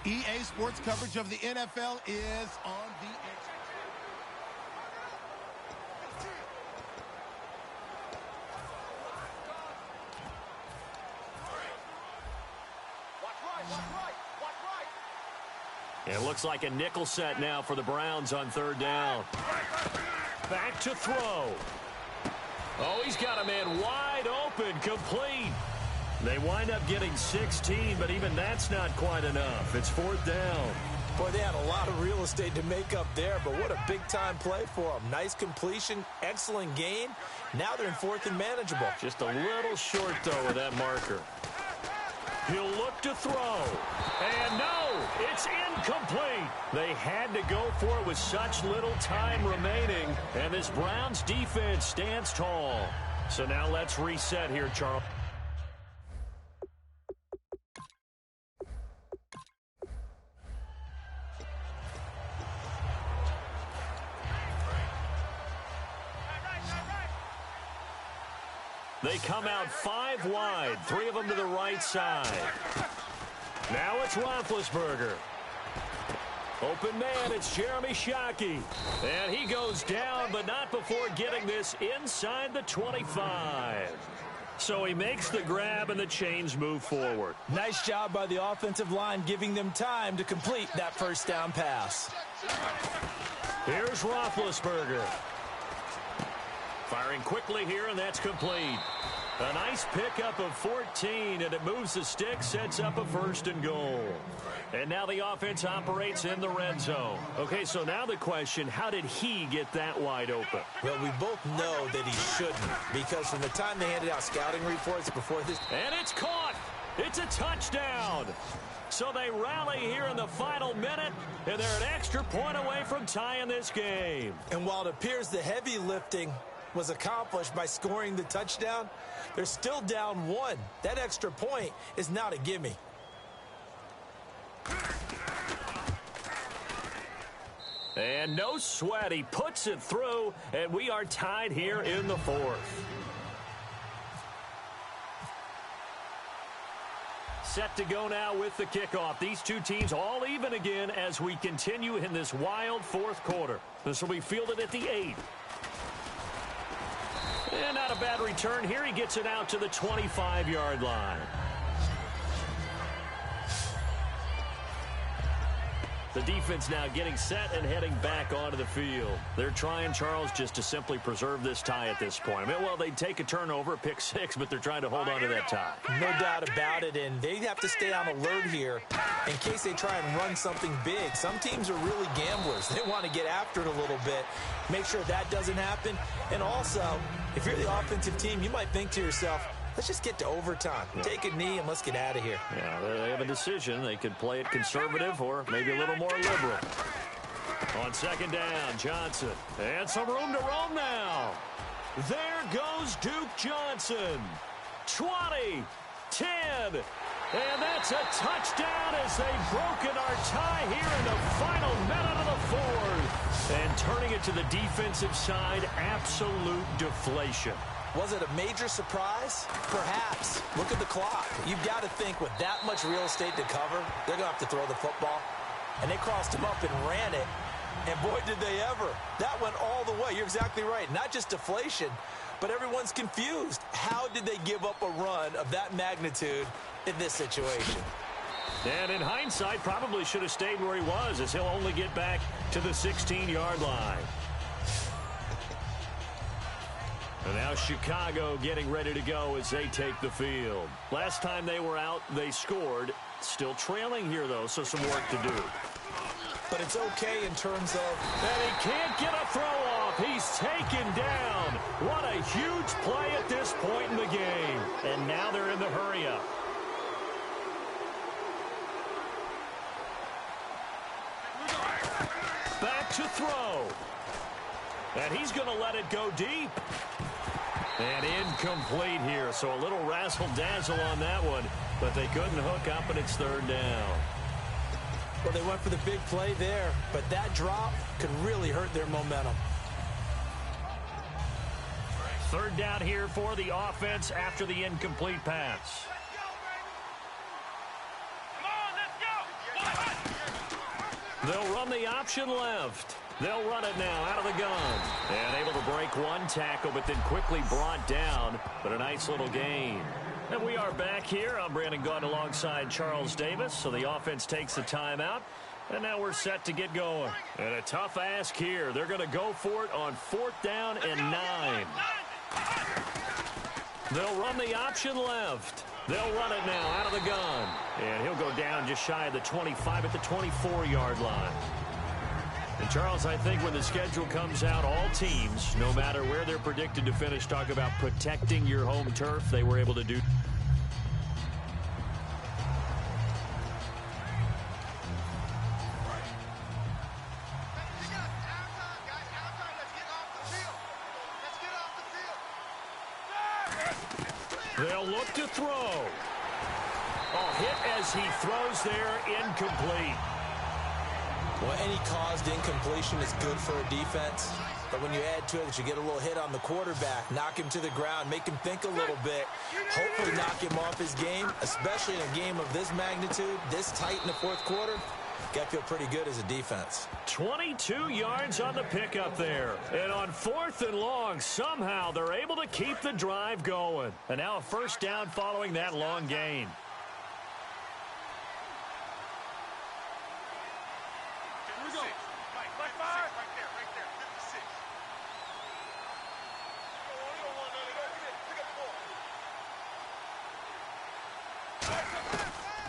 EA Sports coverage of the NFL is on the air. It looks like a nickel set now for the Browns on third down. Back to throw. Oh, he's got a man wide open, complete. They wind up getting 16, but even that's not quite enough. It's fourth down. Boy, they had a lot of real estate to make up there, but what a big-time play for them. Nice completion, excellent gain. Now they're in fourth and manageable. Just a little short, though, with that marker. He'll look to throw. And no, it's incomplete. They had to go for it with such little time remaining. And this Browns defense stands tall. So now let's reset here, Charles. They come out 5 wide, 3 of them to the right side. Now it's Roethlisberger. Open man, it's Jeremy Shockey. And he goes down, but not before getting this inside the 25. So he makes the grab and the chains move forward. Nice job by the offensive line, giving them time to complete that first down pass. Here's Roethlisberger. Firing quickly here, and that's complete. A nice pickup of 14, and it moves the stick, sets up a first and goal. And now the offense operates in the red zone. Okay, so now the question, how did he get that wide open? Well, we both know that he shouldn't, because from the time they handed out scouting reports before this... And it's caught! It's a touchdown! So they rally here in the final minute, and they're an extra point away from tying this game. And while it appears the heavy lifting was accomplished by scoring the touchdown, they're still down 1. That extra point is not a gimme. And no sweat, he puts it through, and we are tied here in the fourth. Set to go now with the kickoff. These two teams all even again as we continue in this wild fourth quarter. This will be fielded at the 8. And not a bad return here. He gets it out to the 25-yard line. The defense now getting set and heading back onto the field. They're trying, Charles, just to simply preserve this tie at this point. I mean, well, they'd take a turnover, pick 6, but they're trying to hold on to that tie. No doubt about it, and they have to stay on alert here in case they try and run something big. Some teams are really gamblers. They want to get after it a little bit, make sure that doesn't happen. And also, if you're the offensive team, you might think to yourself, let's just get to overtime. Take a knee and let's get out of here. Yeah, they have a decision. They could play it conservative or maybe a little more liberal. On second down, Johnson. And some room to roam now. There goes Duke Johnson. 20, 10. And that's a touchdown as they've broken our tie here in the final minute of the fourth. And turning it to the defensive side, absolute deflation. Was it a major surprise? Perhaps. Look at the clock. You've got to think with that much real estate to cover, they're going to have to throw the football. And they crossed him up and ran it. And boy, did they ever. That went all the way. You're exactly right. Not just deflation, but everyone's confused. How did they give up a run of that magnitude in this situation? And in hindsight, probably should have stayed where he was, as he'll only get back to the 16-yard line. And now Chicago getting ready to go as they take the field. Last time they were out, they scored. Still trailing here, though, so some work to do. But it's okay in terms of... And he can't get a throw off. He's taken down. What a huge play at this point in the game. And now they're in the hurry-up. Back to throw. And he's going to let it go deep. And incomplete here, so a little razzle-dazzle on that one, but they couldn't hook up, and it's third down. Well, they went for the big play there, but that drop could really hurt their momentum. Third down here for the offense after the incomplete pass. Come on, let's go! They'll run the option left. They'll run it now out of the gun. And able to break one tackle, but then quickly brought down. But a nice little gain. And we are back here. I'm Brandon Gaunt alongside Charles Davis. So the offense takes the timeout. And now we're set to get going. And a tough ask here. They're going to go for it on 4th down and 9. They'll run the option left. They'll run it now out of the gun. And he'll go down just shy of the 25 at the 24-yard line. And, Charles, I think when the schedule comes out, all teams, no matter where they're predicted to finish, talk about protecting your home turf. They were able to do. They'll look to throw. Oh, hit as he throws there, incomplete. Well, any caused incompletion is good for a defense. But when you add to it that you get a little hit on the quarterback, knock him to the ground, make him think a little bit, hopefully knock him off his game, especially in a game of this magnitude, this tight in the 4th quarter, got to feel pretty good as a defense. 22 yards on the pickup there. And on 4th and long, somehow they're able to keep the drive going. And now a 1st down following that long gain.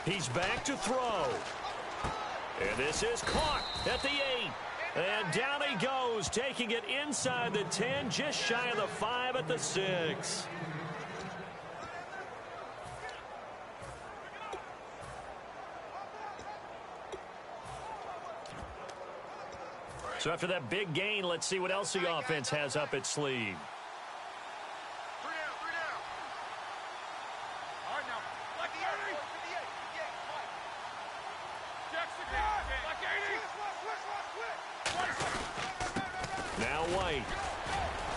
He's back to throw. And this is caught at the 8. And down he goes, taking it inside the 10, just shy of the 5 at the 6. So after that big gain, let's see what else the offense has up its sleeve. Now White.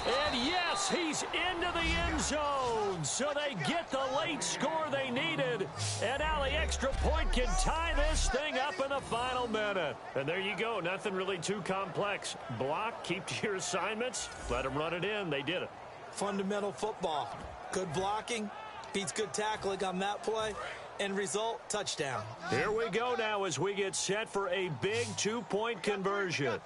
And yes, he's into the end zone. So they get the late score they needed. And now the extra point can tie this thing up in the final minute. And there you go. Nothing really too complex. Block, keep to your assignments, let them run it in. They did it. Fundamental football. Good blocking, beats good tackling on that play. End result, touchdown. Here we go now as we get set for a big 2-point conversion.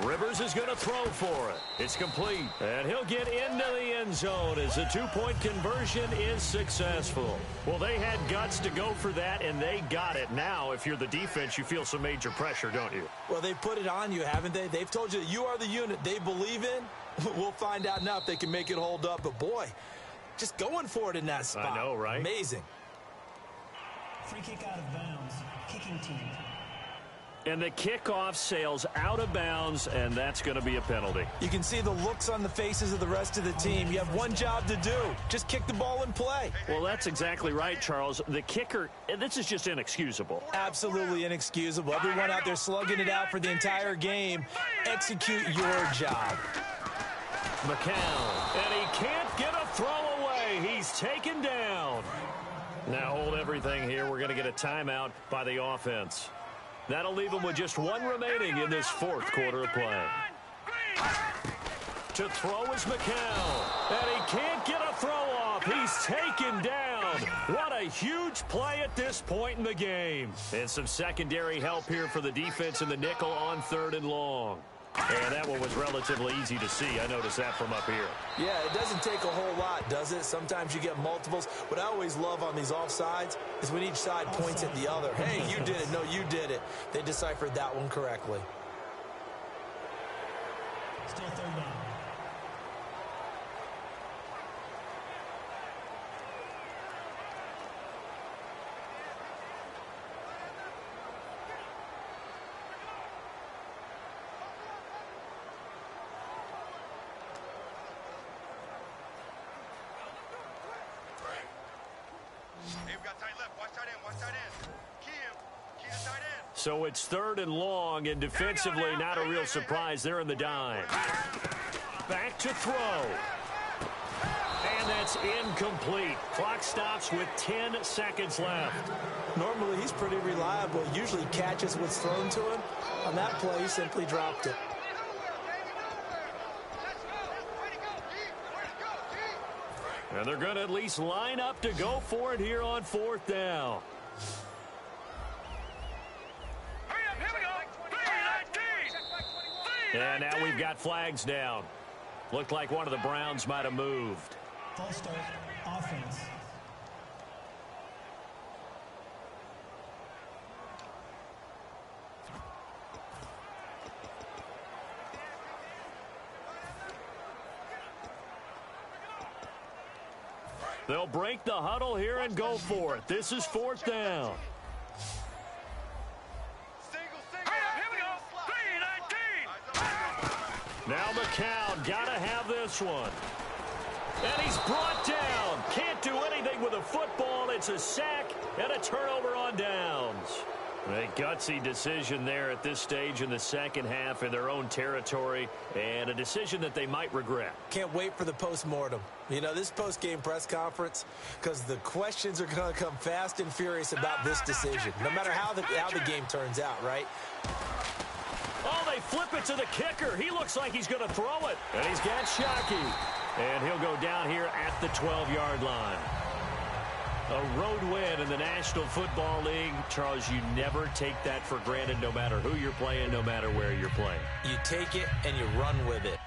Rivers is going to throw for it. It's complete. And he'll get into the end zone as the 2-point conversion is successful. Well, they had guts to go for that, and they got it. Now, if you're the defense, you feel some major pressure, don't you? Well, they've put it on you, haven't they? They've told you that you are the unit they believe in. We'll find out now if they can make it hold up. But, boy, just going for it in that spot. I know, right? Amazing. Free kick out of bounds. Kicking team. And the kickoff sails out of bounds, and that's going to be a penalty. You can see the looks on the faces of the rest of the team. You have one job to do. Just kick the ball and play. Well, that's exactly right, Charles. The kicker, this is just inexcusable. Absolutely inexcusable. Everyone out there slugging it out for the entire game. Execute your job. McCown, and he can't get a throw away. He's taken down. Now hold everything here. We're going to get a timeout by the offense. That'll leave them with just one remaining in this 4th quarter of play. To throw is McCown, and he can't get a throw off. He's taken down. What a huge play at this point in the game. And some secondary help here for the defense in the nickel on 3rd and long. And that one was relatively easy to see. I noticed that from up here. Yeah, it doesn't take a whole lot, does it? Sometimes you get multiples. What I always love on these offsides is when each side points at the other. Hey, you did it. No, you did it. They deciphered that one correctly. Still 3rd down. So it's 3rd and long, and defensively not a real surprise. They're in the dime. Back to throw. And that's incomplete. Clock stops with 10 seconds left. Normally, he's pretty reliable. Usually catches what's thrown to him. On that play, he simply dropped it. And they're going to at least line up to go for it here on 4th down. And now we've got flags down. Looked like one of the Browns might have moved. False start, offense. They'll break the huddle here and go for it. This is 4th down. Now McCown got to have this one. And he's brought down. Can't do anything with a football. It's a sack and a turnover on downs. A gutsy decision there at this stage in the second half in their own territory, and a decision that they might regret. Can't wait for the postmortem. You know, this post-game press conference, because the questions are going to come fast and furious about this decision, no matter how the game turns out, right? Oh, they flip it to the kicker. He looks like he's going to throw it. And he's got Shockey. And he'll go down here at the 12-yard line. A road win in the National Football League. Charles, you never take that for granted no matter who you're playing, no matter where you're playing. You take it and you run with it.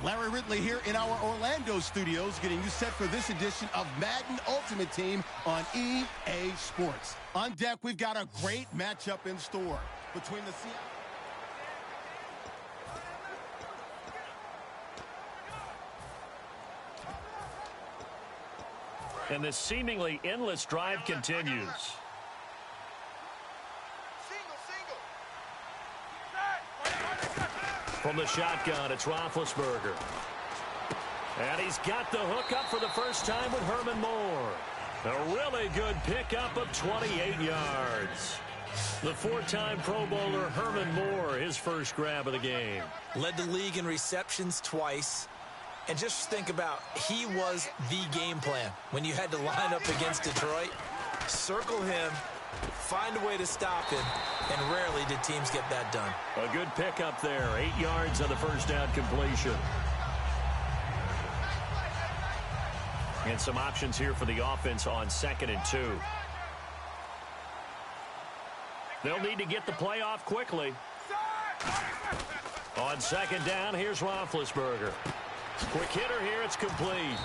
Larry Ridley here in our Orlando studios, getting you set for this edition of Madden Ultimate Team on EA Sports. On deck, we've got a great matchup in store between the Seahawks. And this seemingly endless drive continues. From the shotgun, it's Roethlisberger. And he's got the hook up for the first time with Herman Moore. A really good pickup of 28 yards. The four-time Pro Bowler Herman Moore, his first grab of the game. Led the league in receptions twice. And just think about, he was the game plan. When you had to line up against Detroit, circle him, find a way to stop him, and rarely did teams get that done. A good pickup there. 8 yards on the first down completion. And some options here for the offense on 2nd and 2. They'll need to get the play off quickly. On 2nd down, here's Roethlisberger. Quick hitter here, it's complete.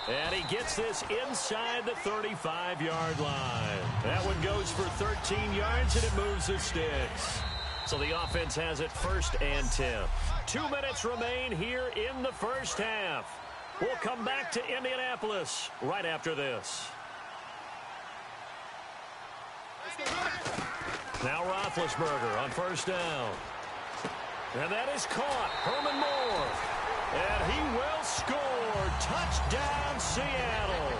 And he gets this inside the 35-yard line. That one goes for 13 yards, and it moves the sticks. So the offense has it 1st and 10. 2 minutes remain here in the first half. We'll come back to Indianapolis right after this. Now Roethlisberger on 1st down. And that is caught. Herman Moore. And he will score. Touchdown, Seattle.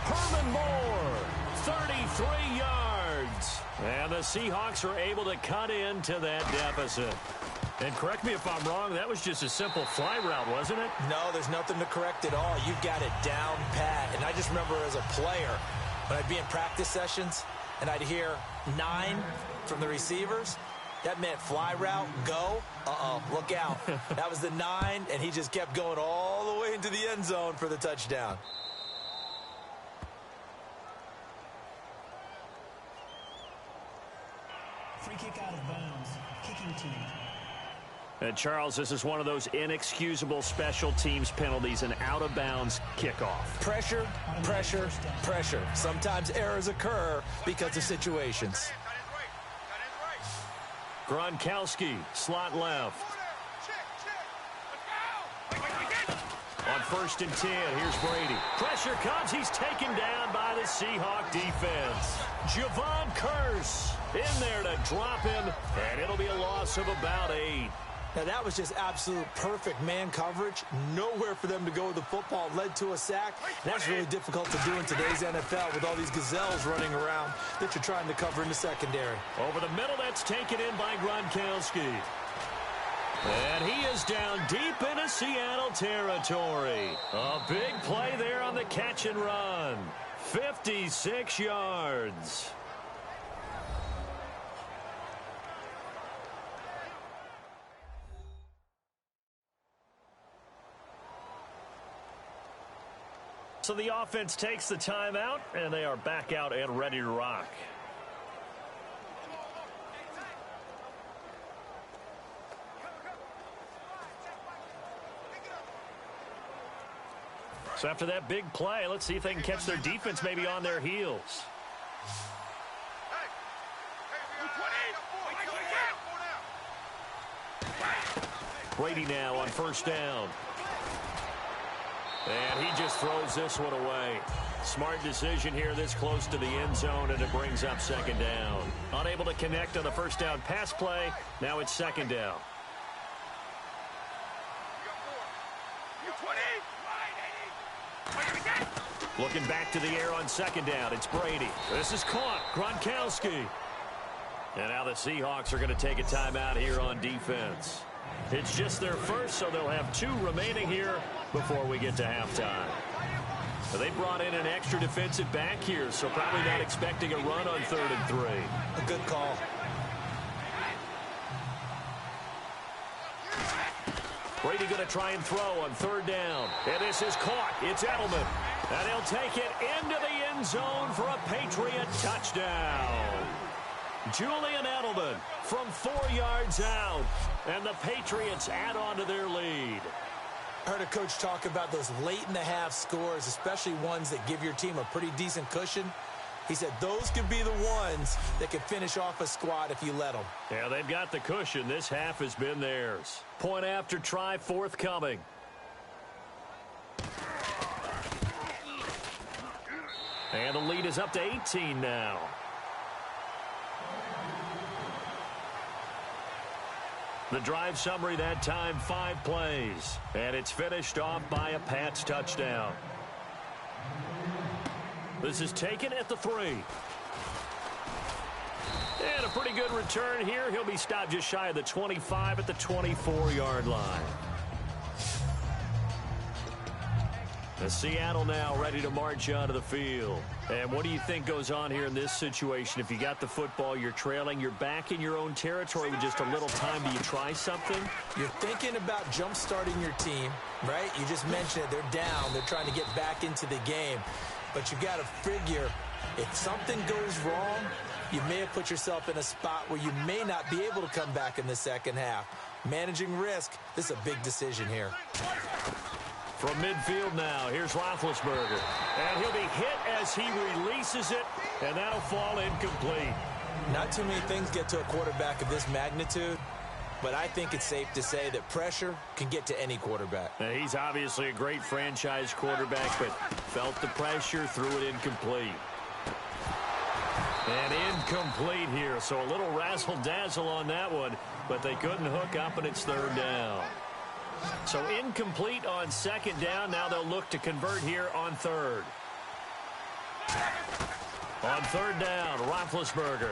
Herman Moore, 33 yards. And the Seahawks are able to cut into that deficit. And correct me if I'm wrong, that was just a simple fly route, wasn't it? No, there's nothing to correct at all. You've got it down pat. And I just remember as a player, when I'd be in practice sessions, and I'd hear 9 from the receivers, that meant fly route, go. Look out. That was the 9, and he just kept going all the way into the end zone for the touchdown. Free kick out of bounds. Kicking team. And Charles, this is one of those inexcusable special teams penalties, an out-of-bounds kickoff. Pressure, pressure, pressure. Sometimes errors occur because of situations. Gronkowski, slot left. On 1st and 10, here's Brady. Pressure comes. He's taken down by the Seahawk defense. Javon Curse in there to drop him, and it'll be a loss of about 8. Now, that was just absolute perfect man coverage. Nowhere for them to go with the football. Led to a sack. That's really difficult to do in today's NFL with all these gazelles running around that you're trying to cover in the secondary. Over the middle, that's taken in by Gronkowski. And he is down deep into Seattle territory. A big play there on the catch and run. 56 yards. So the offense takes the timeout, and they are back out and ready to rock. So after that big play, let's see if they can catch their defense maybe on their heels. Brady now on 1st down. And he just throws this one away. Smart decision here this close to the end zone, and it brings up 2nd down. Unable to connect on the 1st down pass play. Now it's 2nd down. Looking back to the air on 2nd down. It's Brady. This is caught. Gronkowski. And now the Seahawks are going to take a timeout here on defense. It's just their first, so they'll have 2 remaining here before we get to halftime. So they brought in an extra defensive back here, so probably not expecting a run on 3rd and 3. A good call. Brady going to try and throw on 3rd down. And this is caught. It's Edelman. And he'll take it into the end zone for a Patriot touchdown. Julian Edelman from 4 yards out. And the Patriots add on to their lead. I heard a coach talk about those late-in-the-half scores, especially ones that give your team a pretty decent cushion. He said those could be the ones that could finish off a squad if you let them. Yeah, they've got the cushion. This half has been theirs. Point after try forthcoming. And the lead is up to 18 now. The drive summary that time, 5 plays. And it's finished off by a Pats touchdown. This is taken at the 3. And a pretty good return here. He'll be stopped just shy of the 25 at the 24-yard line. Seattle now ready to march onto the field. And what do you think goes on here in this situation? If you got the football, you're trailing, you're back in your own territory with just a little time. Do you try something? You're thinking about jump-starting your team, right? You just mentioned it. They're down. They're trying to get back into the game. But you got to figure if something goes wrong, you may have put yourself in a spot where you may not be able to come back in the second half. Managing risk, this is a big decision here. From midfield now, here's Roethlisberger. And he'll be hit as he releases it, and that'll fall incomplete. Not too many things get to a quarterback of this magnitude, but I think it's safe to say that pressure can get to any quarterback. Now, he's obviously a great franchise quarterback, but felt the pressure, threw it incomplete. And incomplete here, so a little razzle-dazzle on that one, but they couldn't hook up, and it's third down. So incomplete on second down. Now they'll look to convert here on third. On third down, Roethlisberger.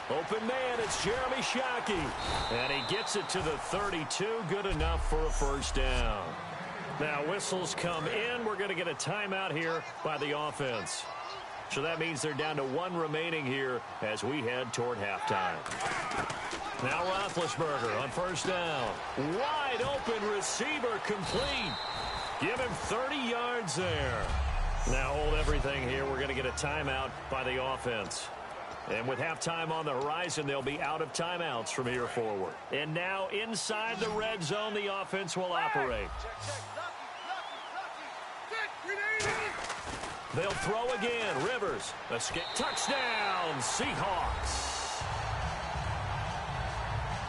Open man, it's Jeremy Shockey. And he gets it to the 32. Good enough for a first down. Now whistles come in. We're going to get a timeout here by the offense. So that means they're down to one remaining here as we head toward halftime. Now Roethlisberger on first down. Wide open receiver complete. Give him 30 yards there. Now hold everything here. We're going to get a timeout by the offense. And with halftime on the horizon, they'll be out of timeouts from here forward. And now inside the red zone, the offense will operate. They'll throw again. Rivers. Escape. Touchdown, Seahawks.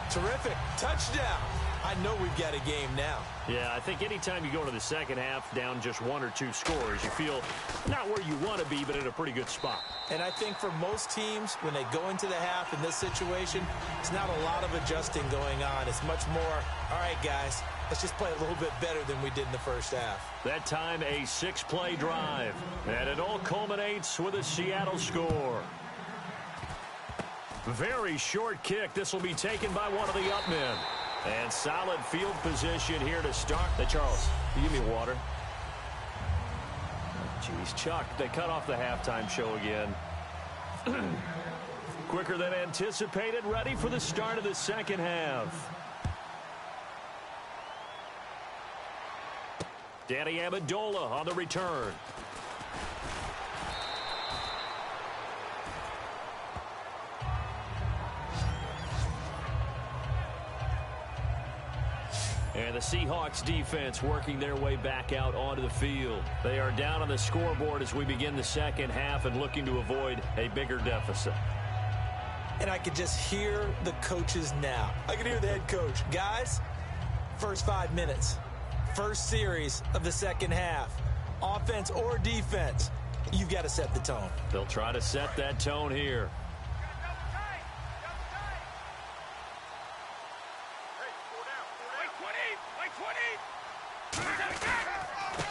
Terrific. Touchdown. I know we've got a game now. Yeah, I think anytime you go into the second half down just one or two scores, you feel not where you want to be, but in a pretty good spot. And I think for most teams, when they go into the half in this situation, it's not a lot of adjusting going on. It's much more, all right, guys, let's just play a little bit better than we did in the first half. That time a 6-play drive. And it all culminates with a Seattle score. Very short kick. This will be taken by one of the up men. And solid field position here to start. Hey, Charles, you give me water. Jeez, Chuck, they cut off the halftime show again. Quicker than anticipated, ready for the start of the second half. Danny Amendola on the return. And the Seahawks defense working their way back out onto the field. They are down on the scoreboard as we begin the second half and looking to avoid a bigger deficit. And I could just hear the coaches now. I can hear the head coach. Guys, first 5 minutes, first series of the second half, offense or defense, you've got to set the tone. They'll try to set that tone here.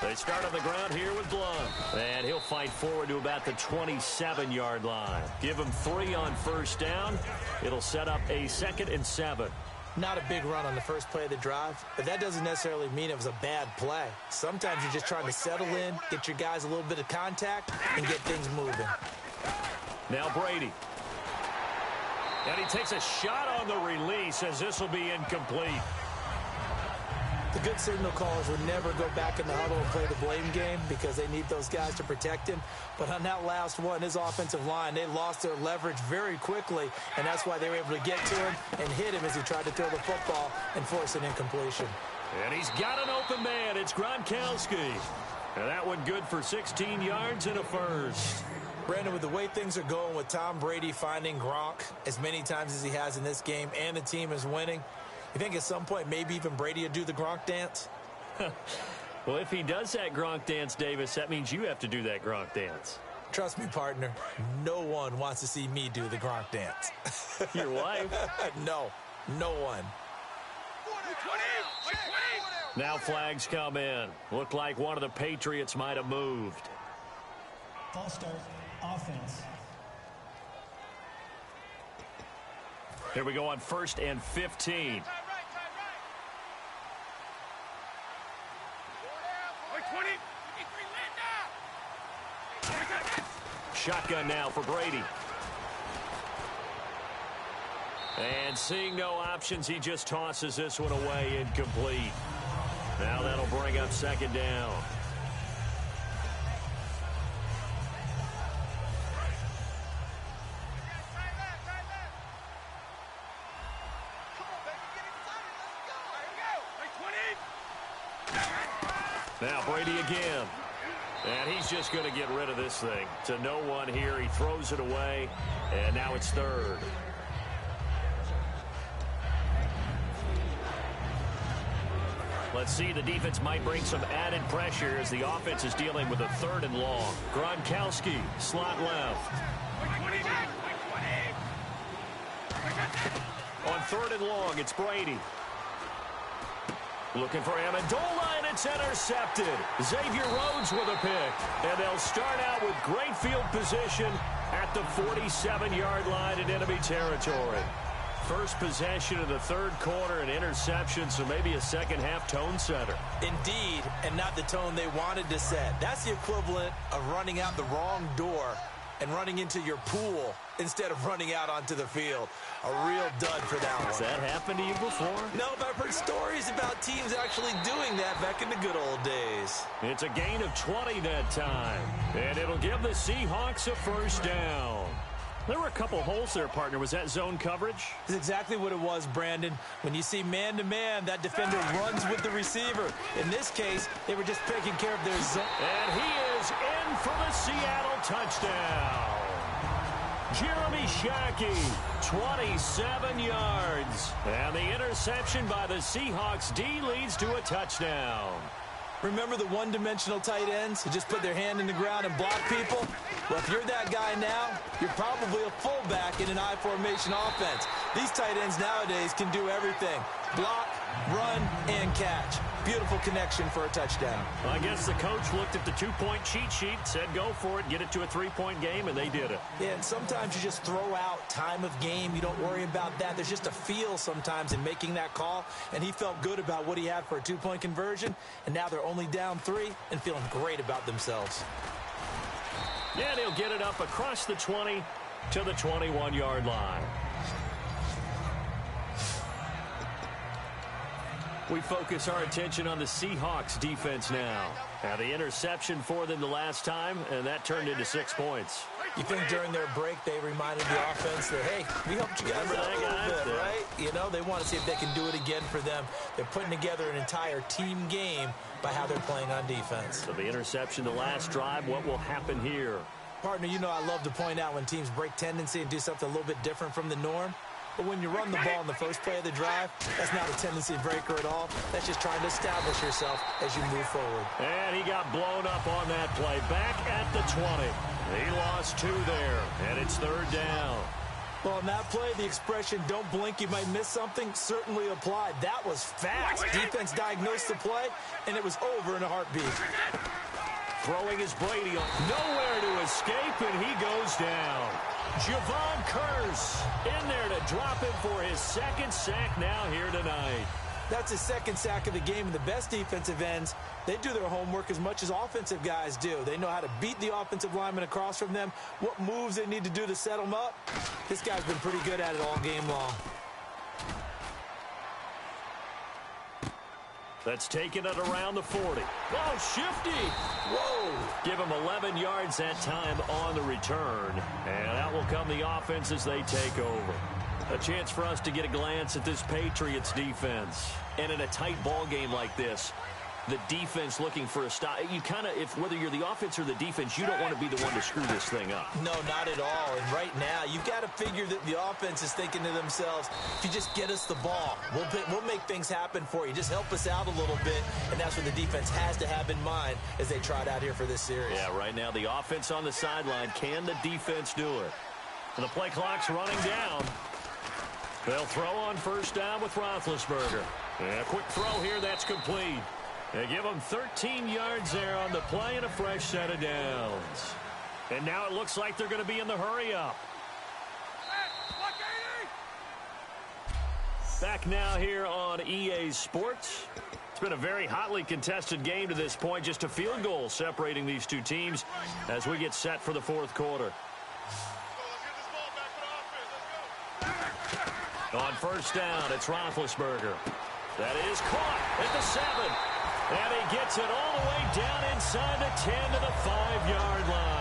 They start on the ground here with Blunt. And he'll fight forward to about the 27-yard line. Give him 3 on first down. It'll set up a 2nd and 7. Not a big run on the first play of the drive, but that doesn't necessarily mean it was a bad play. Sometimes you're just trying to settle in, get your guys a little bit of contact, and get things moving. Now Brady. And he takes a shot on the release as this will be incomplete. The good signal callers would never go back in the huddle and play the blame game because they need those guys to protect him. But on that last one, his offensive line, they lost their leverage very quickly, and that's why they were able to get to him and hit him as he tried to throw the football and force an incompletion. And he's got an open man. It's Gronkowski. And that one good for 16 yards and a first. Brandon, with the way things are going with Tom Brady finding Gronk as many times as he has in this game and the team is winning, you think at some point maybe even Brady will do the Gronk dance? Well, if he does that Gronk dance, Davis, that means you have to do that Gronk dance. Trust me, partner, no one wants to see me do the Gronk dance. Your wife? No one. Now flags come in. Looked like one of the Patriots might have moved. False start, offense. Here we go on 1st and 15. shotgun now for Brady. And seeing no options, he just tosses this one away incomplete. Now that'll bring up second down. Now Brady again. And he's just going to get rid of this thing. To no one here. He throws it away. And now it's third. Let's see, the defense might bring some added pressure as the offense is dealing with a third and long. Gronkowski, slot left. On third and long, it's Brady. Looking for Amendola, and it's intercepted. Xavier Rhodes with a pick. And they'll start out with great field position at the 47-yard line in enemy territory. First possession of the third quarter, an interception, so maybe a second-half tone setter. Indeed, and not the tone they wanted to set. That's the equivalent of running out the wrong door and running into your pool instead of running out onto the field. A real dud for that one. Has that happened to you before? No, but I've heard stories about teams actually doing that back in the good old days. It's a gain of 20 that time, and it'll give the Seahawks a first down. There were a couple holes there, partner. Was that zone coverage? That's exactly what it was, Brandon. When you see man-to-man, that defender runs with the receiver. In this case, they were just taking care of their zone. And he is in for the Seattle touchdown. Jeremy Shockey, 27 yards. And the interception by the Seahawks D leads to a touchdown. Remember the one-dimensional tight ends who just put their hand in the ground and block people? Well, if you're that guy now, you're probably a fullback in an I-formation offense. These tight ends nowadays can do everything. Block, run, and catch. Beautiful connection for a touchdown. Well, I guess the coach looked at the two-point cheat sheet, said go for it, get it to a three-point game, and they did it. Yeah, and sometimes you just throw out time of game. You don't worry about that. There's just a feel sometimes in making that call, and he felt good about what he had for a two-point conversion, and now they're only down 3 and feeling great about themselves. Yeah, they'll get it up across the 20 to the 21-yard line. We focus our attention on the Seahawks defense now. Now the interception for them the last time, and that turned into 6 points. You think during their break they reminded the offense that, hey, we helped you guys out a little bit, right? You know, they want to see if they can do it again for them. They're putting together an entire team game by how they're playing on defense. So the interception the last drive, what will happen here? Partner, you know I love to point out when teams break tendency and do something a little bit different from the norm. But when you run the ball in the first play of the drive, that's not a tendency breaker at all. That's just trying to establish yourself as you move forward. And he got blown up on that play. Back at the 20. He lost 2 there, and it's third down. Well, on that play, the expression, don't blink, you might miss something, certainly applied. That was fast. Defense diagnosed the play, and it was over in a heartbeat. Throwing his Brady on. Nowhere to escape, and he goes down. Javon Curse in there to drop him for his second sack now here tonight. That's his second sack of the game, and the best defensive ends, they do their homework as much as offensive guys do. They know how to beat the offensive lineman across from them, what moves they need to do to set them up. This guy's been pretty good at it all game long. That's taken it around the 40. Oh, shifty. Whoa. Give him 11 yards that time on the return. And out will come the offense as they take over. A chance for us to get a glance at this Patriots defense. And in a tight ball game like this, the defense looking for a stop. You kind of, if whether you're the offense or the defense, you don't want to be the one to screw this thing up. No, not at all. And right now, you've got to figure that the offense is thinking to themselves, if you just get us the ball, we'll make things happen for you. Just help us out a little bit. And that's what the defense has to have in mind as they trot out here for this series. Yeah, right now, the offense on the sideline. Can the defense do it? And the play clock's running down. They'll throw on first down with Roethlisberger. And a quick throw here, that's complete. They give them 13 yards there on the play and a fresh set of downs. And now it looks like they're going to be in the hurry-up. Back now here on EA Sports. It's been a very hotly contested game to this point. Just a field goal separating these two teams as we get set for the fourth quarter. On first down, it's Roethlisberger. That is caught at the 7. And he gets it all the way down inside the 10 to the 5-yard line.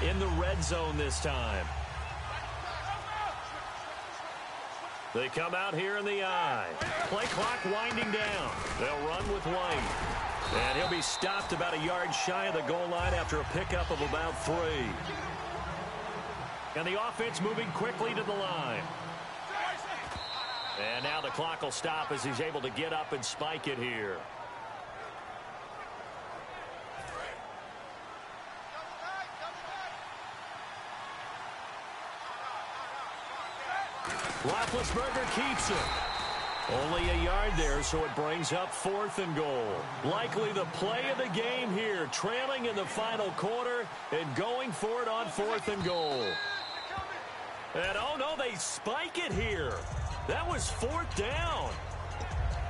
In the red zone this time. They come out here in the eye. Play clock winding down. They'll run with White. And he'll be stopped about a yard shy of the goal line after a pickup of about 3. And the offense moving quickly to the line. And now the clock will stop as he's able to get up and spike it here. Roethlisberger keeps it. Only a yard there, so it brings up 4th and goal. Likely the play of the game here, trailing in the final quarter and going for it on 4th and goal. And oh no, they spike it here. That was 4th down.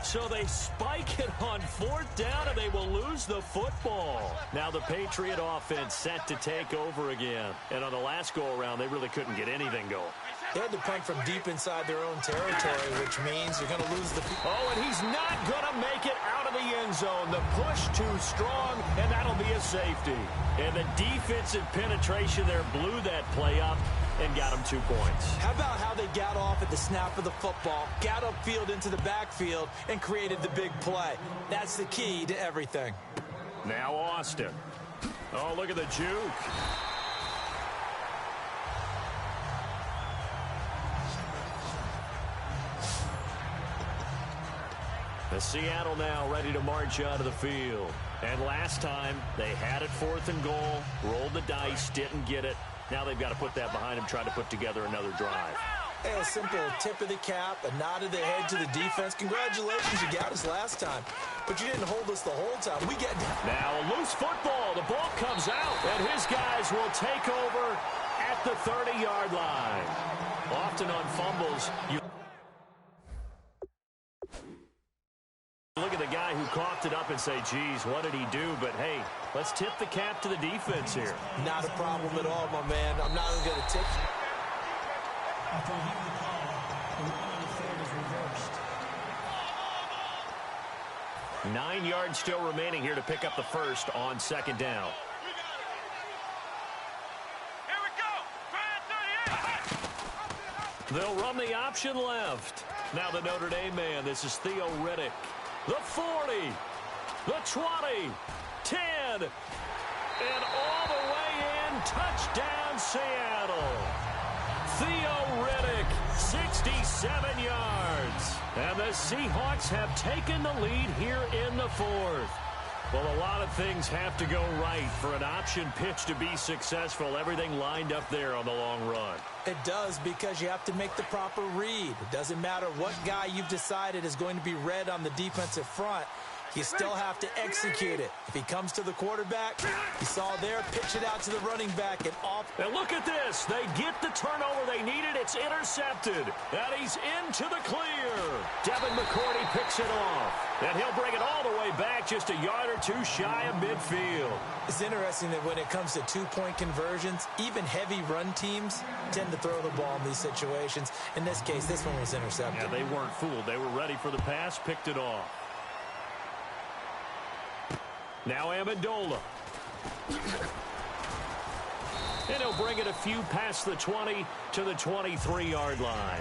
So they spike it on 4th down and they will lose the football. Now the Patriot offense set to take over again. And on the last go-around, they really couldn't get anything going. They had to punt from deep inside their own territory, which means you're going to lose the... Oh, and he's not going to make it out of the end zone. The push too strong, and that'll be a safety. And the defensive penetration there blew that play up and got him 2 points. How about how they got off at the snap of the football, got upfield into the backfield, and created the big play? That's the key to everything. Now Austin. Oh, look at the juke. The Seattle now ready to march out of the field. And last time, they had it 4th and goal, rolled the dice, didn't get it. Now they've got to put that behind them, try to put together another drive. Hey, a simple tip of the cap, a nod of the head to the defense. Congratulations, you got us last time. But you didn't hold us the whole time. We get now a loose football. The ball comes out, and his guys will take over at the 30-yard line. Often on fumbles, you look at the guy who coughed it up and say, geez, what did he do? But, hey, let's tip the cap to the defense here. Not a problem at all, my man. I'm not even going to tip. After reviewing the call, the ruling on the field is reversed. 9 yards still remaining here to pick up the first on 2nd down. Here we go. They'll run the option left. Now the Notre Dame man. This is Theo Riddick. The 40, the 20, 10, and all the way in. Touchdown, Seattle. Theo Riddick, 67 yards. And the Seahawks have taken the lead here in the 4th. Well, a lot of things have to go right for an option pitch to be successful. Everything lined up there on the long run. It does, because you have to make the proper read. It doesn't matter what guy you've decided is going to be read on the defensive front. You still have to execute it. If he comes to the quarterback, you saw there, pitch it out to the running back and off. And look at this. They get the turnover they needed. It's intercepted. And he's into the clear. Devin McCourty picks it off. And he'll bring it all the way back just a yard or 2 shy of midfield. It's interesting that when it comes to 2-point conversions, even heavy run teams tend to throw the ball in these situations. In this case, this one was intercepted. Yeah, they weren't fooled. They were ready for the pass, picked it off. Now Amendola. And he'll bring it a few past the 20 to the 23-yard line.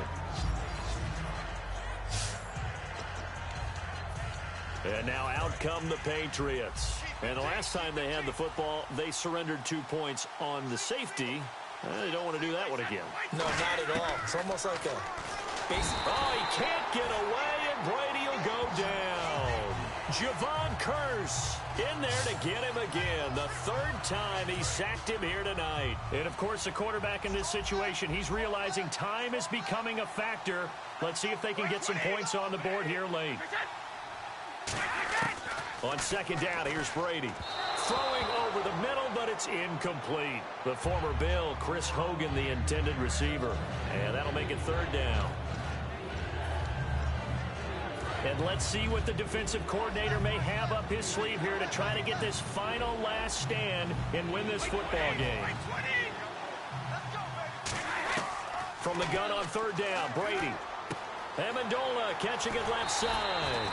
And now out come the Patriots. And the last time they had the football, they surrendered 2 points on the safety. They don't want to do that one again. No, not at all. It's almost like a basic... Oh, he can't get away, and Brady will go down. Javon Curse in there to get him again. The third time he sacked him here tonight. And, of course, the quarterback in this situation, he's realizing time is becoming a factor. Let's see if they can get some points on the board here late. On second down, here's Brady. Throwing over the middle, but it's incomplete. The former Bill, Chris Hogan, the intended receiver. And that'll make it third down. And let's see what the defensive coordinator may have up his sleeve here to try to get this final last stand and win this football game. From the gun on third down, Brady. Amendola catching it left side.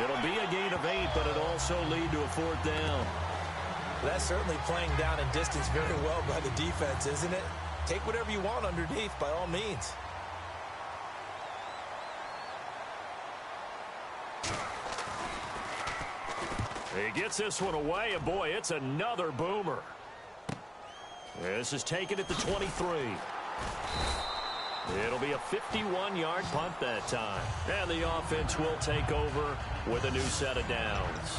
It'll be a gain of 8, but it'll also lead to a fourth down. That's certainly playing down in distance very well by the defense, isn't it? Take whatever you want underneath by all means. He gets this one away, and boy, it's another boomer. This is taken at the 23. It'll be a 51-yard punt that time. And the offense will take over with a new set of downs.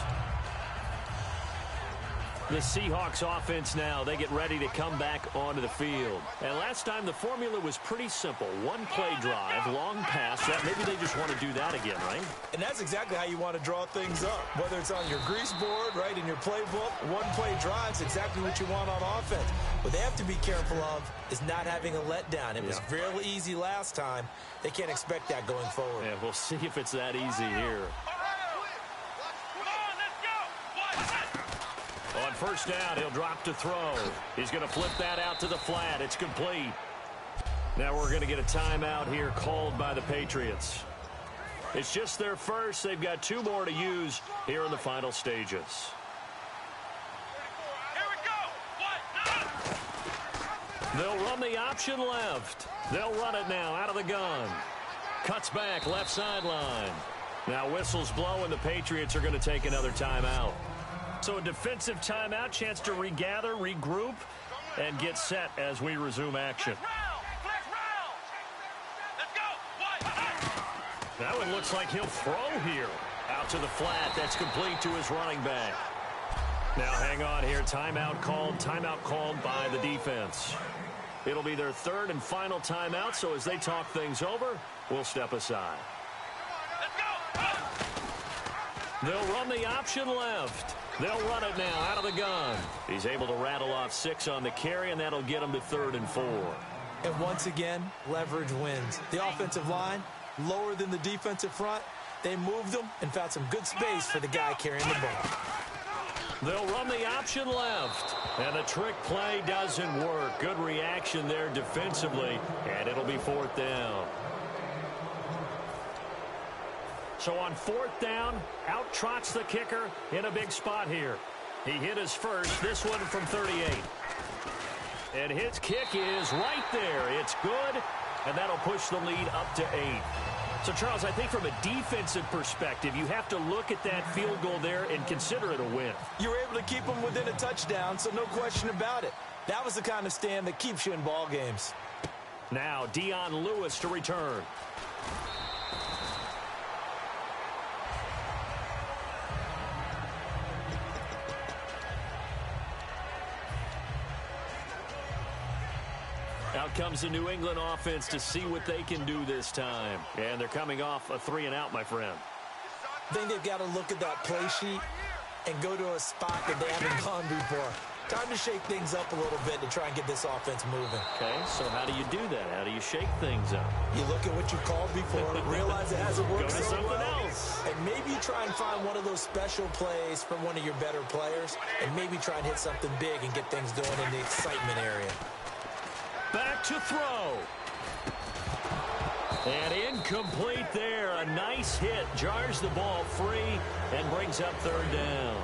The Seahawks offense now, they get ready to come back onto the field. And last time the formula was pretty simple. One-play drive, long pass. Maybe they just want to do that again, right? And that's exactly how you want to draw things up. Whether it's on your grease board, right, in your playbook, one-play drive's exactly what you want on offense. What they have to be careful of is not having a letdown. It was fairly easy last time. They can't expect that going forward. Yeah, we'll see if it's that easy here. On first down, he'll drop to throw. He's going to flip that out to the flat. It's complete. Now we're going to get a timeout here called by the Patriots. It's just their first. They've got 2 more to use here in the final stages. They'll run the option left. They'll run it now out of the gun. Cuts back left sideline. Now whistles blow, and the Patriots are going to take another timeout. So a defensive timeout, chance to regather, regroup, and get set as we resume action. That one looks like he'll throw here. Out to the flat. That's complete to his running back. Now hang on here. Timeout called by the defense. It'll be their third and final timeout, so as they talk things over, we'll step aside. They'll run the option left. They'll run it now out of the gun. He's able to rattle off 6 on the carry, and that'll get him to 3rd and 4. And once again, leverage wins. The offensive line, lower than the defensive front. They moved them and found some good space for the guy carrying the ball. They'll run the option left. And the trick play doesn't work. Good reaction there defensively, and it'll be 4th down. So on 4th down, out trots the kicker in a big spot here. He hit his first, this one from 38. And his kick is right there. It's good, and that'll push the lead up to 8. So, Charles, I think from a defensive perspective, you have to look at that field goal there and consider it a win. You were able to keep them within a touchdown, so no question about it. That was the kind of stand that keeps you in ball games. Now, Dion Lewis to return. Out comes the New England offense to see what they can do this time. And they're coming off a 3-and-out, my friend. I think they've got to look at that play sheet and go to a spot that they haven't gone before. Time to shake things up a little bit to try and get this offense moving. Okay, so how do you do that? How do you shake things up? You look at what you called before, realize it hasn't worked so well. Go to something else. And maybe you try and find one of those special plays from one of your better players, and maybe try and hit something big and get things going in the excitement area. Back to throw. And incomplete there. A nice hit. Jars the ball free and brings up 3rd down.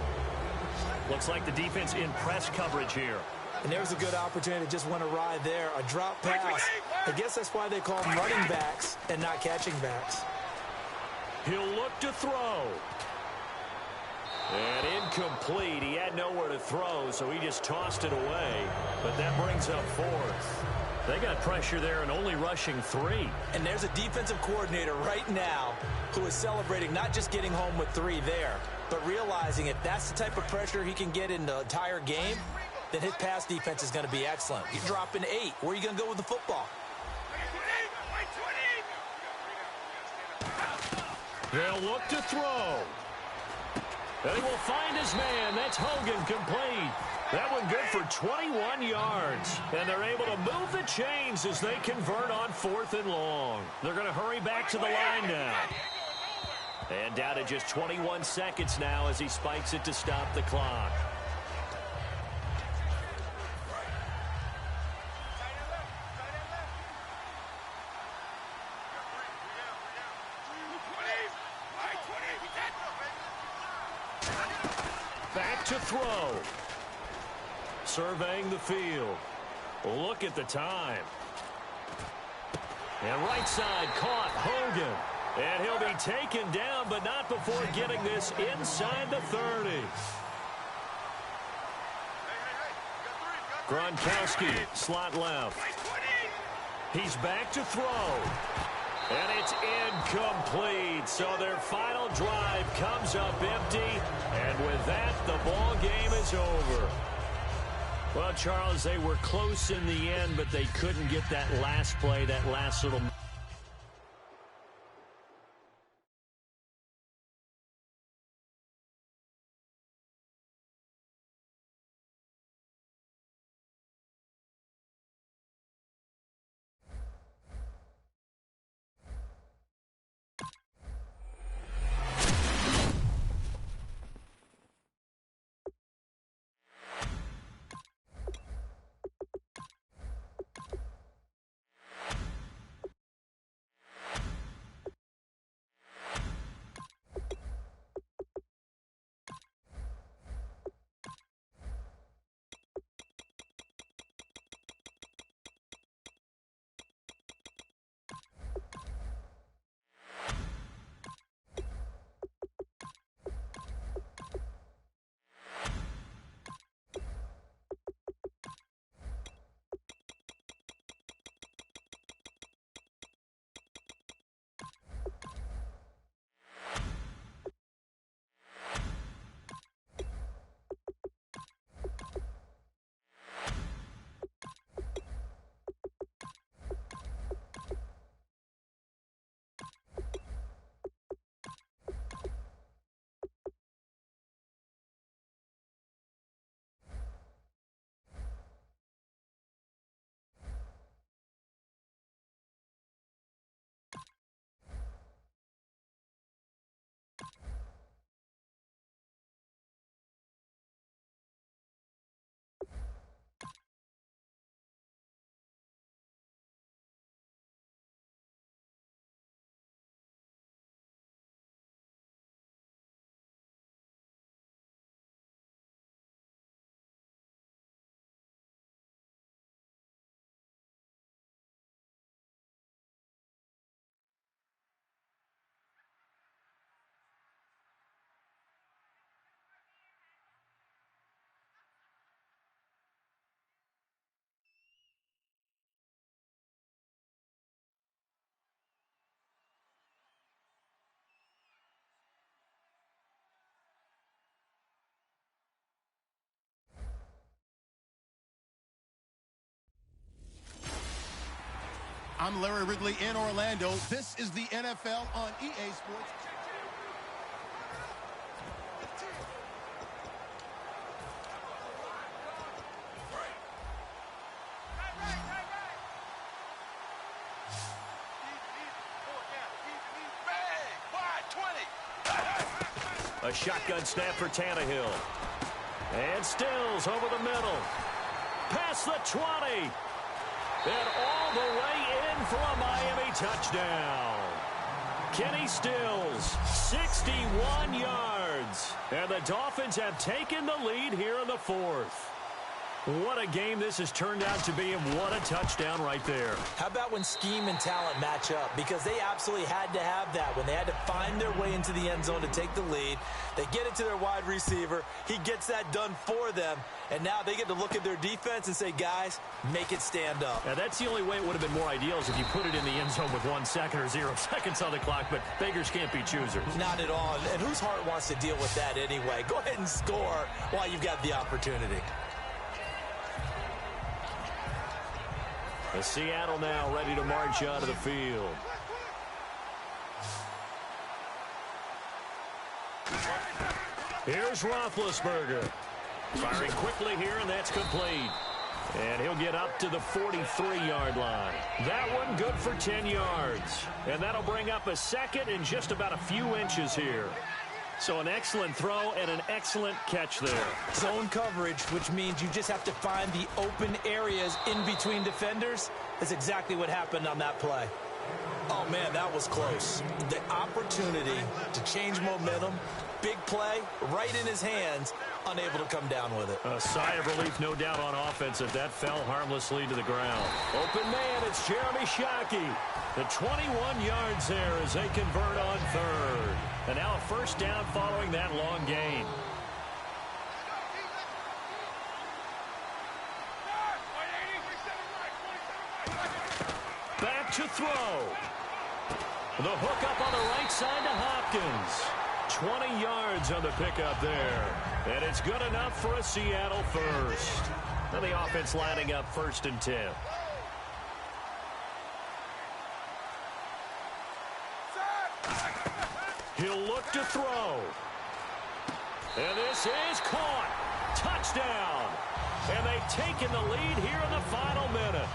Looks like the defense in press coverage here. And there's a good opportunity to just went awry there. A drop pass. I guess that's why they call them running backs and not catching backs. He'll look to throw. And incomplete. He had nowhere to throw, so he just tossed it away. But that brings up 4th. They got pressure there and only rushing 3. And there's a defensive coordinator right now who is celebrating not just getting home with 3 there, but realizing if that's the type of pressure he can get in the entire game, then his pass defense is going to be excellent. You're dropping 8. Where are you going to go with the football? They'll look to throw. And he will find his man. That's Hogan, complete. That one good for 21 yards. And they're able to move the chains as they convert on 4th and long. They're going to hurry back to the line now. And down to just 21 seconds now as he spikes it to stop the clock. Back to throw. Surveying the field. Look at the time. And right side caught Hogan. And he'll be taken down, but not before getting this inside the 30. Gronkowski, slot left. He's back to throw. And it's incomplete. So their final drive comes up empty. And with that, the ball game is over. Well, Charles, they were close in the end, but they couldn't get that last play, that last little... I'm Larry Ridley in Orlando. This is the NFL on EA Sports. A shotgun snap for Tannehill. And Stills over the middle. Past the 20. And all the way in for a Miami touchdown. Kenny Stills, 61 yards. And the Dolphins have taken the lead here in the 4th. What a game this has turned out to be, and what a touchdown right there. How about when scheme and talent match up? Because they absolutely had to have that when they had to find their way into the end zone to take the lead. They get it to their wide receiver. He gets that done for them. And now they get to look at their defense and say, guys, make it stand up. Now, that's the only way it would have been more ideal is if you put it in the end zone with 1 second or 0 seconds on the clock, but beggars can't be choosers. Not at all. And whose heart wants to deal with that anyway? Go ahead and score while you've got the opportunity. The Seattle now ready to march out of the field. Here's Roethlisberger. Firing quickly here, and that's complete. And he'll get up to the 43-yard line. That one good for 10 yards. And that'll bring up a second and just about a few inches here. So an excellent throw and an excellent catch there. Zone coverage, which means you just have to find the open areas in between defenders. That's exactly what happened on that play. Oh, man, that was close. The opportunity to change momentum, big play, right in his hands, unable to come down with it. A sigh of relief, no doubt, on offense if that fell harmlessly to the ground. Open man, it's Jeremy Shockey. The 21 yards there as they convert on third. And now a first down following that long gain. Back to throw. The hook up on the right side to Hopkins. 20 yards on the pickup there. And it's good enough for a Seattle first. Now the offense lining up 1st and 10. He'll look to throw. And this is caught. Touchdown. And they've taken the lead here in the final minute.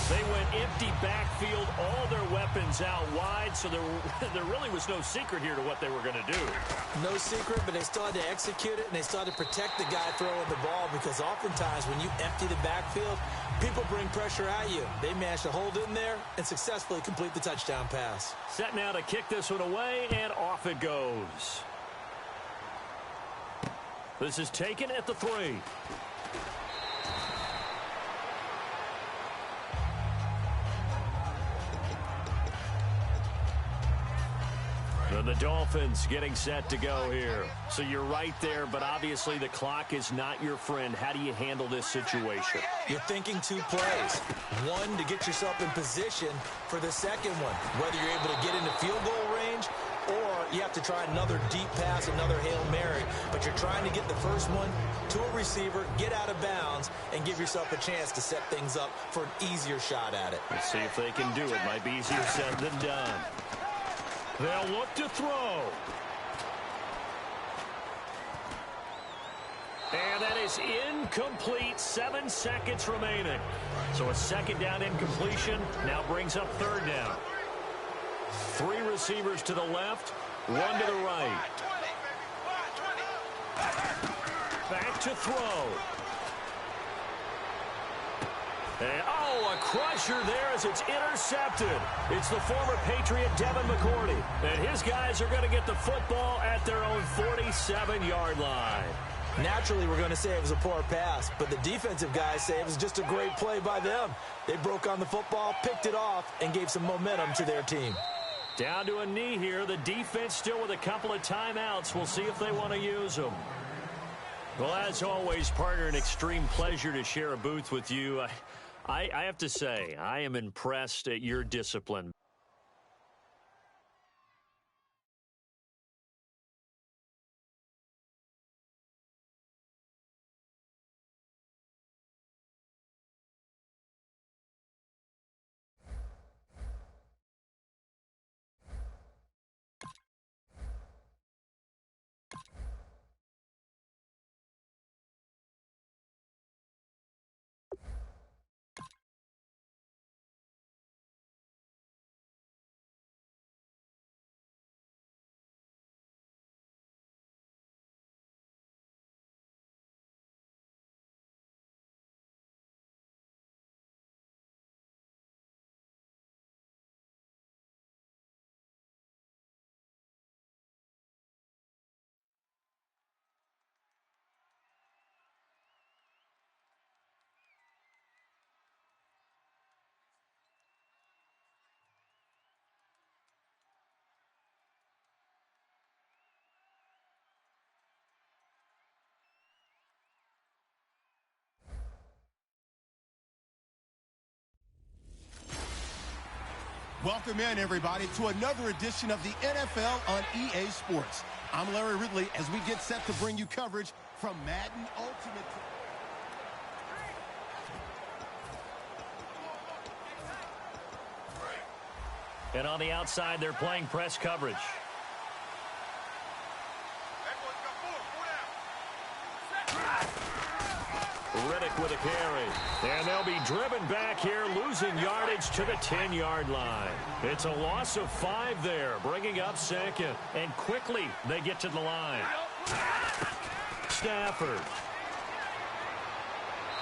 They went empty backfield, all their weapons out wide, so there really was no secret here to what they were going to do. No secret, but they still had to execute it, and they still had to protect the guy throwing the ball, because oftentimes when you empty the backfield, people bring pressure at you. They managed to hold in there and successfully complete the touchdown pass. Set now to kick this one away, and off it goes. This is taken at the 3. And the Dolphins getting set to go here. So you're right there, but obviously the clock is not your friend. How do you handle this situation? You're thinking 2 plays. One, to get yourself in position for the second one, whether you're able to get into field goal range or you have to try another deep pass, another Hail Mary. But you're trying to get the first one to a receiver, get out of bounds, and give yourself a chance to set things up for an easier shot at it. Let's see if they can do it. Might be easier said than done. They'll look to throw. And that is incomplete. 7 seconds remaining. So a second down incompletion now brings up third down. 3 receivers to the left, 1 to the right. Back to throw. And, a crusher there as it's intercepted. It's the former Patriot Devin McCourty. And his guys are going to get the football at their own 47-yard line. Naturally, we're going to say it was a poor pass, but the defensive guys say it was just a great play by them. They broke on the football, picked it off, and gave some momentum to their team. Down to a knee here. The defense still with a couple of timeouts. We'll see if they want to use them. Well, as always, partner, an extreme pleasure to share a booth with you. I have to say, I am impressed at your discipline. Welcome in, everybody, to another edition of the NFL on EA Sports. I'm Larry Ridley as we get set to bring you coverage from Madden Ultimate. And on the outside, they're playing press coverage. Riddick with a carry. And they'll be driven back here, losing yardage to the 10-yard line. It's a loss of 5 there, bringing up second. And quickly, they get to the line. Stafford.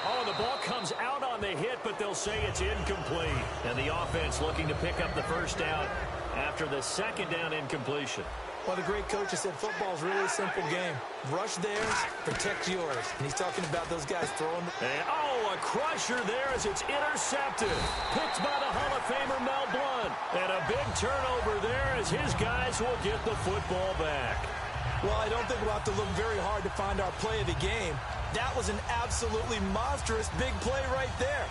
Oh, the ball comes out on the hit, but they'll say it's incomplete. And the offense looking to pick up the first down after the second down incompletion. Well, the great coach has said football's really a simple game. Rush theirs, protect yours. And he's talking about those guys throwing. And, a crusher there as it's intercepted. Picked by the Hall of Famer Mel Blount. And a big turnover there as his guys will get the football back. Well, I don't think we'll have to look very hard to find our play of the game. That was an absolutely monstrous big play right there.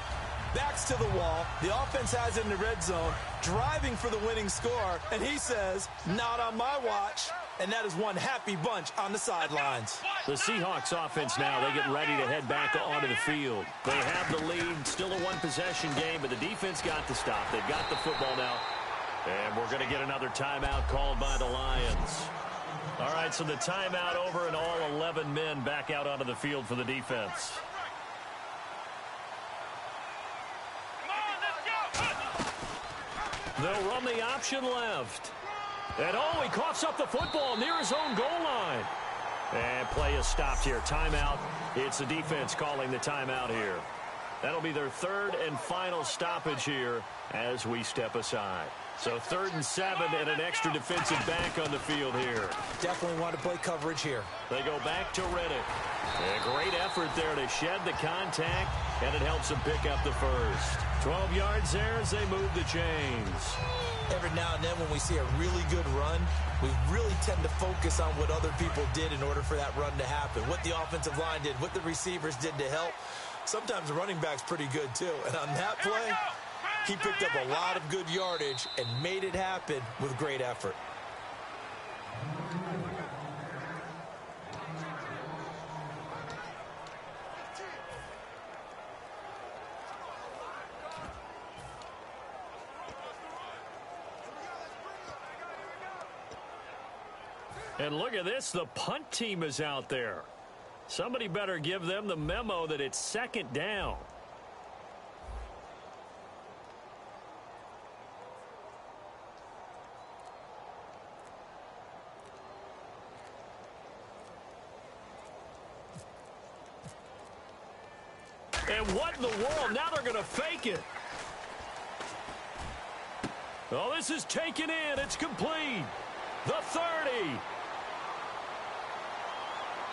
Backs to the wall. The offense has it in the red zone, driving for the winning score, and he says, not on my watch. And that is one happy bunch on the sidelines. The Seahawks offense now, they get ready to head back onto the field. They have the lead, still a one-possession game, but the defense got the stop. They've got the football now. And we're going to get another timeout called by the Lions. All right, so the timeout over and all 11 men back out onto the field for the defense. They'll run the option left. And, he coughs up the football near his own goal line. And play is stopped here. Timeout. It's the defense calling the timeout here. That'll be their third and final stoppage here as we step aside. So 3rd and 7 and an extra defensive back on the field here. Definitely want to play coverage here. They go back to Riddick. A great effort there to shed the contact, and it helps them pick up the first. 12 yards there as they move the chains. Every now and then when we see a really good run, we really tend to focus on what other people did in order for that run to happen. What the offensive line did, what the receivers did to help. Sometimes the running back's pretty good too. And on that play, he picked up a lot of good yardage and made it happen with great effort. And look at this, the punt team is out there. Somebody better give them the memo that it's second down. And what in the world? Now they're going to fake it. Oh, this is taken in. It's complete. The 30.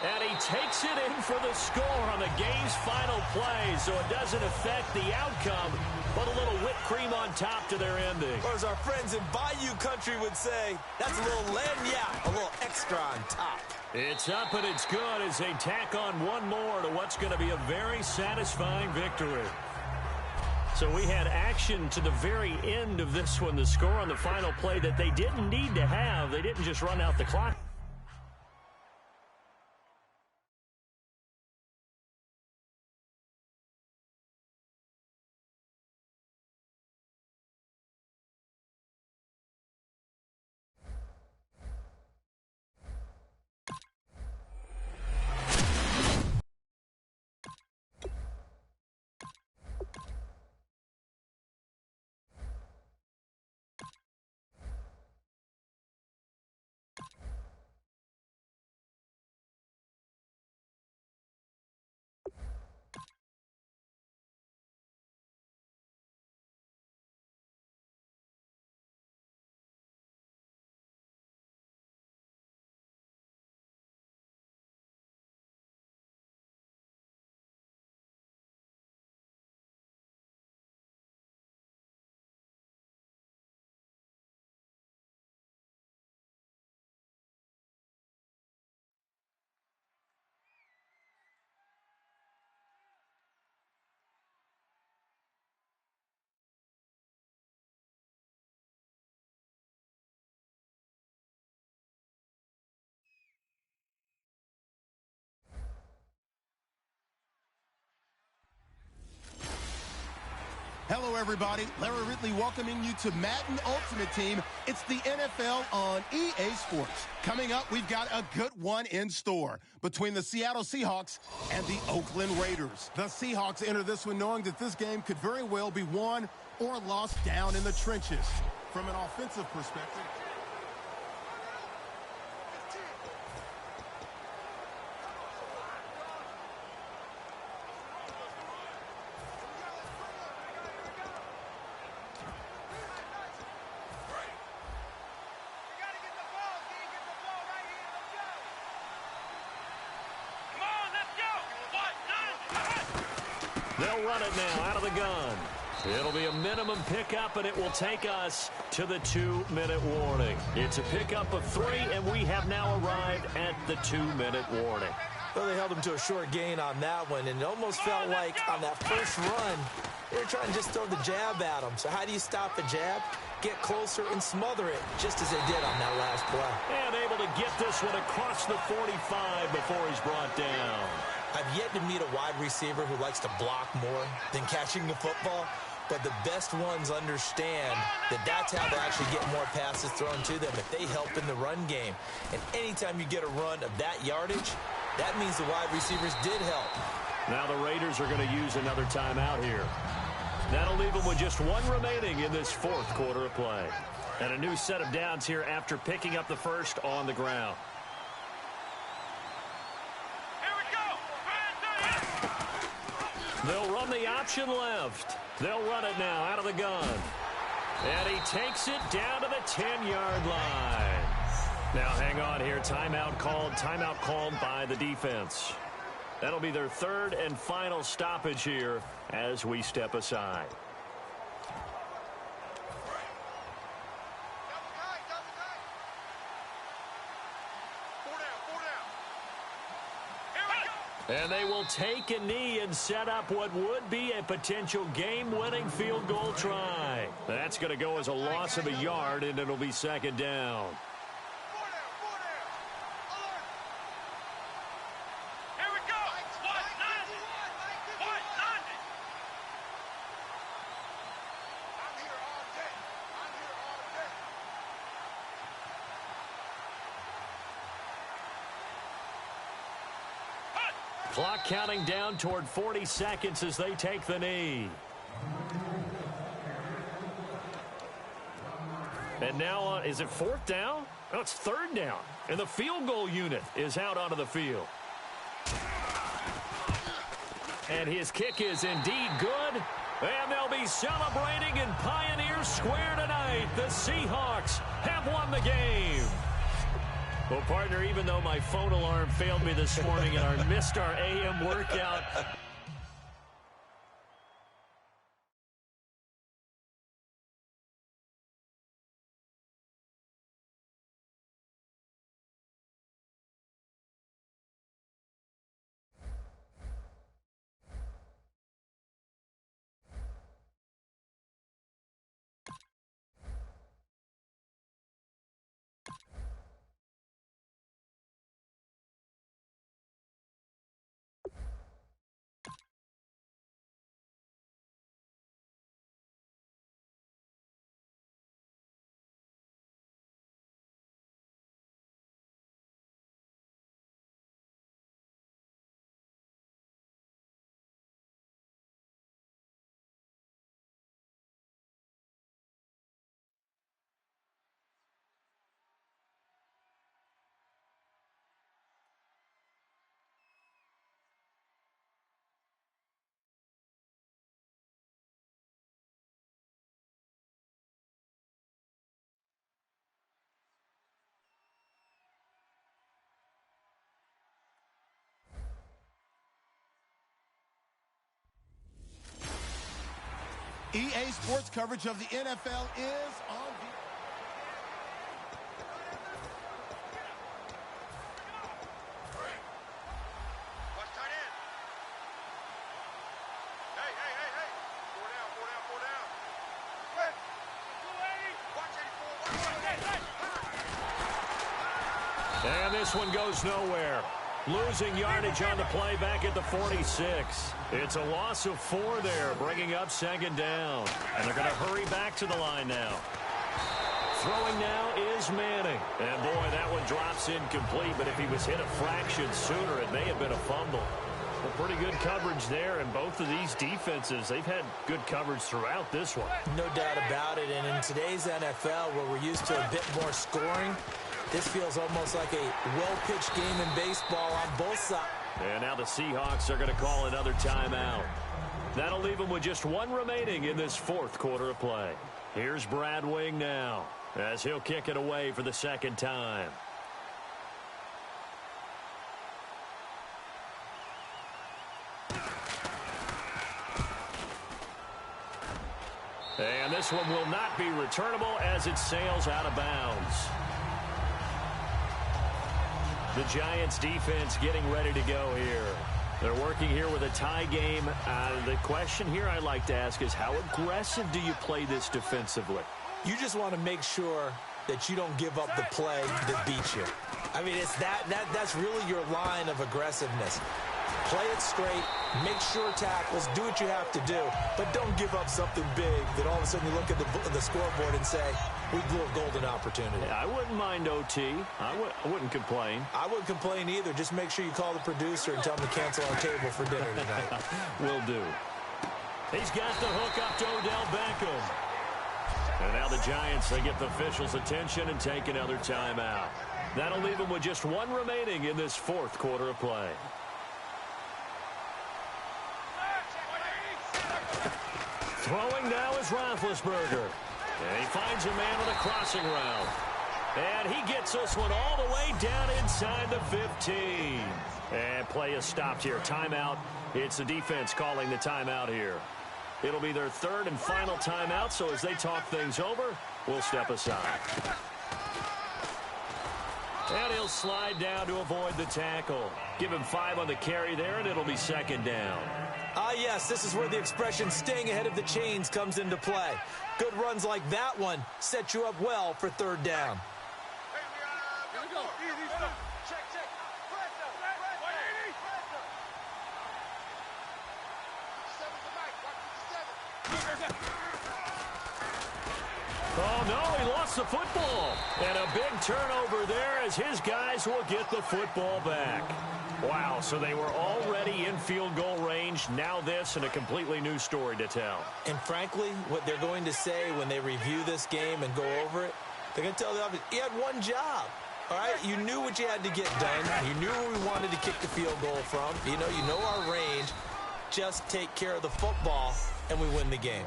And he takes it in for the score on the game's final play, so it doesn't affect the outcome, but a little whipped cream on top to their ending. Or as our friends in Bayou Country would say, that's a little lagniappe, a little extra on top. It's up and it's good as they tack on one more to what's going to be a very satisfying victory. So we had action to the very end of this one, the score on the final play that they didn't need to have. They didn't just run out the clock. Hello, everybody. Larry Ridley welcoming you to Madden Ultimate Team. It's the NFL on EA Sports. Coming up, we've got a good one in store between the Seattle Seahawks and the Oakland Raiders. The Seahawks enter this one knowing that this game could very well be won or lost down in the trenches. From an offensive perspective, they'll run it now out of the gun. It'll be a minimum pickup, and it will take us to the 2-minute warning. It's a pickup of 3, and we have now arrived at the 2-minute warning. Well, they held him to a short gain on that one, and it almost felt like on that first run, they were trying to just throw the jab at him. So how do you stop a jab? Get closer and smother it, just as they did on that last play. And able to get this one across the 45 before he's brought down. I've yet to meet a wide receiver who likes to block more than catching the football, but the best ones understand that that's how they'll actually get more passes thrown to them if they help in the run game. And anytime you get a run of that yardage, that means the wide receivers did help. Now the Raiders are going to use another timeout here. That'll leave them with just 1 remaining in this 4th quarter of play. And a new set of downs here after picking up the first on the ground. They'll run the option left. They'll run it now out of the gun. And he takes it down to the 10-yard line. Now hang on here. Timeout called by the defense. That'll be their 3rd and final stoppage here as we step aside. And they will take a knee and set up what would be a potential game-winning field goal try. That's going to go as a loss of a yard, and it'll be 2nd down. Clock counting down toward 40 seconds as they take the knee. And now, is it 4th down? No, it's 3rd down. And the field goal unit is out onto the field. And his kick is indeed good. And they'll be celebrating in Pioneer Square tonight. The Seahawks have won the game. Well, partner, even though my phone alarm failed me this morning and I missed our AM workout, EA Sports coverage of the NFL is on the... Watch tight end. Hey. 4 down. Quick. Watch 84. and this one goes nowhere. Losing yardage on the play back at the 46. It's a loss of 4 there, bringing up second down. And they're going to hurry back to the line now. Throwing now is Manning. And, boy, that one drops incomplete, but if he was hit a fraction sooner, it may have been a fumble. Well, pretty good coverage there, and both of these defenses, they've had good coverage throughout this one. No doubt about it, and in today's NFL, where we're used to a bit more scoring, this feels almost like a well-pitched game in baseball on both sides. And now the Seahawks are going to call another timeout. That'll leave them with just 1 remaining in this 4th quarter of play. Here's Brad Wing now, as he'll kick it away for the 2nd time. And this one will not be returnable as it sails out of bounds. The Giants defense getting ready to go here. They're working here with a tie game. The question here I'd like to ask is, how aggressive do you play this defensively? You just want to make sure that you don't give up the play that beats you. I mean, it's that's really your line of aggressiveness. Play it straight, make sure tackles, do what you have to do, but don't give up something big that all of a sudden you look at the scoreboard and say, we blew a golden opportunity. Yeah, I wouldn't mind OT. I wouldn't complain. I wouldn't complain either. Just make sure you call the producer and tell him to cancel our table for dinner tonight. Will do. He's got the hook up to Odell Beckham. And now the Giants, they get the officials' attention and take another timeout. That'll leave them with just 1 remaining in this 4th quarter of play. Throwing now is Roethlisberger. And he finds a man with a crossing route. And he gets this one all the way down inside the 15. And play is stopped here. Timeout. It's the defense calling the timeout here. It'll be their 3rd and final timeout, so as they talk things over, we'll step aside. And he'll slide down to avoid the tackle. Give him 5 on the carry there, and it'll be 2nd down. Yes, this is where the expression staying ahead of the chains comes into play. Good runs like that one set you up well for 3rd down. Here we go. Check. Oh, no, he lost the football. And a big turnover there as his guys will get the football back. Wow, so they were already in field goal range. Now this and a completely new story to tell. And frankly, what they're going to say when they review this game and go over it, they're going to tell the offense, you had one job. All right, you knew what you had to get done. You knew where we wanted to kick the field goal from. You know our range. Just take care of the football, and we win the game.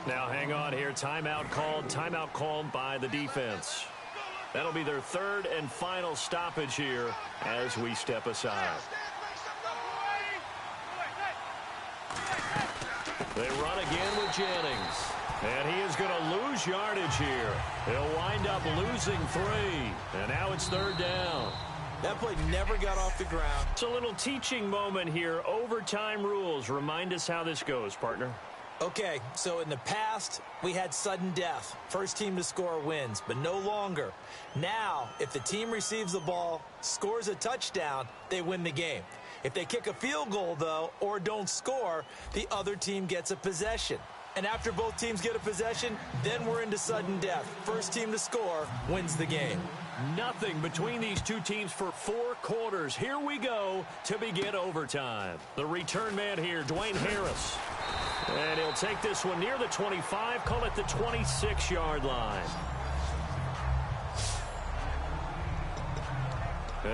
Now hang on here. Timeout called by the defense. That'll be their 3rd and final stoppage here as we step aside. They run again with Jennings. And he is going to lose yardage here. He'll wind up losing 3. And now it's 3rd down. That play never got off the ground. It's a little teaching moment here. Overtime rules. Remind us how this goes, partner. Okay, so in the past, we had sudden death. First team to score wins, but no longer. Now, if the team receives the ball, scores a touchdown, they win the game. If they kick a field goal, though, or don't score, the other team gets a possession. And after both teams get a possession, then we're into sudden death. First team to score wins the game. Nothing between these two teams for 4 quarters. Here we go to begin overtime. The return man here, Dwayne Harris. And he'll take this one near the 25, call it the 26-yard line.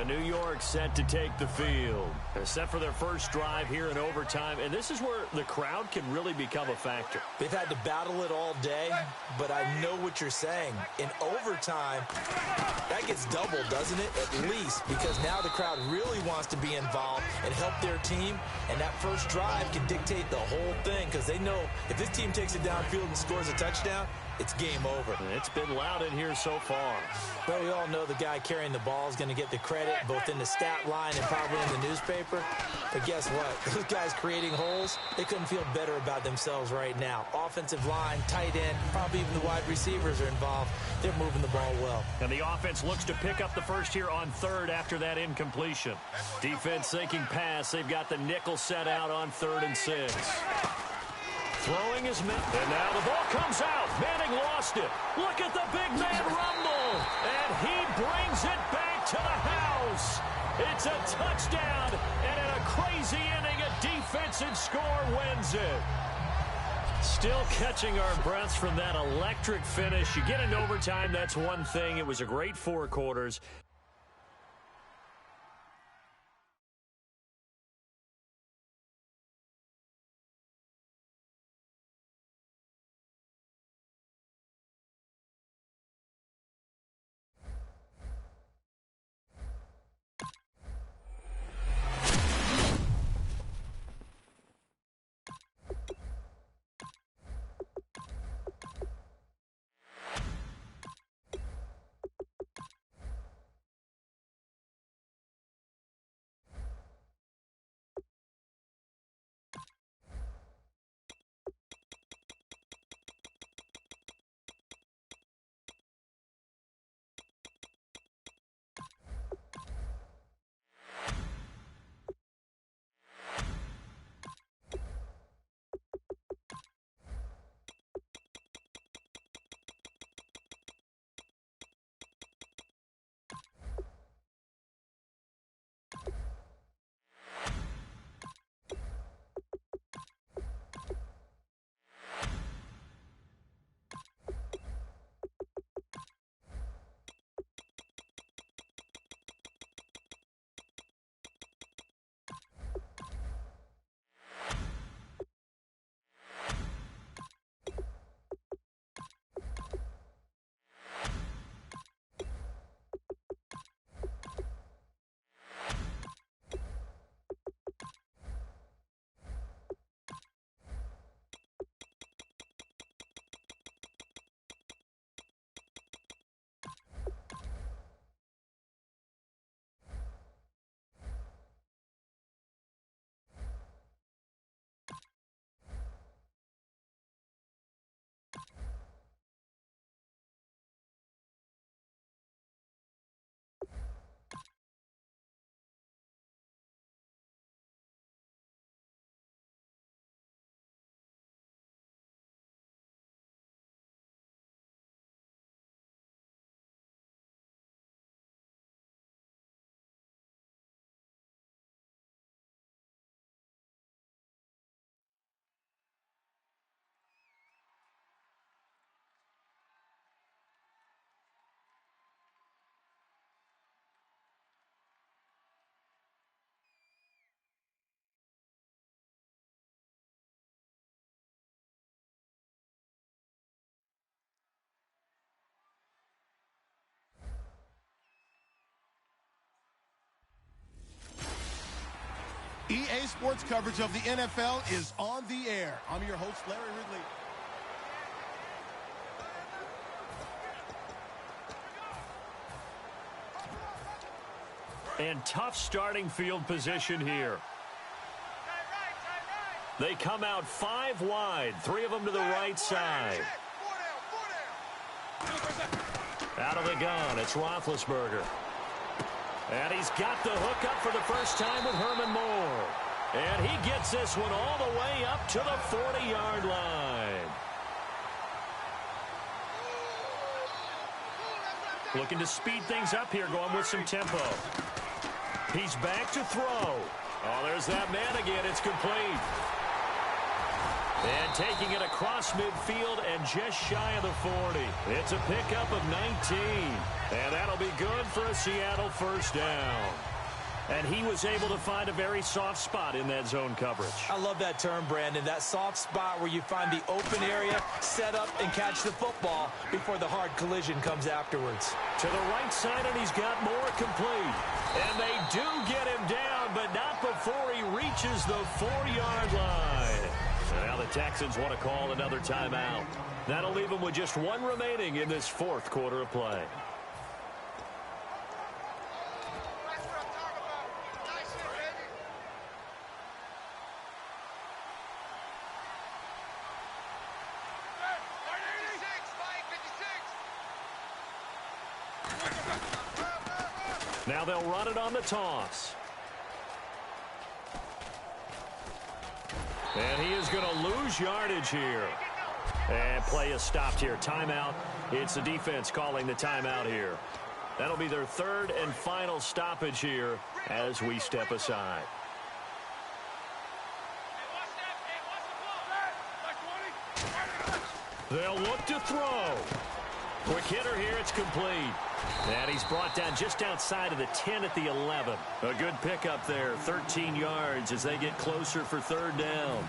New York set to take the field. Set for their first drive here in overtime. And this is where the crowd can really become a factor. They've had to battle it all day, but I know what you're saying. In overtime, that gets doubled, doesn't it? At least, because now the crowd really wants to be involved and help their team. And that first drive can dictate the whole thing because they know if this team takes it downfield and scores a touchdown, it's game over. It's been loud in here so far. But we all know the guy carrying the ball is going to get the credit, both in the stat line and probably in the newspaper. But guess what? Those guys creating holes, they couldn't feel better about themselves right now. Offensive line, tight end, probably even the wide receivers are involved. They're moving the ball well. And the offense looks to pick up the first here on third after that incompletion. Defense thinking pass. They've got the nickel set out on 3rd and 6. Throwing his man. And now the ball comes out. Manning lost it. Look at the big man rumble. And he brings it back to the house. It's a touchdown. And in a crazy inning, a defensive score wins it. Still catching our breaths from that electric finish. You get into overtime, that's one thing. It was a great 4 quarters. EA Sports coverage of the NFL is on the air. I'm your host, Larry Ridley. And tough starting field position here. They come out 5 wide, 3 of them to the right side. Out of the gun, it's Roethlisberger. And he's got the hook up for the first time with Herman Moore. And he gets this one all the way up to the 40-yard line. Looking to speed things up here, going with some tempo. He's back to throw. Oh, there's that man again. It's complete. And taking it across midfield and just shy of the 40. It's a pickup of 19. And that'll be good for a Seattle first down. And he was able to find a very soft spot in that zone coverage. I love that term, Brandon. That soft spot where you find the open area, set up, and catch the football before the hard collision comes afterwards. To the right side, and he's got Moore complete. And they do get him down, but not before he reaches the 4-yard line. And now the Texans want to call another timeout. That'll leave them with just one remaining in this fourth quarter of play. Now they'll run it on the toss. And he is going to lose yardage here. And play is stopped here. Timeout. It's the defense calling the timeout here. That'll be their third and final stoppage here as we step aside. They'll look to throw. Quick hitter here. It's complete. And he's brought down just outside of the 10 at the 11. A good pickup there. 13 yards as they get closer for third down.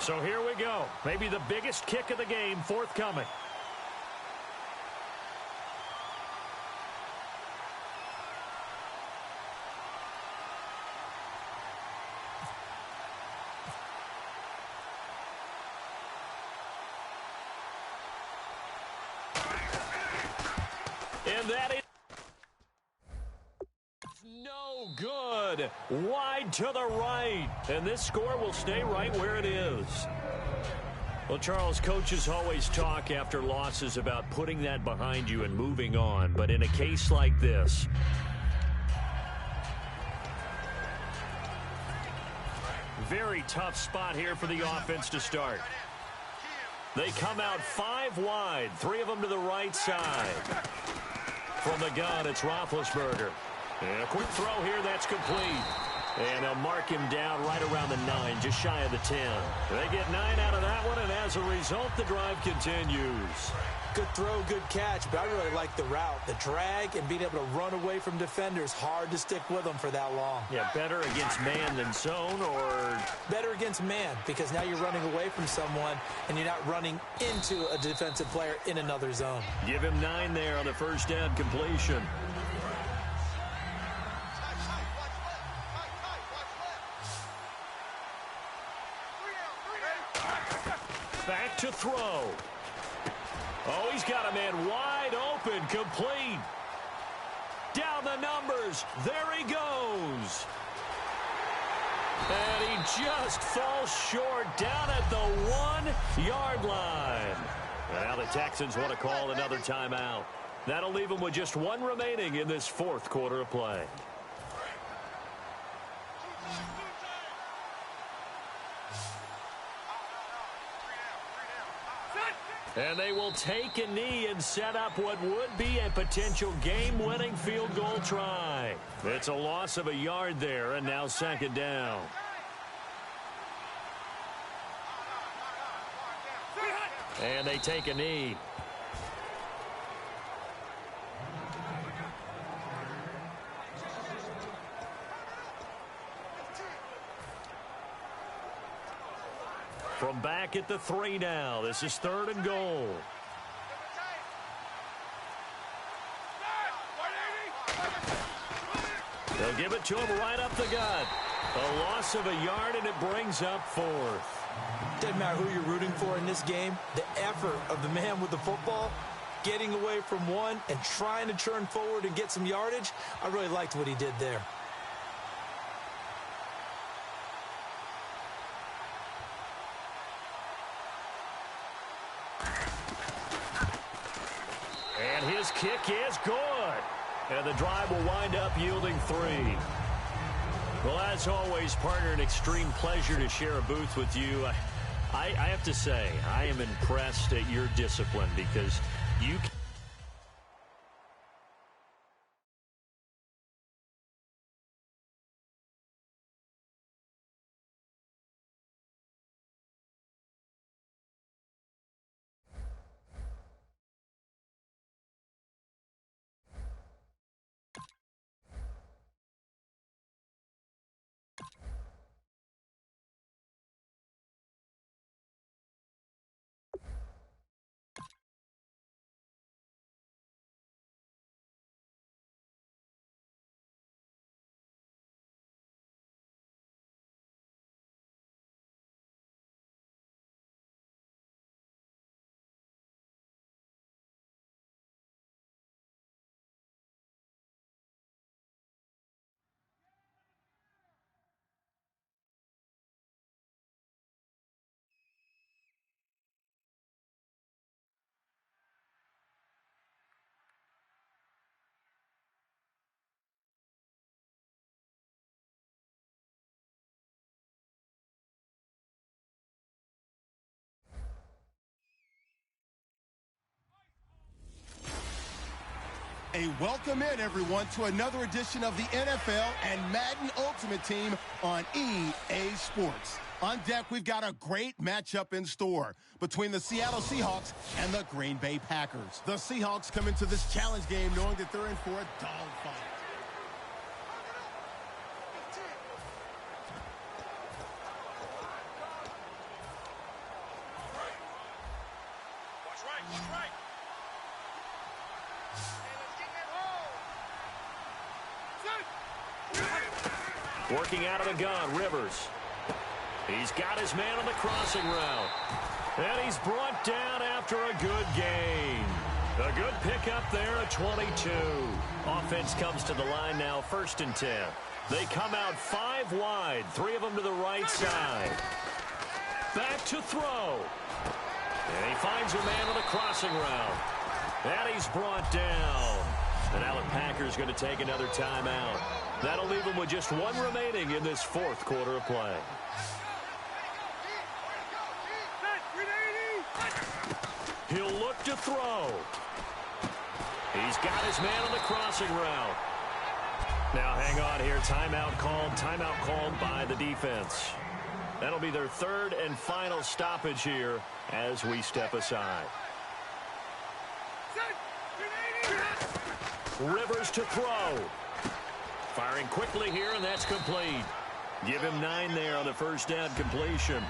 So here we go. Maybe the biggest kick of the game forthcoming. And that is no good. Wide to the right. And this score will stay right where it is. Well, Charles, coaches always talk after losses about putting that behind you and moving on. But in a case like this, very tough spot here for the offense to start. They come out 5 wide, 3 of them to the right side. From the gun, it's Roethlisberger. And a quick throw here, that's complete. And they'll mark him down right around the 9, just shy of the 10. They get 9 out of that one, and as a result, the drive continues. Good throw, good catch, but I really like the route. The drag and being able to run away from defenders, hard to stick with them for that long. Yeah, better against man than zone, or? Better against man, because now you're running away from someone, and you're not running into a defensive player in another zone. Give him 9 there on the first down completion. Back to throw. Oh, he's got a man wide open, complete. Down the numbers. There he goes. And he just falls short down at the 1-yard line. And now the Texans want to call another timeout. That'll leave them with just one remaining in this fourth quarter of play. And they will take a knee and set up what would be a potential game-winning field goal try. It's a loss of a yard there, and now second down. And they take a knee. From back at the 3 now. This is 3rd and goal. They'll give it to him right up the gut. A loss of a yard, and it brings up 4th. Doesn't matter who you're rooting for in this game. The effort of the man with the football, getting away from one and trying to turn forward and get some yardage, I really liked what he did there. And his kick is good. And the drive will wind up yielding 3. Well, as always, partner, an extreme pleasure to share a booth with you. I have to say, I am impressed at your discipline because you can A welcome in, everyone, to another edition of the NFL and Madden Ultimate Team on EA Sports. On deck, we've got a great matchup in store between the Seattle Seahawks and the Green Bay Packers. The Seahawks come into this challenge game knowing that they're in for a dogfight. Working out of the gun, Rivers. He's got his man on the crossing route. And he's brought down after a good gain. A good pickup there at 22. Offense comes to the line now, 1st and 10. They come out 5 wide, 3 of them to the right side. Back to throw. And he finds a man on the crossing route. And he's brought down. And now the Packers going to take another timeout. That'll leave them with just 1 remaining in this 4th quarter of play. He'll look to throw. He's got his man on the crossing route. Now hang on here. Timeout called by the defense. That'll be their 3rd and final stoppage here as we step aside. Rivers to throw. Firing quickly here, and that's complete. Give him 9 there on the 1st down completion.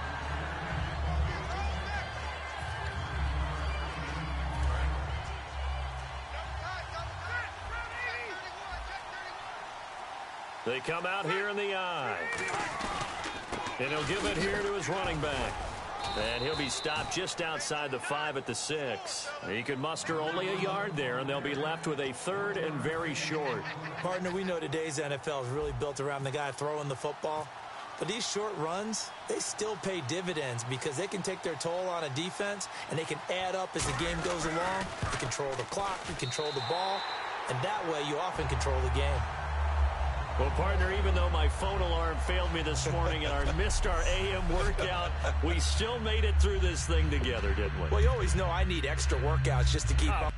They come out here in the eye. And he'll give it here to his running back. And he'll be stopped just outside the 5 at the 6. He could muster only a yard there, and they'll be left with a 3rd and very short. Partner, we know today's NFL is really built around the guy throwing the football. But these short runs, they still pay dividends because they can take their toll on a defense, and they can add up as the game goes along. You control the clock, you control the ball, and that way you often control the game. Well, partner, even though my phone alarm failed me this morning and missed our AM workout, we still made it through this thing together, didn't we? Well, you always know I need extra workouts just to keep up.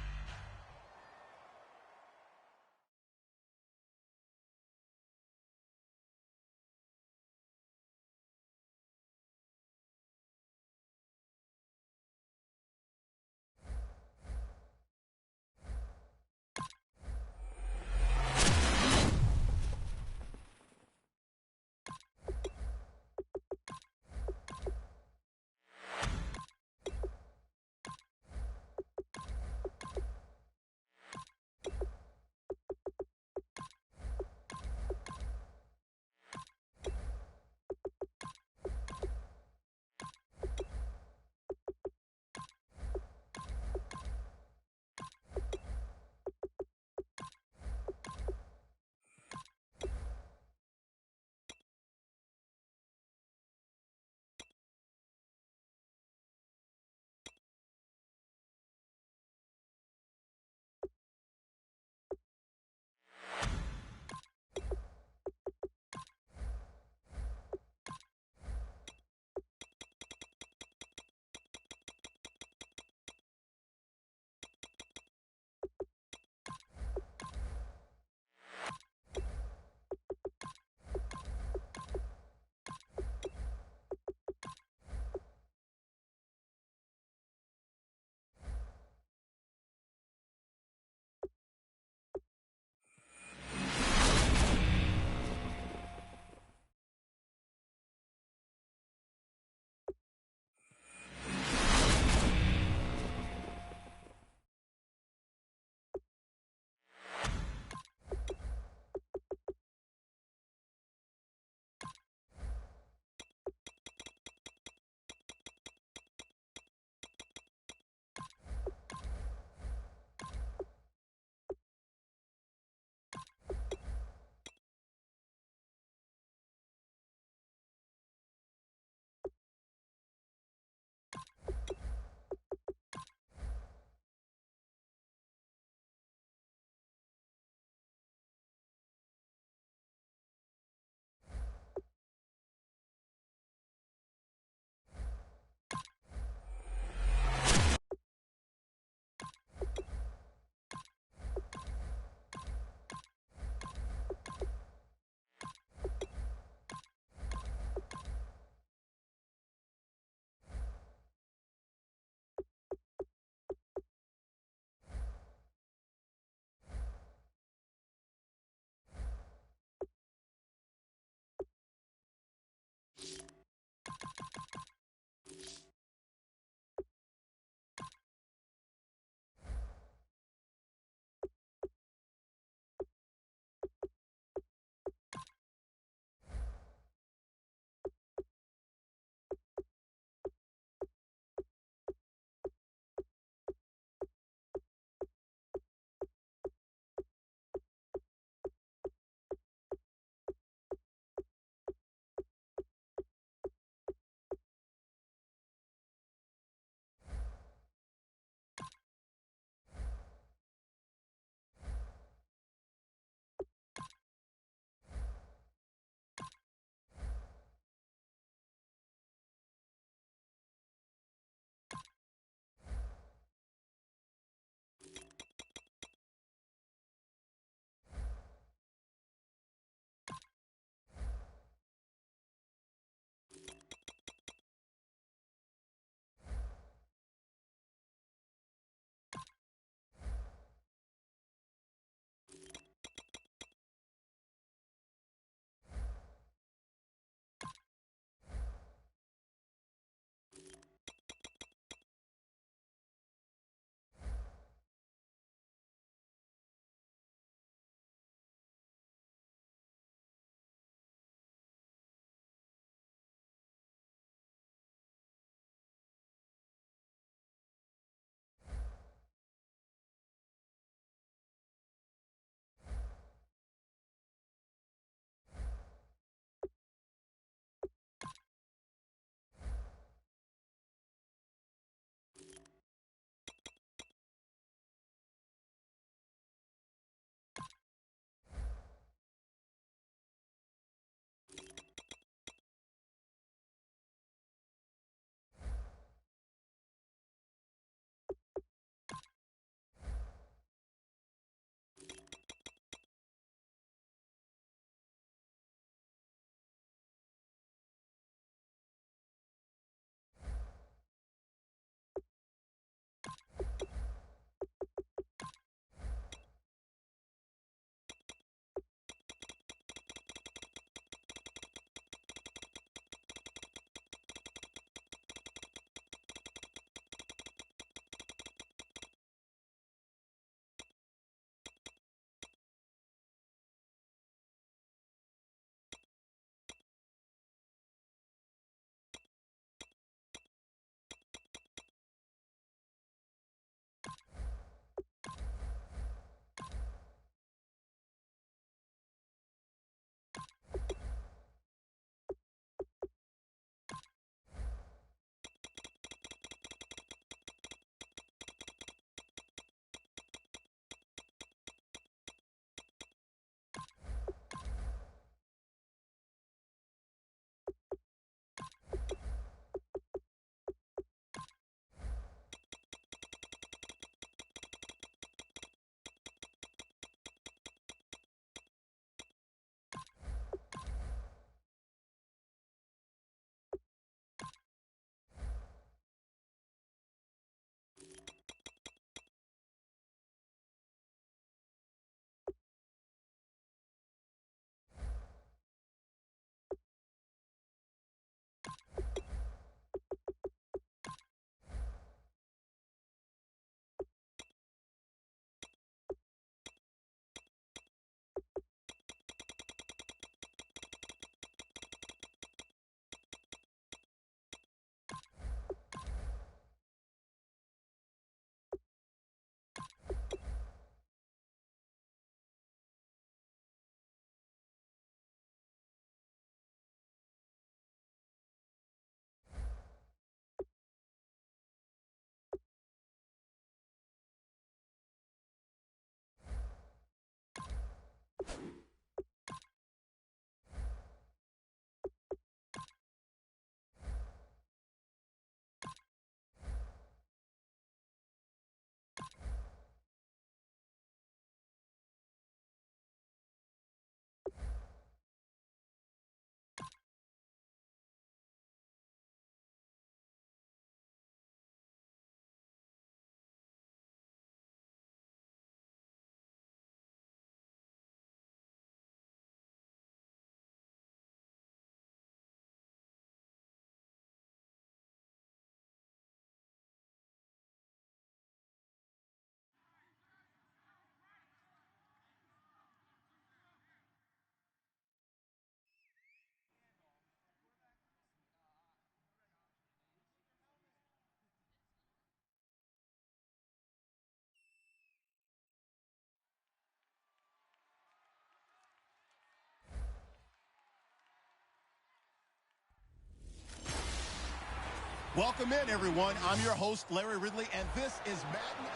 Welcome in, everyone. I'm your host, Larry Ridley, and this is Madden.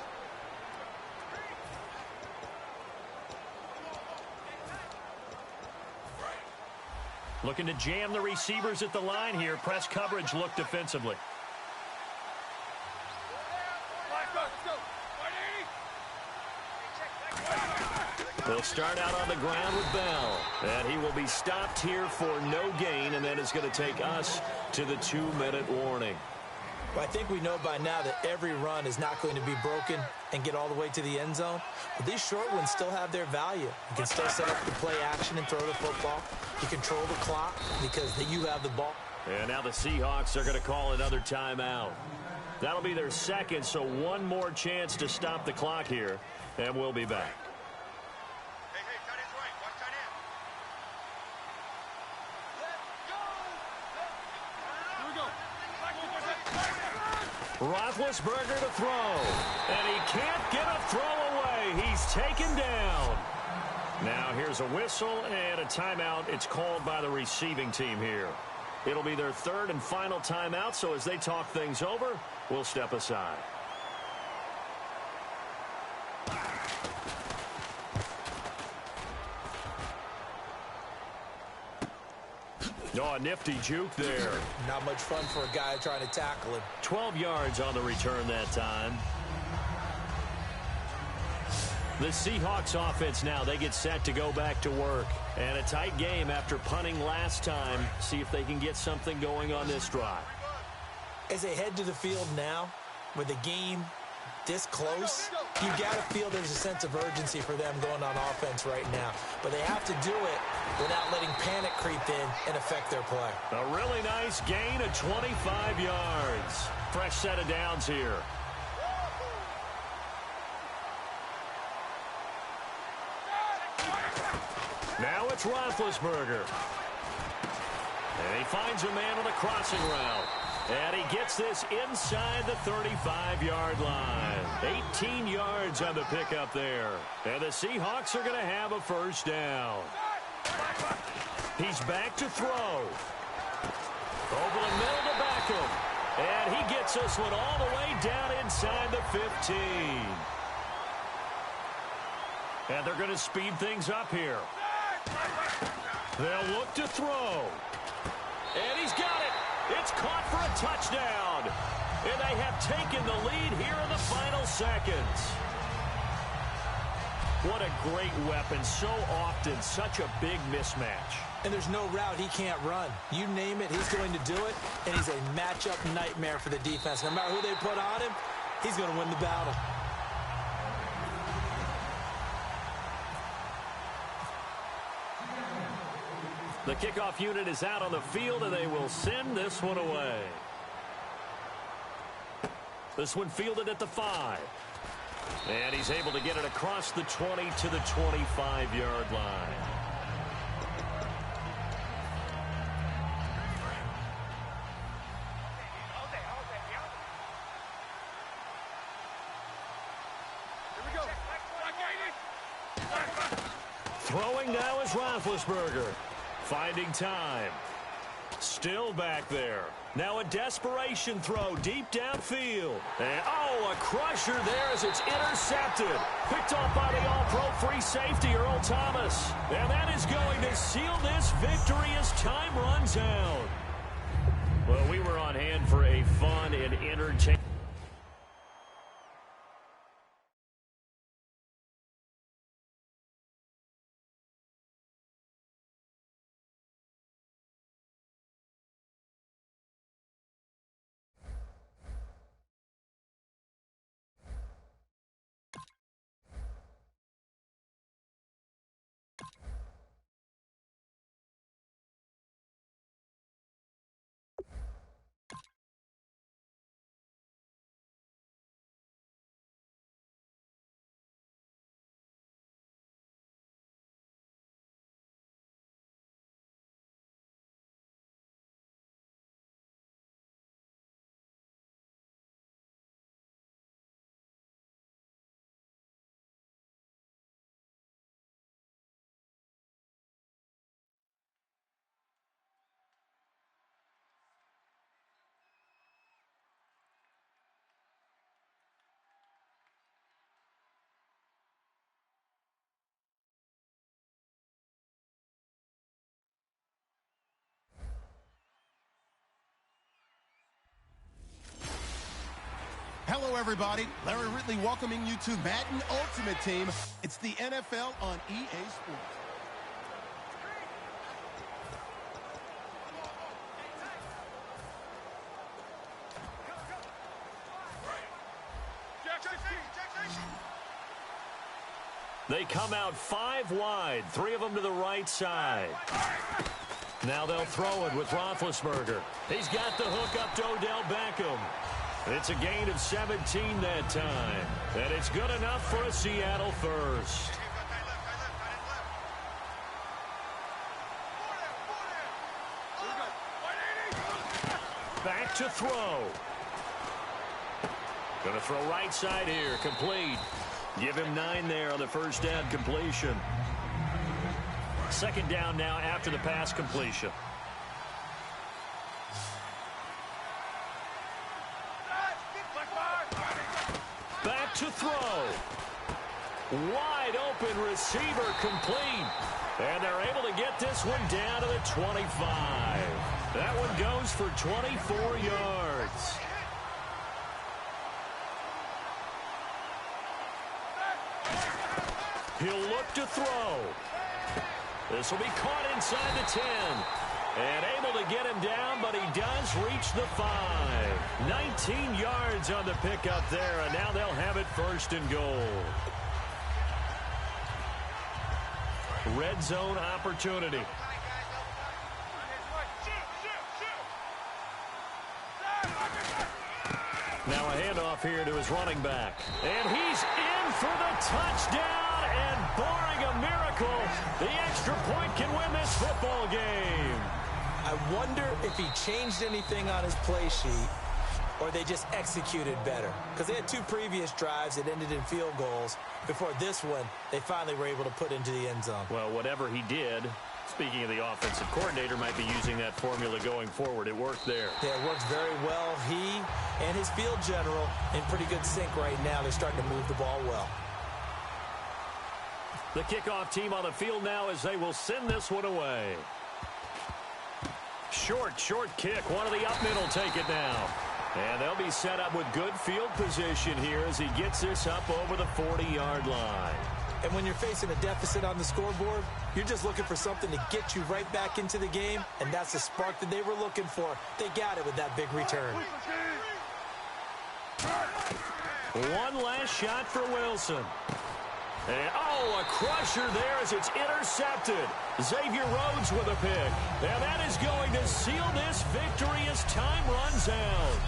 Looking to jam the receivers at the line here. Press coverage look defensively. He'll start out on the ground with Bell. And he will be stopped here for no gain, and then it's going to take us to the 2-minute warning. Well, I think we know by now that every run is not going to be broken and get all the way to the end zone. But these short ones still have their value. You can still set up the play action and throw the football. You control the clock because you have the ball. And now the Seahawks are going to call another timeout. That'll be their second, so one more chance to stop the clock here, and we'll be back. Roethlisberger to throw, and he can't get a throw away. He's taken down. Now here's a whistle and a timeout. It's called by the receiving team here. It'll be their third and final timeout, so as they talk things over, we'll step aside. Oh, a nifty juke there. Not much fun for a guy trying to tackle him. 12 yards on the return that time. The Seahawks offense now, they get set to go back to work. And a tight game after punting last time. See if they can get something going on this drive. As they head to the field now, with the game this close, you got to feel there's a sense of urgency for them going on offense right now. But they have to do it without letting panic creep in and affect their play. A really nice gain of 25 yards. Fresh set of downs here. Now it's Roethlisberger. And he finds a man on the crossing route. And he gets this inside the 35-yard line. 18 yards on the pickup there. And the Seahawks are going to have a first down. He's back to throw. Over the middle to Beckham. And he gets this one all the way down inside the 15. And they're going to speed things up here. They'll look to throw. And he's got it. It's caught for a touchdown. And they have taken the lead here in the final seconds. What a great weapon. So often, such a big mismatch. And there's no route he can't run. You name it, he's going to do it. And he's a matchup nightmare for the defense. No matter who they put on him, he's going to win the battle. The kickoff unit is out on the field, and they will send this one away. This one fielded at the 5. And he's able to get it across the 20 to the 25-yard line. Throwing now is Roethlisberger. Finding time. Still back there. Now a desperation throw deep downfield. And, oh, a crusher there as it's intercepted. Picked off by the all-pro free safety, Earl Thomas. And that is going to seal this victory as time runs out. Well, we were on hand for a fun and entertaining Hello, everybody. Larry Ridley welcoming you to Madden Ultimate Team. It's the NFL on EA Sports. They come out 5 wide, 3 of them to the right side. Now they'll throw it with Roethlisberger. He's got the hook up to Odell Beckham. It's a gain of 17 that time. And it's good enough for a Seattle first. Back to throw. Going to throw right side here. Complete. Give him 9 there on the first down completion. Second down now after the pass completion. Back to throw. Wide open receiver complete. And they're able to get this one down to the 25. That one goes for 24 yards. He'll look to throw. This will be caught inside the 10. And able to get him down, but he does reach the 5. 19 yards on the pickup there, and now they'll have it first and goal. Red zone opportunity. Now a handoff here to his running back. And he's in for the touchdown. And barring a miracle, the extra point can win this football game. I wonder if he changed anything on his play sheet or they just executed better. Because they had 2 previous drives that ended in field goals. Before this one, they finally were able to put into the end zone. Well, whatever he did, speaking of the offensive coordinator, might be using that formula going forward. It worked there. Yeah, it works very well. He and his field general in pretty good sync right now. They're starting to move the ball well. The kickoff team on the field now as they will send this one away. Short kick. One of the up middle take it now. And they'll be set up with good field position here as he gets this up over the 40-yard line. And when you're facing a deficit on the scoreboard, you're just looking for something to get you right back into the game, and that's the spark that they were looking for. They got it with that big return. One last shot for Wilson. And, a crusher there as it's intercepted. Xavier Rhodes with a pick. And that is going to seal this victory as time runs out.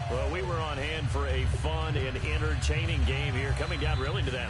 Well, we were on hand for a fun and entertaining game here, coming down really to that.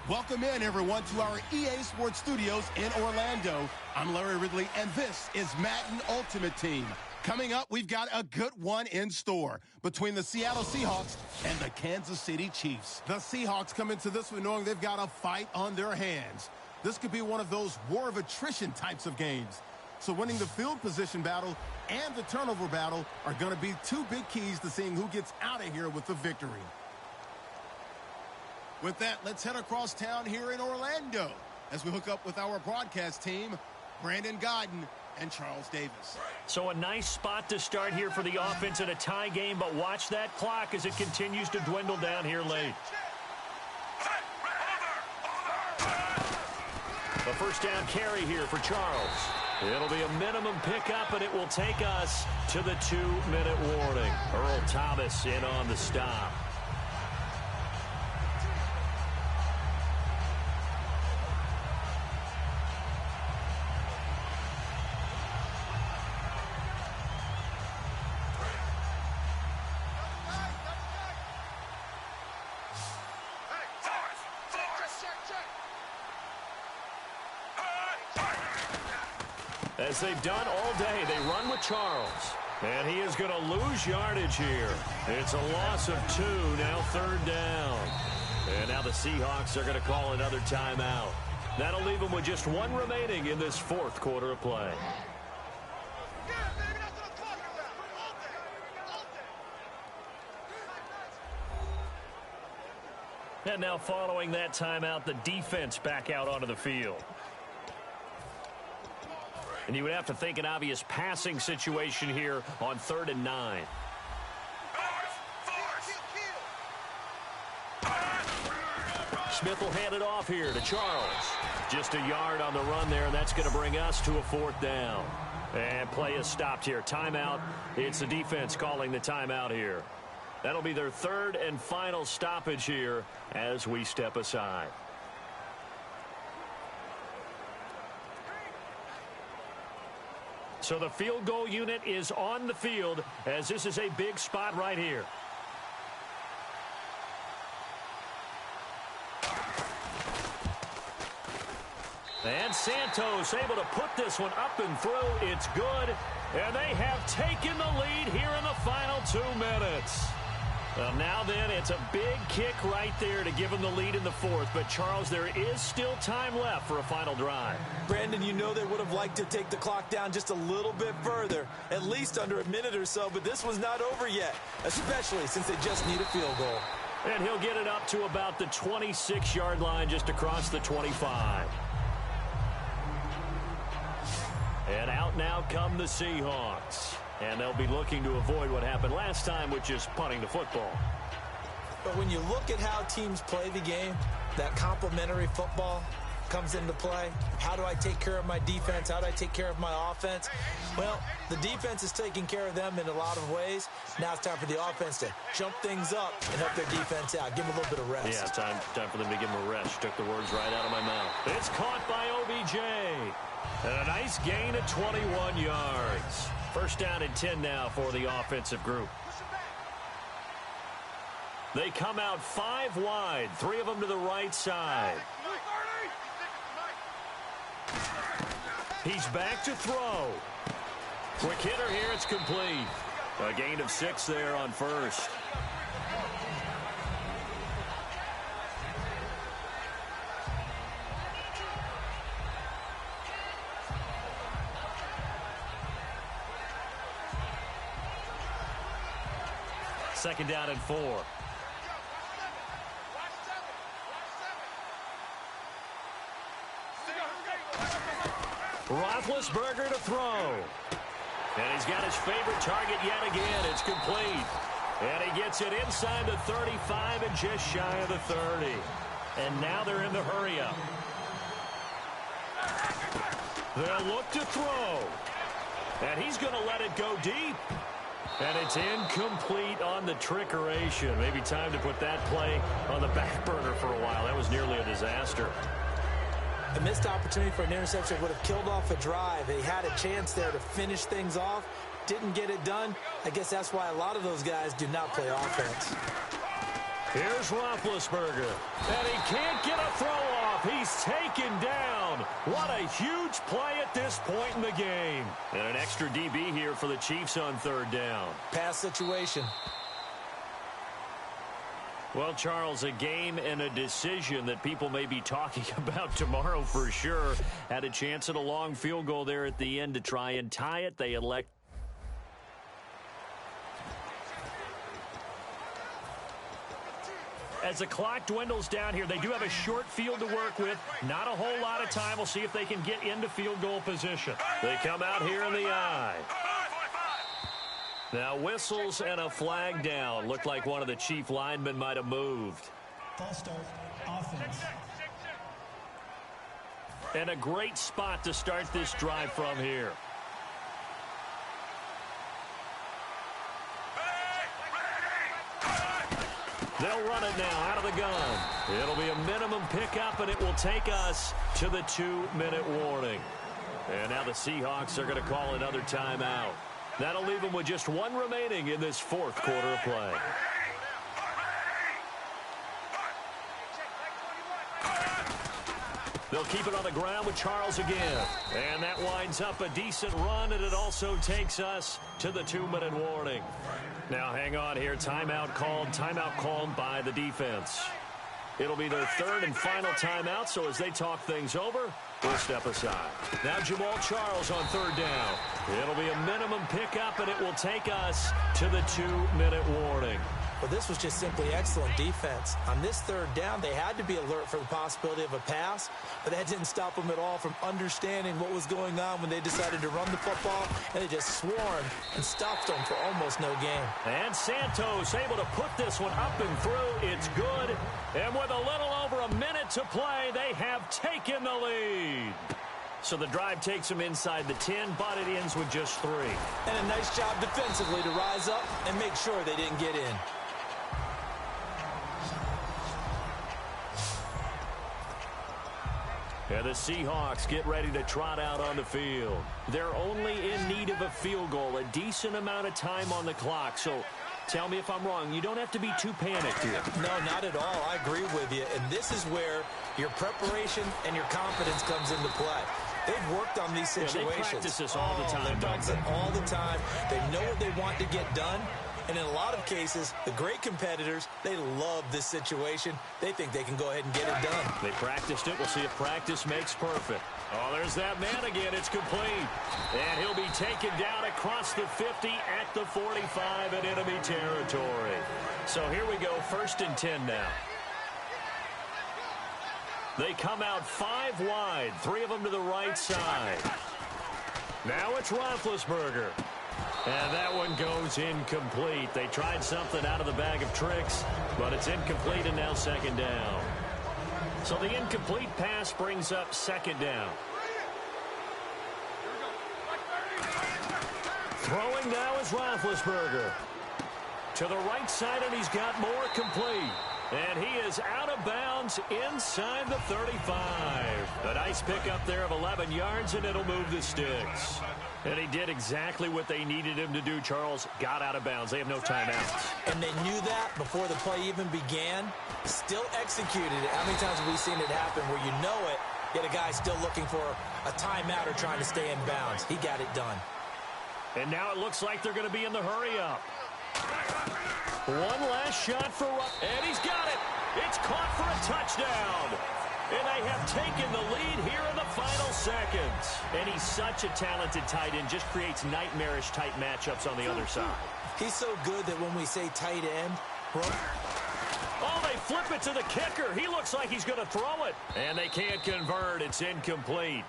Welcome in, everyone, to our EA Sports Studios in Orlando. I'm Larry Ridley, and this is Madden Ultimate Team. Coming up, we've got a good one in store between the Seattle Seahawks and the Kansas City Chiefs. The Seahawks come into this one knowing they've got a fight on their hands. This could be one of those war of attrition types of games. So winning the field position battle and the turnover battle are going to be two big keys to seeing who gets out of here with the victory. With that, let's head across town here in Orlando as we hook up with our broadcast team, Brandon Godden and Charles Davis. So a nice spot to start here for the offense in a tie game, but watch that clock as it continues to dwindle down here late. A first down carry here for Charles. It'll be a minimum pickup, and it will take us to the 2-minute warning. Earl Thomas in on the stop. As they've done all day, they run with Charles. And he is going to lose yardage here. It's a loss of 2, now third down. And now the Seahawks are going to call another timeout. That'll leave them with just one remaining in this fourth quarter of play. And now following that timeout, the defense back out onto the field. And you would have to think an obvious passing situation here on 3rd and 9. Smith will hand it off here to Charles. Just a yard on the run there, and that's going to bring us to a 4th down. And play is stopped here. Timeout. It's the defense calling the timeout here. That'll be their 3rd and final stoppage here as we step aside. So the field goal unit is on the field as this is a big spot right here. And Santos able to put this one up and through. It's good. And they have taken the lead here in the final 2 minutes. Well, now then, it's a big kick right there to give them the lead in the 4th. But, Charles, there is still time left for a final drive. Brandon, you know they would have liked to take the clock down just a little bit further, at least under a minute or so. But this was not over yet, especially since they just need a field goal. And he'll get it up to about the 26-yard line just across the 25. And out now come the Seahawks. And they'll be looking to avoid what happened last time, which is punting the football. But when you look at how teams play the game, that complementary football comes into play. How do I take care of my defense? How do I take care of my offense? Well, the defense is taking care of them in a lot of ways. Now it's time for the offense to jump things up and help their defense out. Give them a little bit of rest. Yeah, time for them to give them a rest. You took the words right out of my mouth. It's caught by OBJ. And a nice gain of 21 yards. First down and 10 now for the offensive group. They come out 5 wide, 3 of them to the right side. He's back to throw. Quick hitter here, it's complete. A gain of 6 there on first. Second down and 4. Roethlisberger to throw. And he's got his favorite target yet again. It's complete. And he gets it inside the 35 and just shy of the 30. And now they're in the hurry-up. They'll look to throw. And he's going to let it go deep. And it's incomplete on the trickeration. Maybe time to put that play on the back burner for a while. That was nearly a disaster. A missed opportunity for an interception would have killed off a drive. They had a chance there to finish things off. Didn't get it done. I guess that's why a lot of those guys do not play offense. Here's Roethlisberger, and he can't get a throw off. He's taken down. What a huge play at this point in the game. And an extra DB here for the Chiefs on third down. Pass situation. Well, Charles, a game and a decision that people may be talking about tomorrow for sure. Had a chance at a long field goal there at the end to try and tie it. They elect. As the clock dwindles down here, they do have a short field to work with. Not a whole lot of time. We'll see if they can get into field goal position. They come out here in the eye. Now whistles and a flag down. Looked like one of the Chief linemen might have moved. False start. Offense. And a great spot to start this drive from here. They'll run it now out of the gun. It'll be a minimum pickup, and it will take us to the 2-minute warning. And now the Seahawks are going to call another timeout. That'll leave them with just one remaining in this fourth quarter of play. They'll keep it on the ground with Charles again. And that winds up a decent run, and it also takes us to the 2-minute warning. Now hang on here. Timeout called by the defense. It'll be their third and final timeout, so as they talk things over, we'll step aside. Now Jamal Charles on third down. It'll be a minimum pickup, and it will take us to the 2-minute warning. Well, this was just simply excellent defense. On this third down, they had to be alert for the possibility of a pass, but that didn't stop them at all from understanding what was going on when they decided to run the football, and they just swarmed and stopped them for almost no gain. And Santos able to put this one up and through. It's good. And with a little over a minute to play, they have taken the lead. So the drive takes them inside the 10, but it ends with just 3. And a nice job defensively to rise up and make sure they didn't get in. And the Seahawks get ready to trot out on the field. They're only in need of a field goal, a decent amount of time on the clock. So tell me if I'm wrong. You don't have to be too panicked here. No, not at all. I agree with you. And this is where your preparation and your confidence comes into play. They've worked on these situations. They practice this all the time. They practice it all the time. They know what they want to get done. And in a lot of cases, the great competitors, they love this situation. They think they can go ahead and get it done. They practiced it. We'll see if practice makes perfect. Oh, there's that man again. It's complete. And he'll be taken down across the 50 at the 45 in enemy territory. So here we go, 1st and 10 now. They come out 5 wide, 3 of them to the right side. Now it's Roethlisberger. And that one goes incomplete. They tried something out of the bag of tricks, but it's incomplete and now 2nd down. So the incomplete pass brings up 2nd down. Throwing now is Roethlisberger. To the right side, and he's got more complete. And he is out of bounds inside the 35. A nice pickup there of 11 yards, and it'll move the sticks. And he did exactly what they needed him to do, Charles. Got out of bounds. They have no timeouts. And they knew that before the play even began. Still executed it. How many times have we seen it happen where you know it, yet a guy still looking for a timeout or trying to stay in bounds? He got it done. And now it looks like they're going to be in the hurry-up. One last shot for Rupp, and he's got it. It's caught for a touchdown. And they have taken the lead here in the final seconds. And he's such a talented tight end, just creates nightmarish tight matchups on the other side. He's so good that when we say tight end, oh, they flip it to the kicker. He looks like he's going to throw it. And they can't convert. It's incomplete.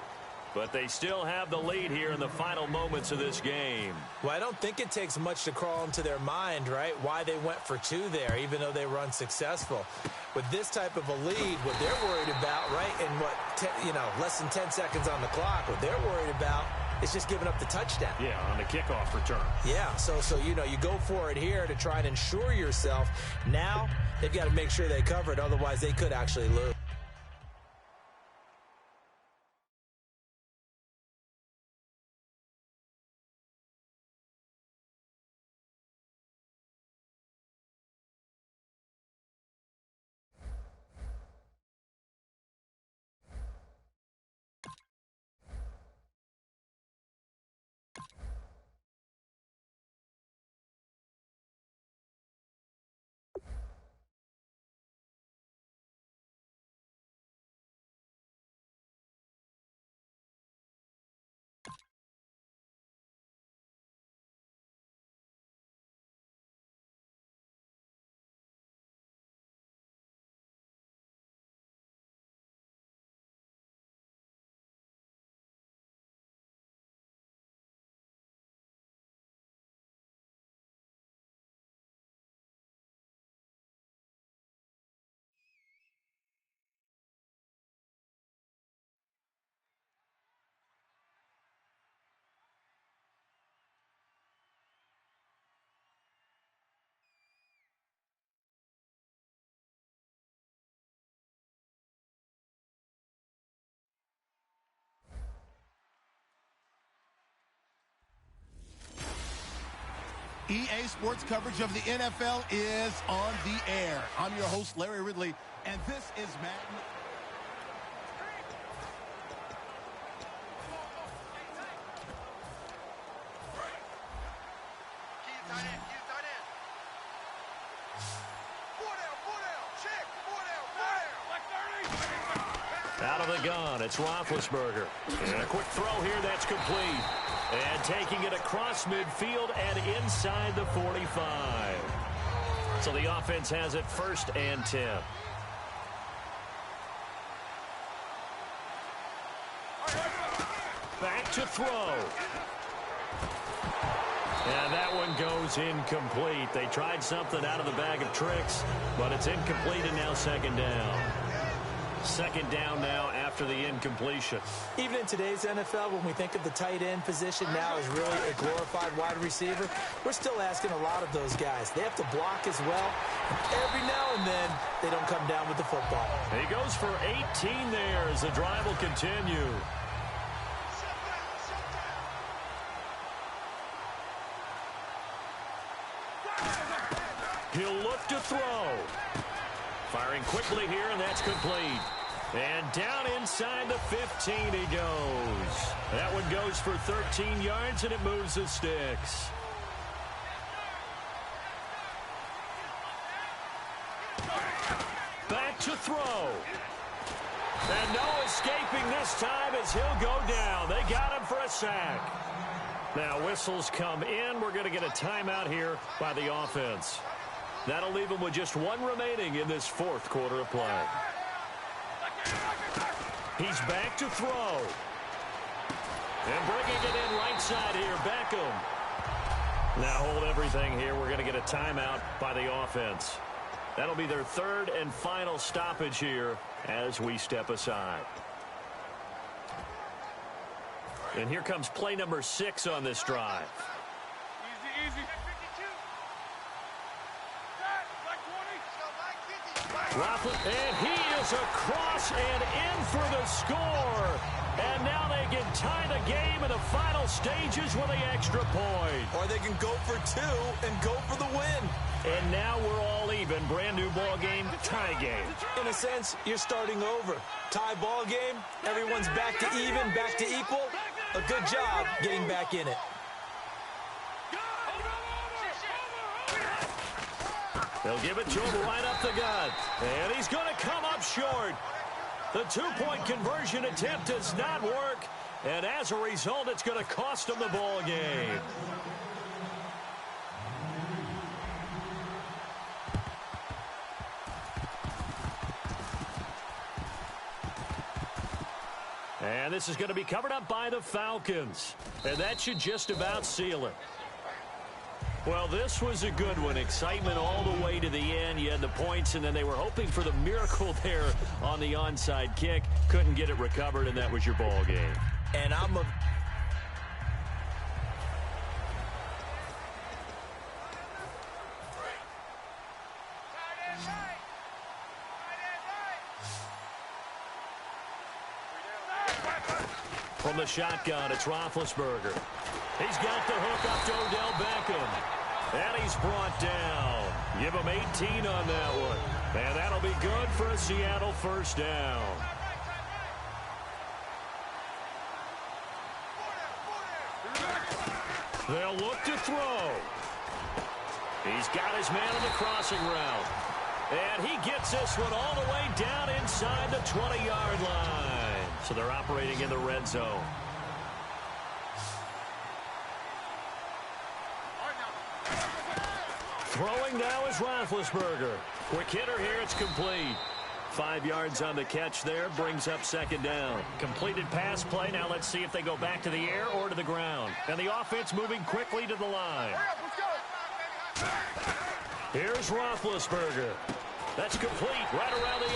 But they still have the lead here in the final moments of this game. Well, I don't think it takes much to crawl into their mind, right, why they went for 2 there, even though they were unsuccessful. With this type of a lead, what they're worried about, right, in less than 10 seconds on the clock, what they're worried about is just giving up the touchdown. Yeah, on the kickoff return. Yeah, so you go for it here to try and ensure yourself. Now they've got to make sure they cover it, otherwise they could actually lose. EA Sports coverage of the NFL is on the air. I'm your host, Larry Ridley, and this is Madden. Out of the gun, it's Roethlisberger. And a quick throw here, that's complete. And taking it across midfield and inside the 45. So the offense has it 1st and 10. Back to throw. And that one goes incomplete. They tried something out of the bag of tricks, but it's incomplete and now 2nd down. 2nd down now after the incompletion. Even in today's NFL, when we think of the tight end position now as really a glorified wide receiver, we're still asking a lot of those guys. They have to block as well. Every now and then, they don't come down with the football. He goes for 18 there as the drive will continue. He'll look to throw. Firing quickly here, and that's complete. And down inside the 15 he goes. That one goes for 13 yards, and it moves the sticks. Back to throw. And no escaping this time as he'll go down. They got him for a sack. Now whistles come in. We're going to get a timeout here by the offense. That'll leave him with just 1 remaining in this 4th quarter of play. He's back to throw. And bringing it in right side here, Beckham. Now hold everything here. We're going to get a timeout by the offense. That'll be their 3rd and final stoppage here as we step aside. And here comes play number 6 on this drive. Easy. And he is across and in for the score. And now they can tie the game in the final stages with the extra point. Or they can go for 2 and go for the win. And now we're all even. Brand new ball game, tie game. In a sense, you're starting over. Tie ball game, everyone's back to even, back to equal. A good job getting back in it. They'll give it to him right up the gut. And he's going to come up short. The 2-point conversion attempt does not work. And as a result, it's going to cost him the ball game. And this is going to be covered up by the Falcons. And that should just about seal it. Well, this was a good one. Excitement all the way to the end. You had the points, and then they were hoping for the miracle there on the onside kick. Couldn't get it recovered, and that was your ball game. And From the shotgun, it's Roethlisberger. He's got the hook up to Odell Beckham. And he's brought down. Give him 18 on that one. And that'll be good for a Seattle 1st down. They'll look to throw. He's got his man on the crossing route. And he gets this one all the way down inside the 20-yard line. So they're operating in the red zone. Throwing now is Roethlisberger. Quick hitter here, it's complete. 5 yards on the catch there, brings up 2nd down. Completed pass play. Now let's see if they go back to the air or to the ground. And the offense moving quickly to the line. Here's Roethlisberger. That's complete right around the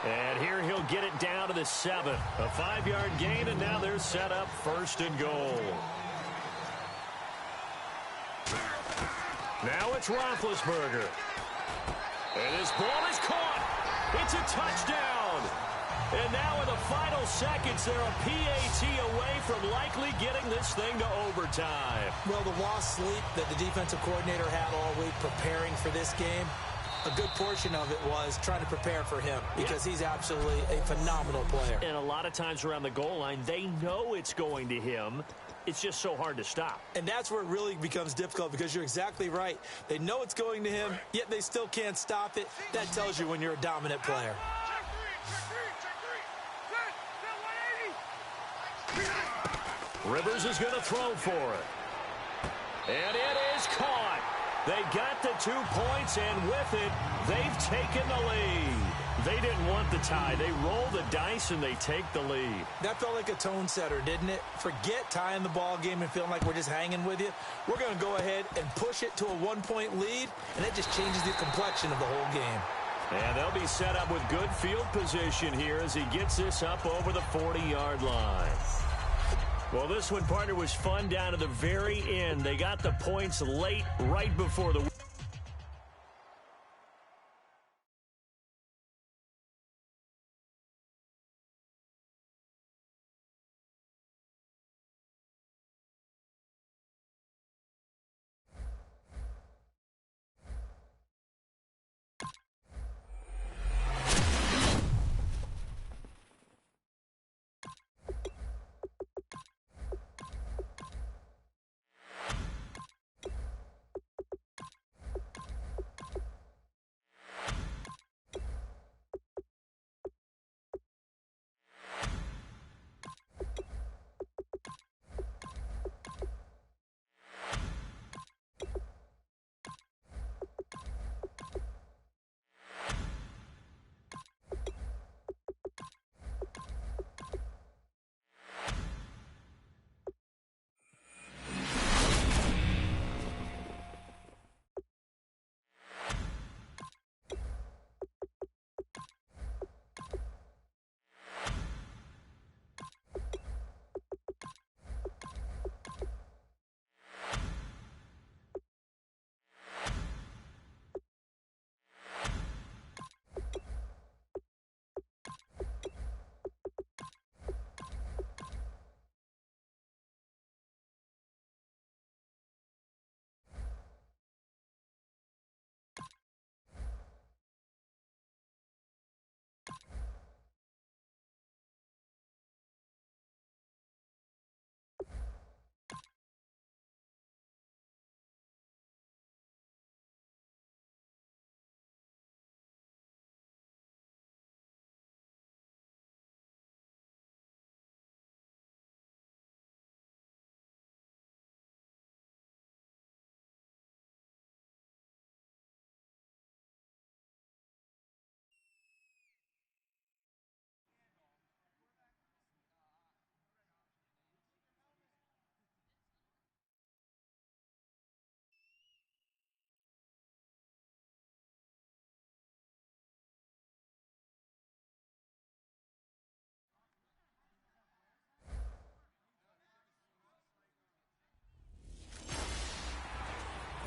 8. And here he'll get it down to the 7. A 5-yard gain, and now they're set up 1st and goal. Now it's Roethlisberger. And his ball is caught. It's a touchdown. And now in the final seconds, they're a PAT away from likely getting this thing to overtime. Well, the lost sleep that the defensive coordinator had all week preparing for this game, a good portion of it was trying to prepare for him because he's absolutely a phenomenal player. And a lot of times around the goal line, they know it's going to him. It's just so hard to stop. And that's where it really becomes difficult because you're exactly right. They know it's going to him, yet they still can't stop it. That tells you when you're a dominant player. Rivers is going to throw for it. And it is caught. They got the 2 points, and with it, they've taken the lead. They didn't want the tie. They roll the dice, and they take the lead. That felt like a tone setter, didn't it? Forget tying the ball game and feeling like we're just hanging with you. We're going to go ahead and push it to a 1-point lead, and that just changes the complexion of the whole game. And they'll be set up with good field position here as he gets this up over the 40-yard line. Well, this one, partner, was fun down to the very end. They got the points late, right before the...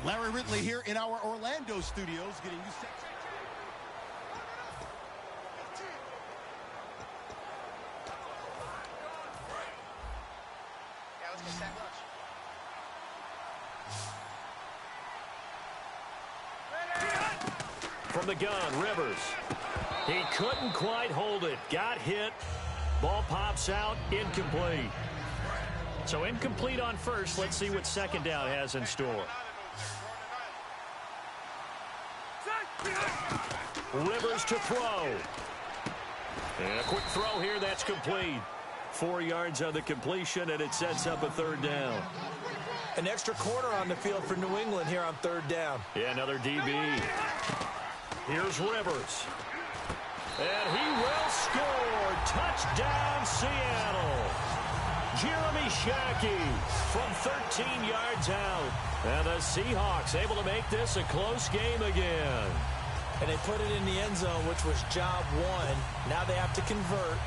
Larry Ridley here in our Orlando studios getting you set. Yeah, let's get set rush. From the gun, Rivers. He couldn't quite hold it. Got hit. Ball pops out. Incomplete. So incomplete on first. Let's see what second down has in store. Rivers to throw. And a quick throw here. That's complete. 4 yards on the completion, and it sets up a third down. An extra corner on the field for New England here on third down. Yeah, another DB. Here's Rivers. And he will score. Touchdown, Seattle. Jeremy Shockey from 13 yards out. And the Seahawks able to make this a close game again. And they put it in the end zone, which was job one. Now they have to convert.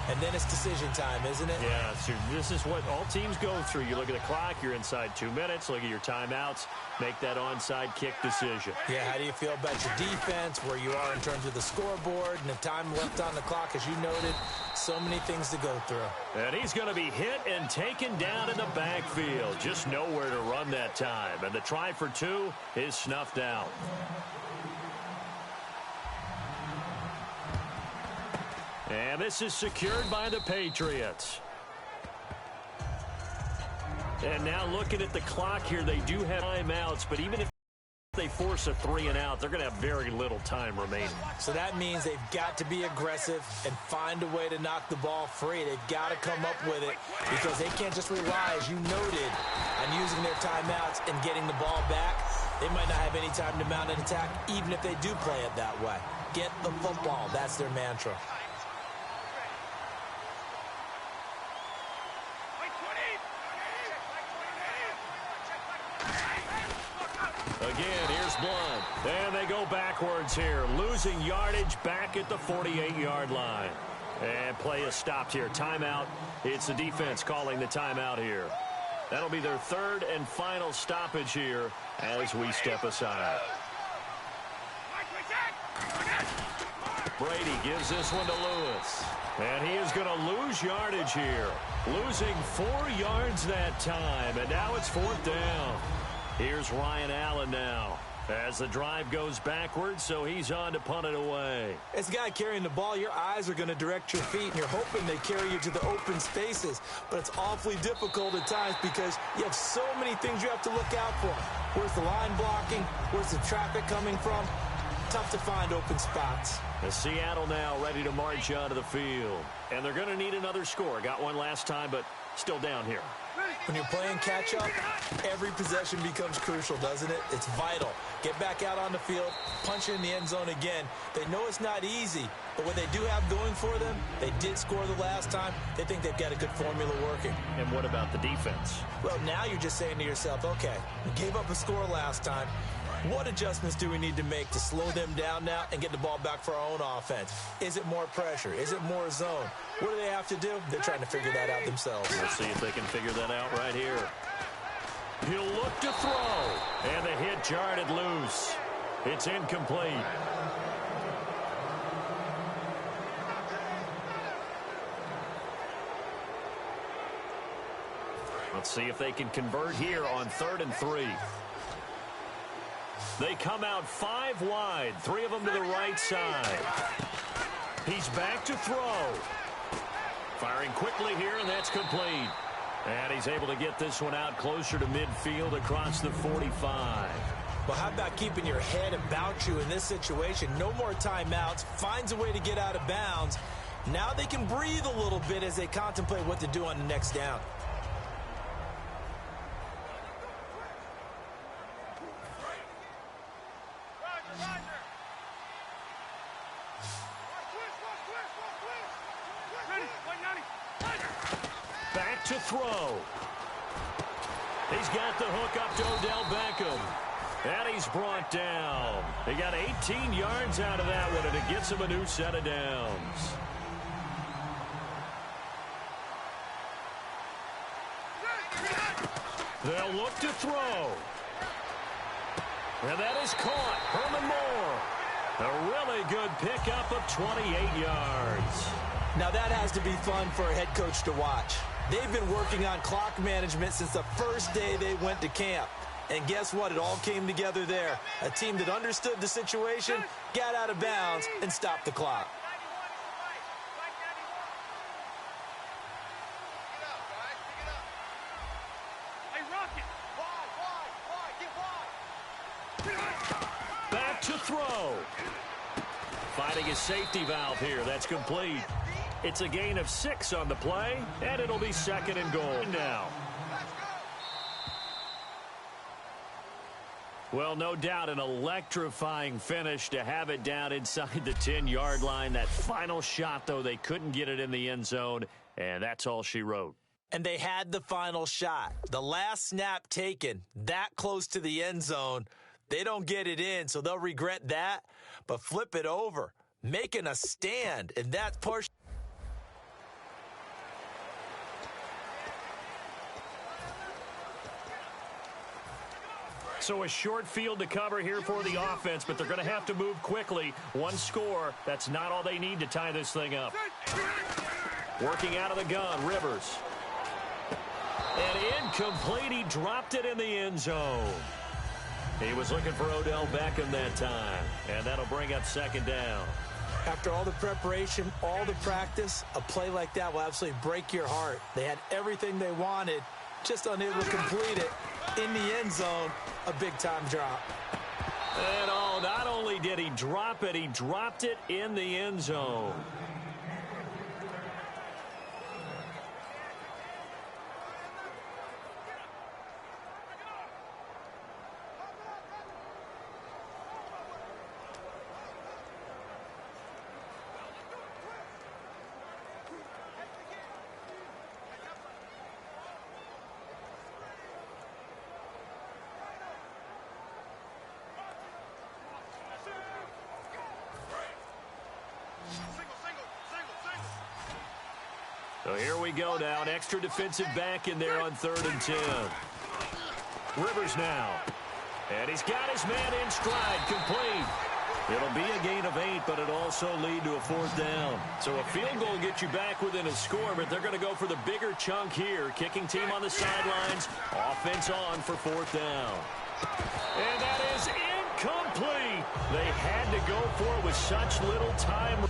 And then it's decision time, isn't it? Yeah, this is what all teams go through. You look at the clock, you're inside 2 minutes, look at your timeouts, make that onside kick decision. Yeah, how do you feel about your defense, where you are in terms of the scoreboard, and the time left on the clock, as you noted? So many things to go through. And he's going to be hit and taken down in the backfield. Just nowhere to run that time. And the try for 2 is snuffed out. And this is secured by the Patriots. And now looking at the clock here, they do have timeouts, but even if they force a 3-and-out, they're going to have very little time remaining. So that means they've got to be aggressive and find a way to knock the ball free. They've got to come up with it because they can't just rely, as you noted, on using their timeouts and getting the ball back. They might not have any time to mount an attack, even if they do play it that way. Get the football. That's their mantra. Again, here's Blunt. And they go backwards here. Losing yardage back at the 48-yard line. And play is stopped here. Timeout. It's the defense calling the timeout here. That'll be their third and final stoppage here as we step aside. Brady gives this one to Lewis. And he is going to lose yardage here. Losing 4 yards that time. And now it's 4th down. Here's Ryan Allen now as the drive goes backwards, so he's on to punt it away. As a guy carrying the ball, your eyes are going to direct your feet, and you're hoping they carry you to the open spaces. But it's awfully difficult at times because you have so many things you have to look out for. Where's the line blocking? Where's the traffic coming from? Tough to find open spots. The Seattle now ready to march onto the field. And they're going to need another score. Got one last time, but still down here. When you're playing catch-up, every possession becomes crucial, doesn't it? It's vital. Get back out on the field, punch in the end zone again. They know it's not easy, but what they do have going for them, they did score the last time. They think they've got a good formula working. And what about the defense? Well, now you're just saying to yourself, okay, we gave up a score last time. What adjustments do we need to make to slow them down now and get the ball back for our own offense? Is it more pressure? Is it more zone? What do they have to do? They're trying to figure that out themselves. We'll see if they can figure that out right here. He'll look to throw. And the hit jarred it loose. It's incomplete. Let's see if they can convert here on 3rd and 3. They come out 5 wide, 3 of them to the right side. He's back to throw. Firing quickly here, and that's complete. And he's able to get this one out closer to midfield across the 45. Well, how about keeping your head about you in this situation? No more timeouts. Finds a way to get out of bounds. Now they can breathe a little bit as they contemplate what to do on the next down. Back to throw. He's got the hook up to Odell Beckham. And he's brought down. He got 18 yards out of that one, and it gets him a new set of downs. They'll look to throw. And that is caught. Herman Moore. A really good pickup of 28 yards. Now that has to be fun for a head coach to watch. They've been working on clock management since the first day they went to camp. And guess what? It all came together there. A team that understood the situation, got out of bounds, and stopped the clock. Back to throw. Finding his safety valve here. That's complete. It's a gain of 6 on the play, and it'll be 2nd and goal now. Well, no doubt an electrifying finish to have it down inside the 10-yard line. That final shot, though, they couldn't get it in the end zone, and that's all she wrote. And they had the final shot. The last snap taken that close to the end zone. They don't get it in, so they'll regret that. But flip it over, making a stand, and that's partially. So a short field to cover here for the offense, but they're going to have to move quickly. One score, that's not all they need to tie this thing up. Working out of the gun, Rivers. And incomplete, he dropped it in the end zone. He was looking for Odell Beckham that time, and that'll bring up second down. After all the preparation, all the practice, a play like that will absolutely break your heart. They had everything they wanted, just unable to complete it. In the end zone, a big-time drop. And not only did he drop it, he dropped it in the end zone. So here we go now. An extra defensive back in there on 3rd and 10. Rivers now. And he's got his man in stride, complete. It'll be a gain of 8, but it'll also lead to a 4th down. So a field goal gets you back within a score, but they're going to go for the bigger chunk here. Kicking team on the sidelines. Offense on for 4th down. And that is incomplete. They had to go for it with such little time.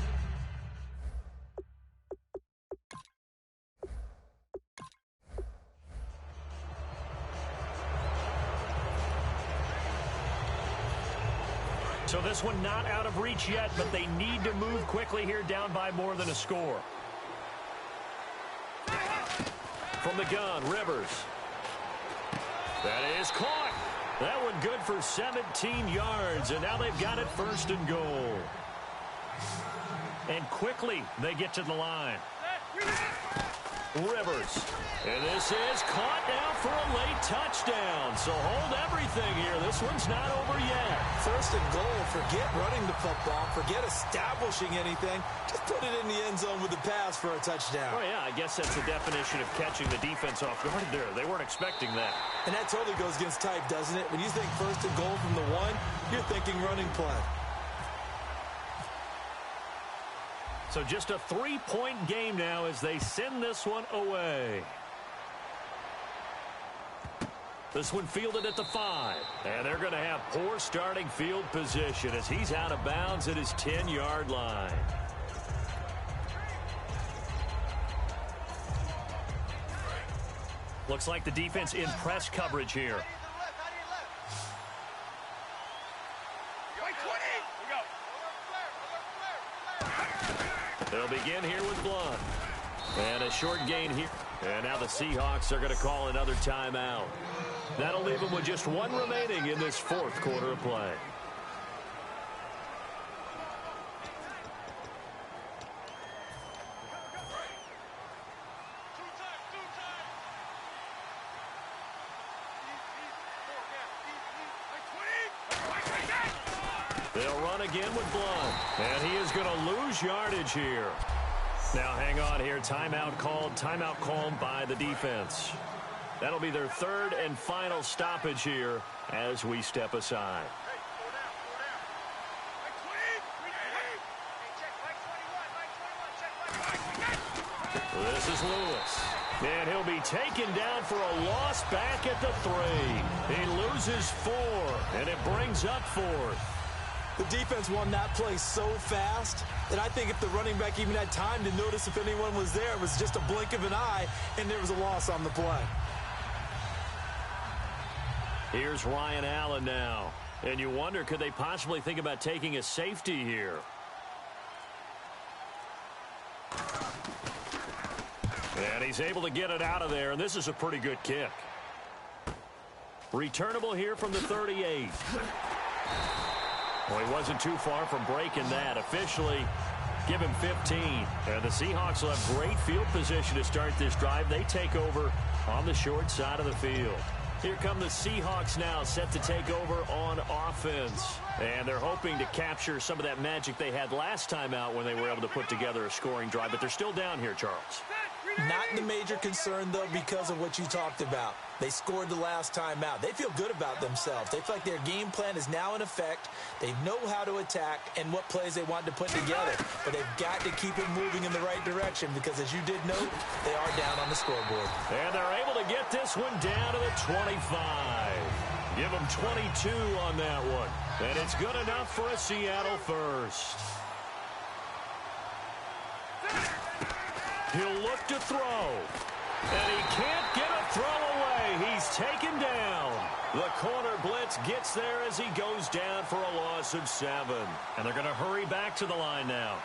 So this one not out of reach yet, but they need to move quickly here, down by more than a score. From the gun, Rivers. That is caught. That one good for 17 yards, and now they've got it 1st and goal. And quickly they get to the line. Rivers. And this is caught now for a late touchdown. So hold everything here. This one's not over yet. 1st and goal. Forget running the football. Forget establishing anything. Just put it in the end zone with the pass for a touchdown. Oh, yeah, I guess that's the definition of catching the defense off guard there. They weren't expecting that. And that totally goes against type, doesn't it? When you think 1st and goal from the 1, you're thinking running play. So just a 3-point game now as they send this one away. This one fielded at the 5. And they're going to have poor starting field position as he's out of bounds at his 10-yard line. Looks like the defense in press coverage here. They'll begin here with Blunt. And a short gain here. And now the Seahawks are going to call another timeout. That'll leave them with just 1 remaining in this 4th quarter of play. They'll run again with Blunt. And he is going to lose yardage here. Now hang on here. Timeout called by the defense. That'll be their 3rd and final stoppage here as we step aside. This is Lewis. And he'll be taken down for a loss back at the 3. He loses 4, and it brings up 4th. The defense won that play so fast that I think if the running back even had time to notice if anyone was there, it was just a blink of an eye, and there was a loss on the play. Here's Ryan Allen now. And you wonder, could they possibly think about taking a safety here? And he's able to get it out of there, and this is a pretty good kick. Returnable here from the 38. Well, he wasn't too far from breaking that. Officially, give him 15. And the Seahawks will have great field position to start this drive. They take over on the short side of the field. Here come the Seahawks now, set to take over on offense. And they're hoping to capture some of that magic they had last time out when they were able to put together a scoring drive. But they're still down here, Charles. Not the major concern, though, because of what you talked about. They scored the last time out. They feel good about themselves. They feel like their game plan is now in effect. They know how to attack and what plays they want to put together. But they've got to keep it moving in the right direction because, as you did note, they are down on the scoreboard. And they're able to get this one down to the 25. Give them 22 on that one. And it's good enough for a Seattle first. He'll look to throw. And he can't get a throw away. He's taken down. The corner blitz gets there as he goes down for a loss of 7. And they're going to hurry back to the line now.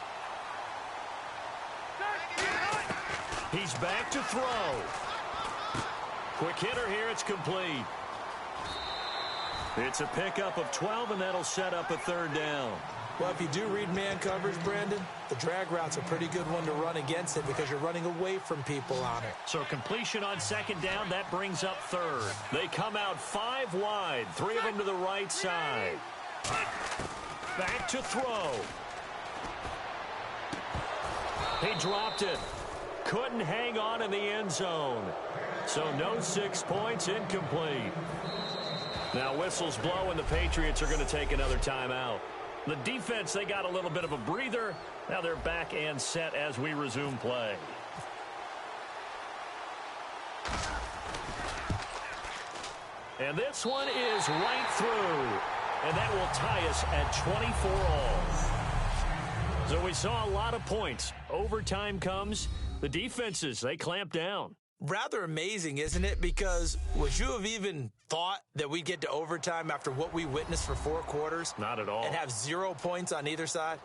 He's back to throw. Quick hitter here. It's complete. It's a pickup of 12, and that'll set up a third down. Well, if you do read man coverage, Brandon, the drag route's a pretty good one to run against it because you're running away from people on it. So completion on second down, that brings up third. They come out 5 wide, 3 of them to the right side. Back to throw. He dropped it. Couldn't hang on in the end zone. So no 6 points, incomplete. Now whistles blow, and the Patriots are going to take another timeout. The defense, they got a little bit of a breather. Now they're back and set as we resume play. And this one is right through. And that will tie us at 24 all. So we saw a lot of points. Overtime comes. The defenses, they clamp down. Rather amazing, isn't it? Because would you have even thought that we'd get to overtime after what we witnessed for 4 quarters? Not at all. And have 0 points on either side?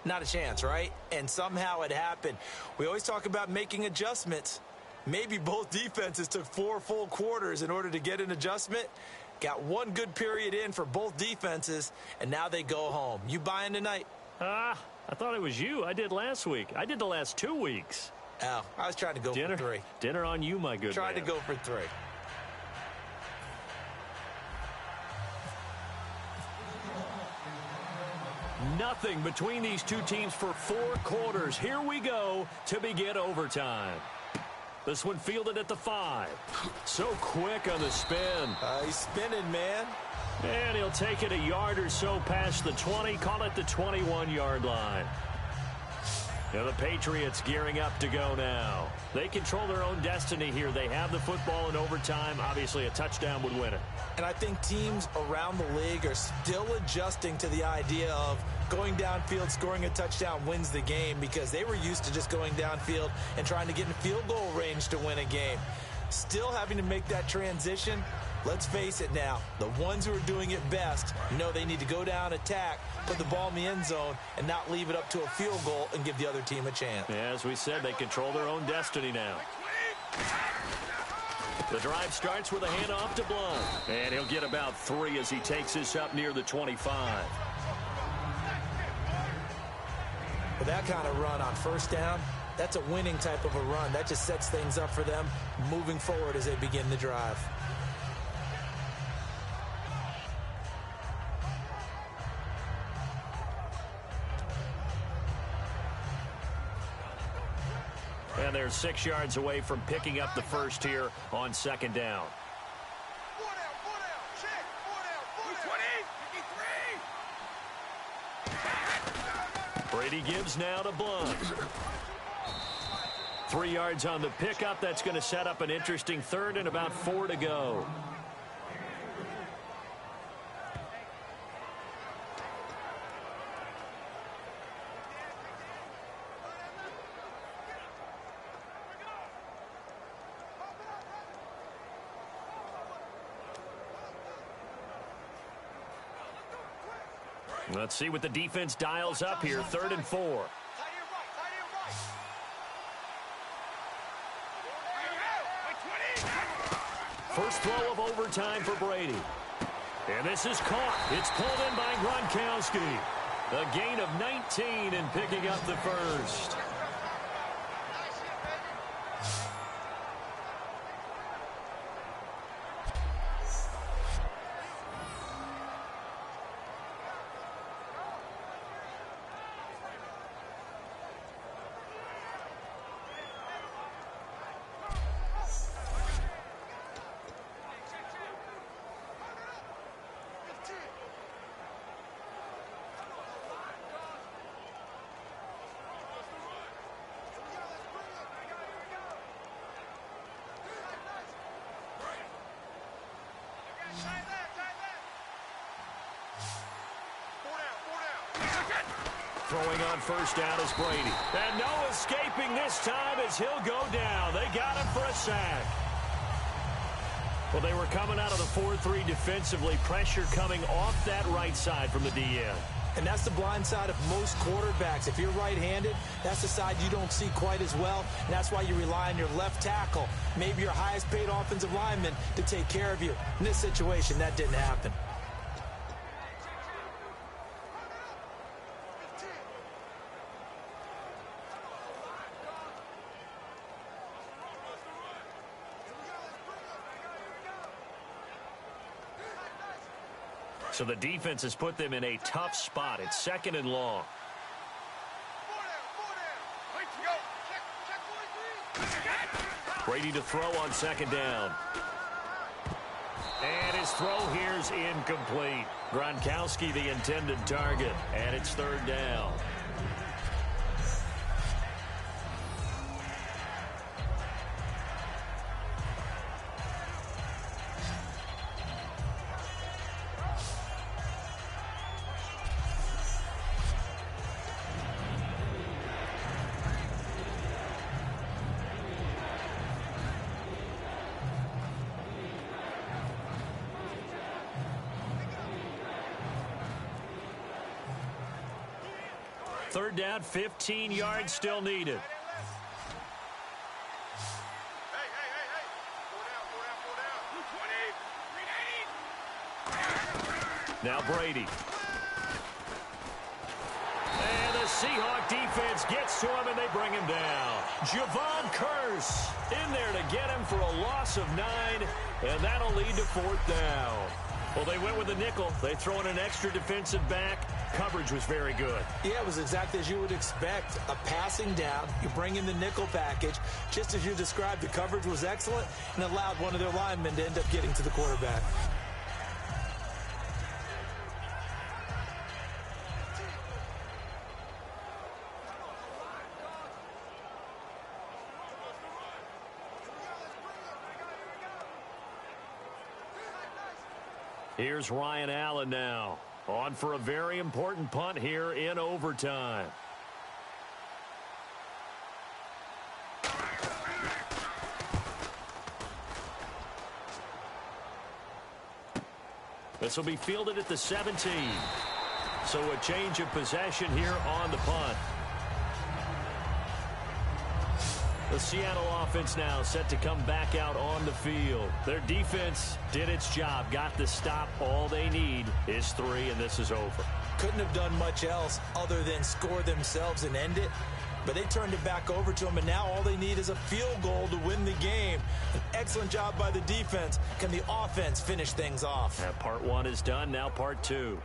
Not a chance, right? And somehow it happened. We always talk about making adjustments. Maybe both defenses took 4 full quarters in order to get an adjustment. Got 1 good period in for both defenses, and now they go home. You buying tonight? I thought it was you. I did last week. I did the last 2 weeks. Oh, I was trying to go for 3. Dinner on you, my good Tried man. to go for 3. Nothing between these two teams for 4 quarters. Here we go to begin overtime. This one fielded at the 5. So quick on the spin. He's spinning, man. And he'll take it a yard or so past the 20. Call it the 21-yard line. Now the Patriots gearing up to go now. They control their own destiny here. They have the football in overtime. Obviously, a touchdown would win it. And I think teams around the league are still adjusting to the idea of going downfield, scoring a touchdown wins the game because they were used to just going downfield and trying to get in field goal range to win a game. Still having to make that transition. Let's face it now, the ones who are doing it best know they need to go down, attack, put the ball in the end zone, and not leave it up to a field goal and give the other team a chance. Yeah, as we said, they control their own destiny now. The drive starts with a handoff to Blunt. And he'll get about 3 as he takes this up near the 25. With that kind of run on first down, that's a winning type of a run. That just sets things up for them moving forward as they begin the drive. And they're 6 yards away from picking up the first here on second down. 4 down, check, 4 down, 23. Brady gives now to Blunt. 3 yards on the pickup. That's going to set up an interesting third and about 4 to go. Let's see what the defense dials up here. 3rd and 4. Tight end right. First throw of overtime for Brady. And this is caught. It's pulled in by Gronkowski. A gain of 19 and picking up the first. Throwing on first down is Brady. And no escaping this time as he'll go down. They got him for a sack. Well, they were coming out of the 4-3 defensively. Pressure coming off that right side from the DN. And that's the blind side of most quarterbacks. If you're right-handed, that's the side you don't see quite as well. And that's why you rely on your left tackle, maybe your highest-paid offensive lineman, to take care of you. In this situation, that didn't happen. So the defense has put them in a tough spot. It's 2nd and long. Brady to throw on 2nd down. And his throw here's incomplete. Gronkowski the intended target. And it's 3rd down. Third down, 15 yards still needed. Now Brady. And the Seahawk defense gets to him, and they bring him down. Javon Curse in there to get him for a loss of 9, and that'll lead to 4th down. Well, they went with the nickel. They throw in an extra defensive back. Coverage was very good. Yeah, it was exactly as you would expect. A passing down. You bring in the nickel package. Just as you described, the coverage was excellent and allowed one of their linemen to end up getting to the quarterback. Here's Ryan Allen now. On for a very important punt here in overtime. This will be fielded at the 17. So a change of possession here on the punt. The Seattle offense now set to come back out on the field. Their defense did its job, got the stop. All they need is 3, and this is over. Couldn't have done much else other than score themselves and end it. But they turned it back over to them, and now all they need is a field goal to win the game. An excellent job by the defense. Can the offense finish things off? Now part 1 is done, now part 2.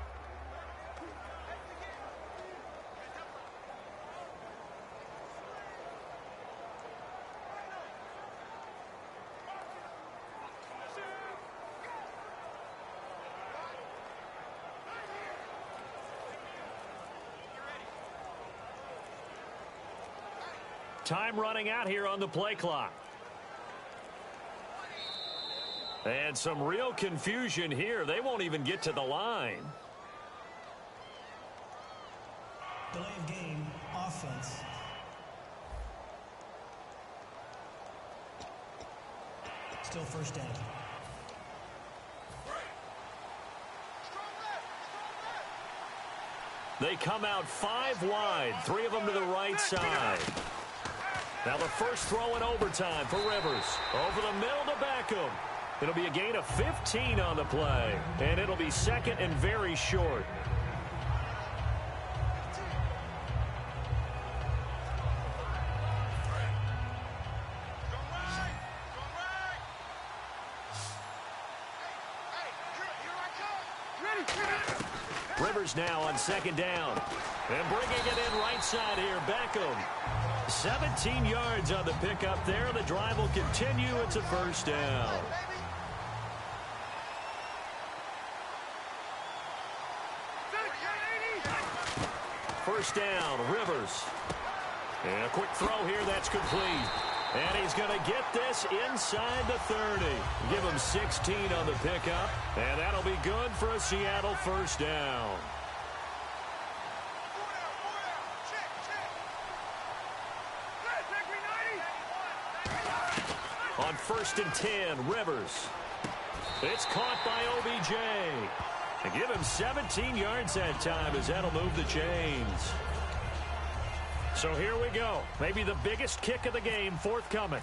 Time running out here on the play clock. And some real confusion here. They won't even get to the line. Delay of game, offense. Still first down. They come out 5 wide, 3 of them to the right side. Now the first throw in overtime for Rivers. Over the middle to Beckham. It'll be a gain of 15 on the play. And it'll be 2nd and very short. Rivers now on 2nd down. And bringing it in right side here, Beckham. 17 yards on the pickup there. The drive will continue. It's a first down. First down, Rivers. And a quick throw here that's complete. And he's going to get this inside the 30. Give him 16 on the pickup. And that'll be good for a Seattle first down. first and 10. Rivers. It's caught by OBJ. And give him 17 yards that time as that'll move the chains. So here we go. Maybe the biggest kick of the game forthcoming.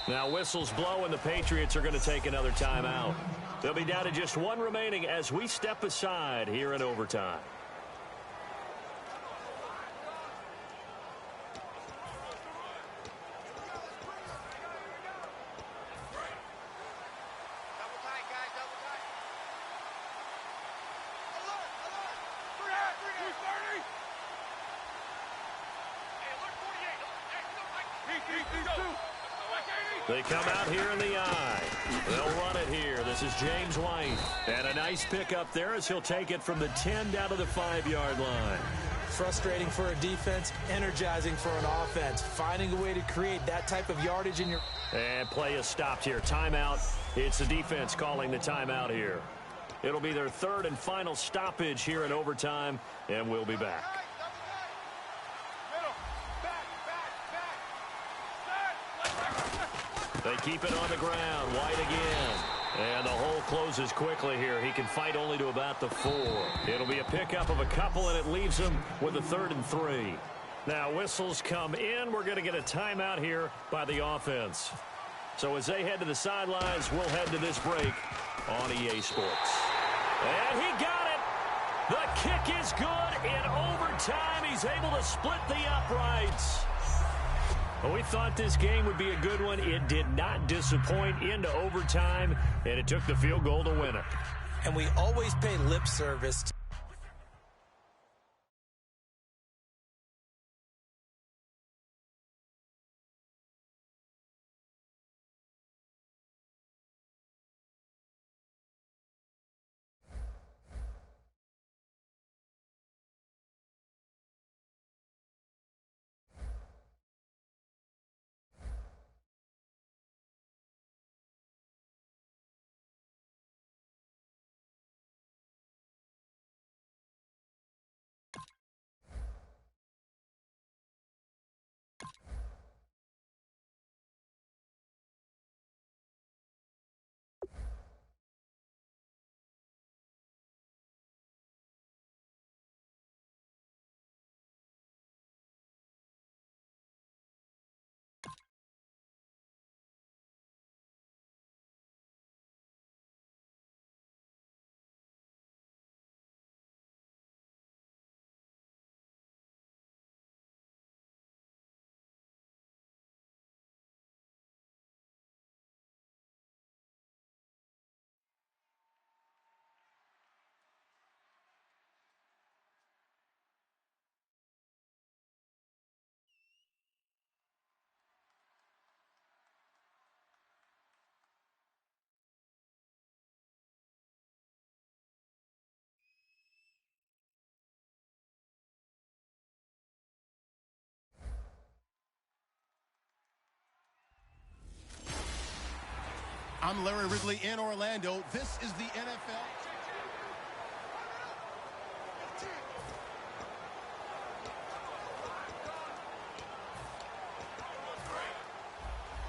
Now whistles blow and the Patriots are going to take another timeout. They'll be down to just one remaining as we step aside here in overtime. They come out here in the eye. They'll run it here. This is James White. And a nice pickup there as he'll take it from the 10 down to the 5-yard line. Frustrating for a defense, energizing for an offense. Finding a way to create that type of yardage in your... And play is stopped here. Timeout. It's the defense calling the timeout here. It'll be their third and final stoppage here in overtime, and we'll be back. They keep it on the ground. White again. And the hole closes quickly here. He can fight only to about the 4. It'll be a pickup of a couple, and it leaves him with a 3rd and 3. Now whistles come in. We're going to get a timeout here by the offense. So as they head to the sidelines, we'll head to this break on EA Sports. And he got it. The kick is good in overtime. He's able to split the uprights. Well, we thought this game would be a good one. It did not disappoint into overtime, and it took the field goal to win it. And we always pay lip service to... I'm Larry Ridley in Orlando. This is the NFL.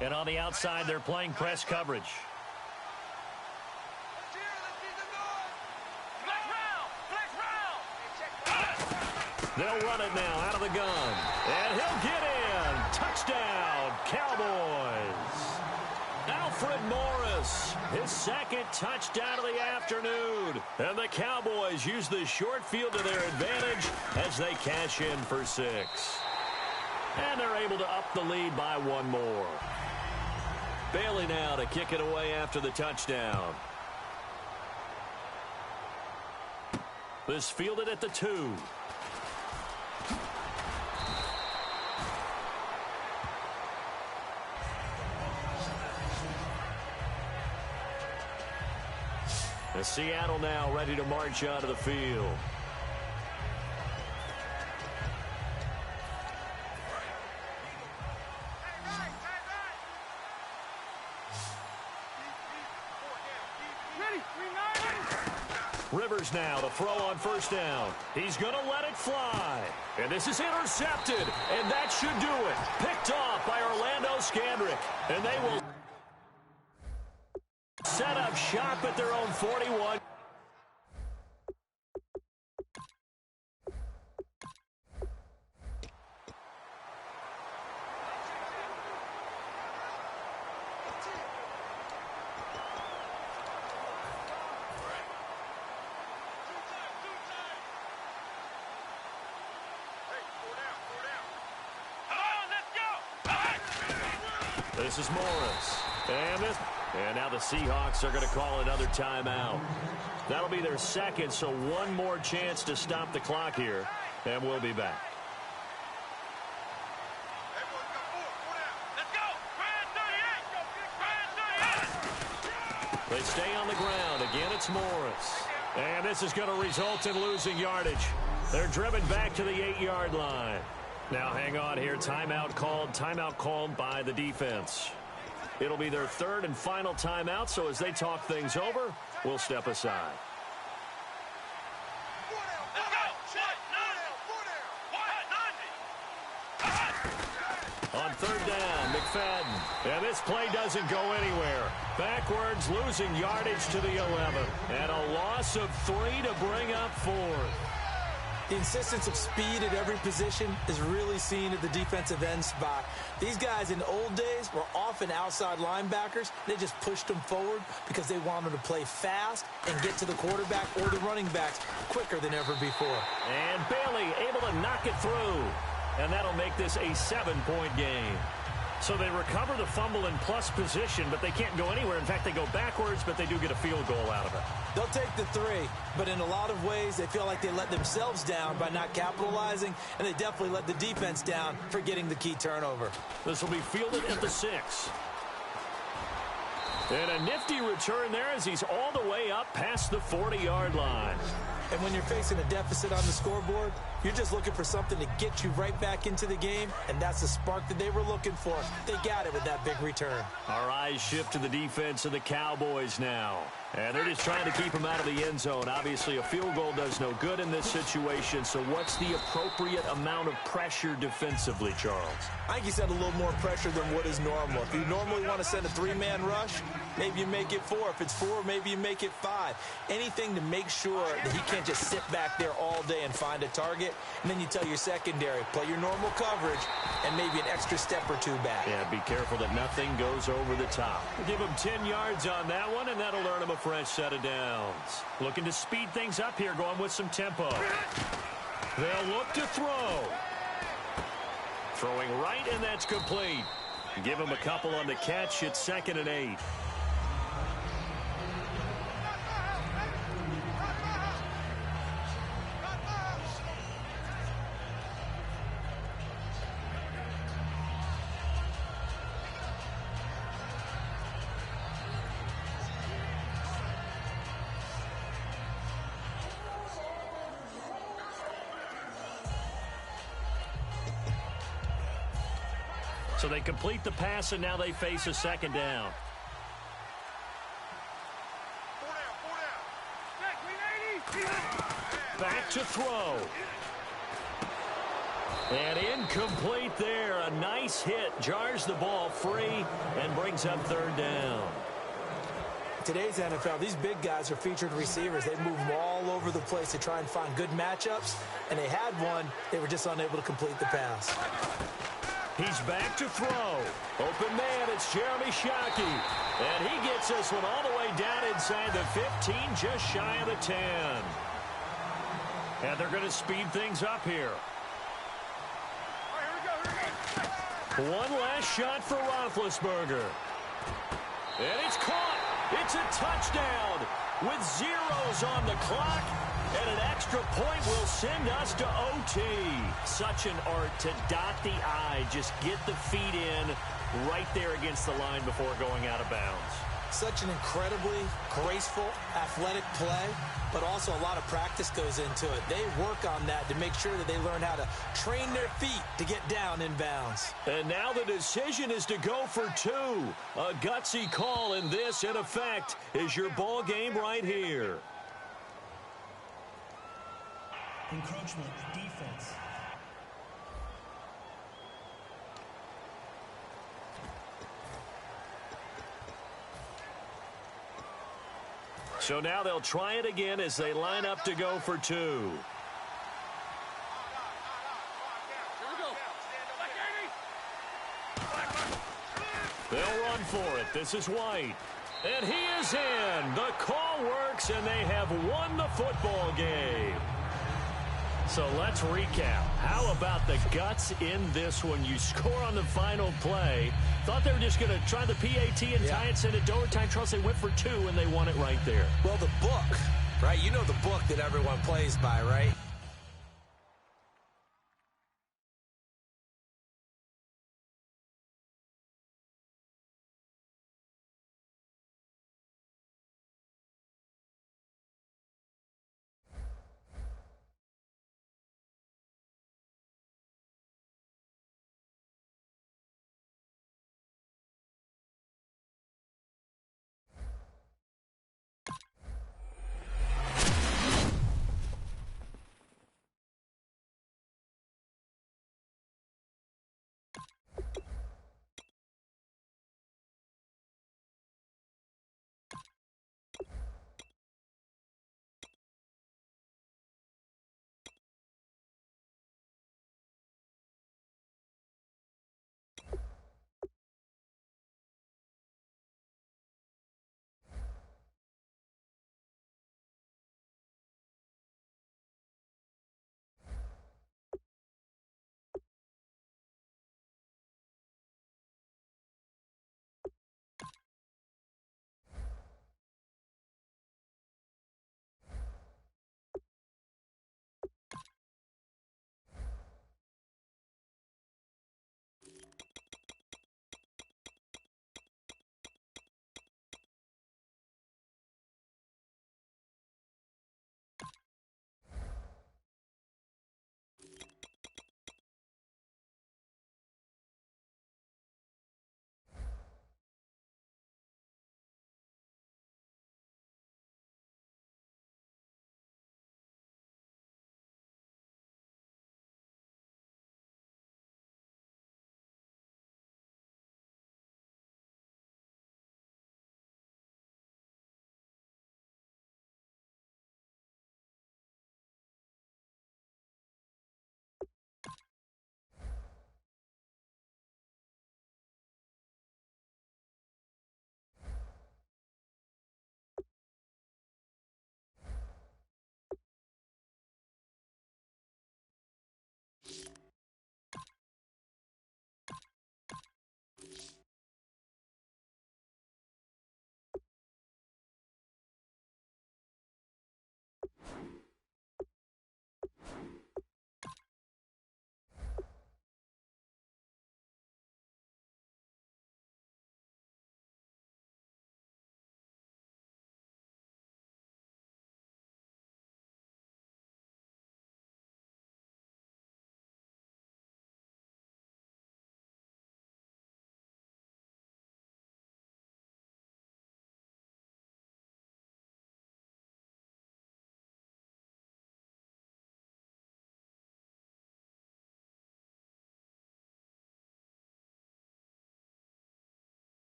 And on the outside, they're playing press coverage. They'll run it now out of the gun. And he'll get in. Touchdown, Cowboys. Alfred Morris, his second touchdown of the afternoon. And the Cowboys use the short field to their advantage as they cash in for 6. And they're able to up the lead by 1 more. Bailey now to kick it away after the touchdown. This fielded at the 2. And Seattle now ready to march onto the field. Rivers now to throw on first down. He's going to let it fly. And this is intercepted. And that should do it. Picked off by Orlando's Scandrick, and they will set up shop at their own 41. This is Morris. And now the Seahawks are going to call another timeout. That'll be their second, so one more chance to stop the clock here. And we'll be back. They stay on the ground. Again, it's Morris. And this is going to result in losing yardage. They're driven back to the 8-yard line. Now hang on here. Timeout called by the defense. It'll be their third and final timeout, so as they talk things over, we'll step aside. On third down, McFadden. And this play doesn't go anywhere. Backwards, losing yardage to the 11. And a loss of 3 to bring up 4. The insistence of speed at every position is really seen at the defensive end spot. These guys in old days were often outside linebackers. They just pushed them forward because they wanted to play fast and get to the quarterback or the running backs quicker than ever before. And Bailey able to knock it through. And that'll make this a 7-point game. So they recover the fumble in plus position, but they can't go anywhere. In fact, they go backwards, but they do get a field goal out of it. They'll take the 3, but in a lot of ways, they feel like they let themselves down by not capitalizing, and they definitely let the defense down for getting the key turnover. This will be fielded at the 6. And a nifty return there as he's all the way up past the 40-yard line. And when you're facing a deficit on the scoreboard, you're just looking for something to get you right back into the game, and that's the spark that they were looking for. They got it with that big return. Our eyes shift to the defense of the Cowboys now. And they're just trying to keep him out of the end zone. Obviously, a field goal does no good in this situation, so what's the appropriate amount of pressure defensively, Charles? I think you send a little more pressure than what is normal. If you normally want to send a 3-man rush, maybe you make it 4. If it's 4, maybe you make it 5. Anything to make sure that he can't just sit back there all day and find a target. And then you tell your secondary, play your normal coverage and maybe an extra step or 2 back. Yeah, be careful that nothing goes over the top. We'll give him 10 yards on that one, and that'll earn him a fresh set of downs. Looking to speed things up here, going with some tempo. They'll look to throw. Throwing right, and that's complete. Give him a couple on the catch. It's 2nd and 8. So they complete the pass, and now they face a 2nd down. Back to throw. And incomplete there. A nice hit. Jars the ball free and brings up 3rd down. Today's NFL, these big guys are featured receivers. They move them all over the place to try and find good matchups. And they had one. They were just unable to complete the pass. He's back to throw. Open man, it's Jeremy Shockey. And he gets this one all the way down inside the 15, just shy of the 10. And they're going to speed things up here. One last shot for Roethlisberger. And it's caught. It's a touchdown with zeros on the clock. And an extra point will send us to OT. Such an art to dot the I. Just get the feet in right there against the line before going out of bounds. Such an incredibly graceful, athletic play, but also a lot of practice goes into it. They work on that to make sure that they learn how to train their feet to get down in bounds. And now the decision is to go for 2. A gutsy call, and this, in effect, is your ball game right here. Encroachment, defense. So now they'll try it again as they line up to go for 2. They'll run for it. This is White. And he is in. The call works, and they have won the football game. So let's recap. How about the guts in this one? You score on the final play. Thought they were just going to try the PAT and tie it, send it to overtime. Trust they went for 2, and they won it right there. Well, the book, right? You know the book that everyone plays by, right?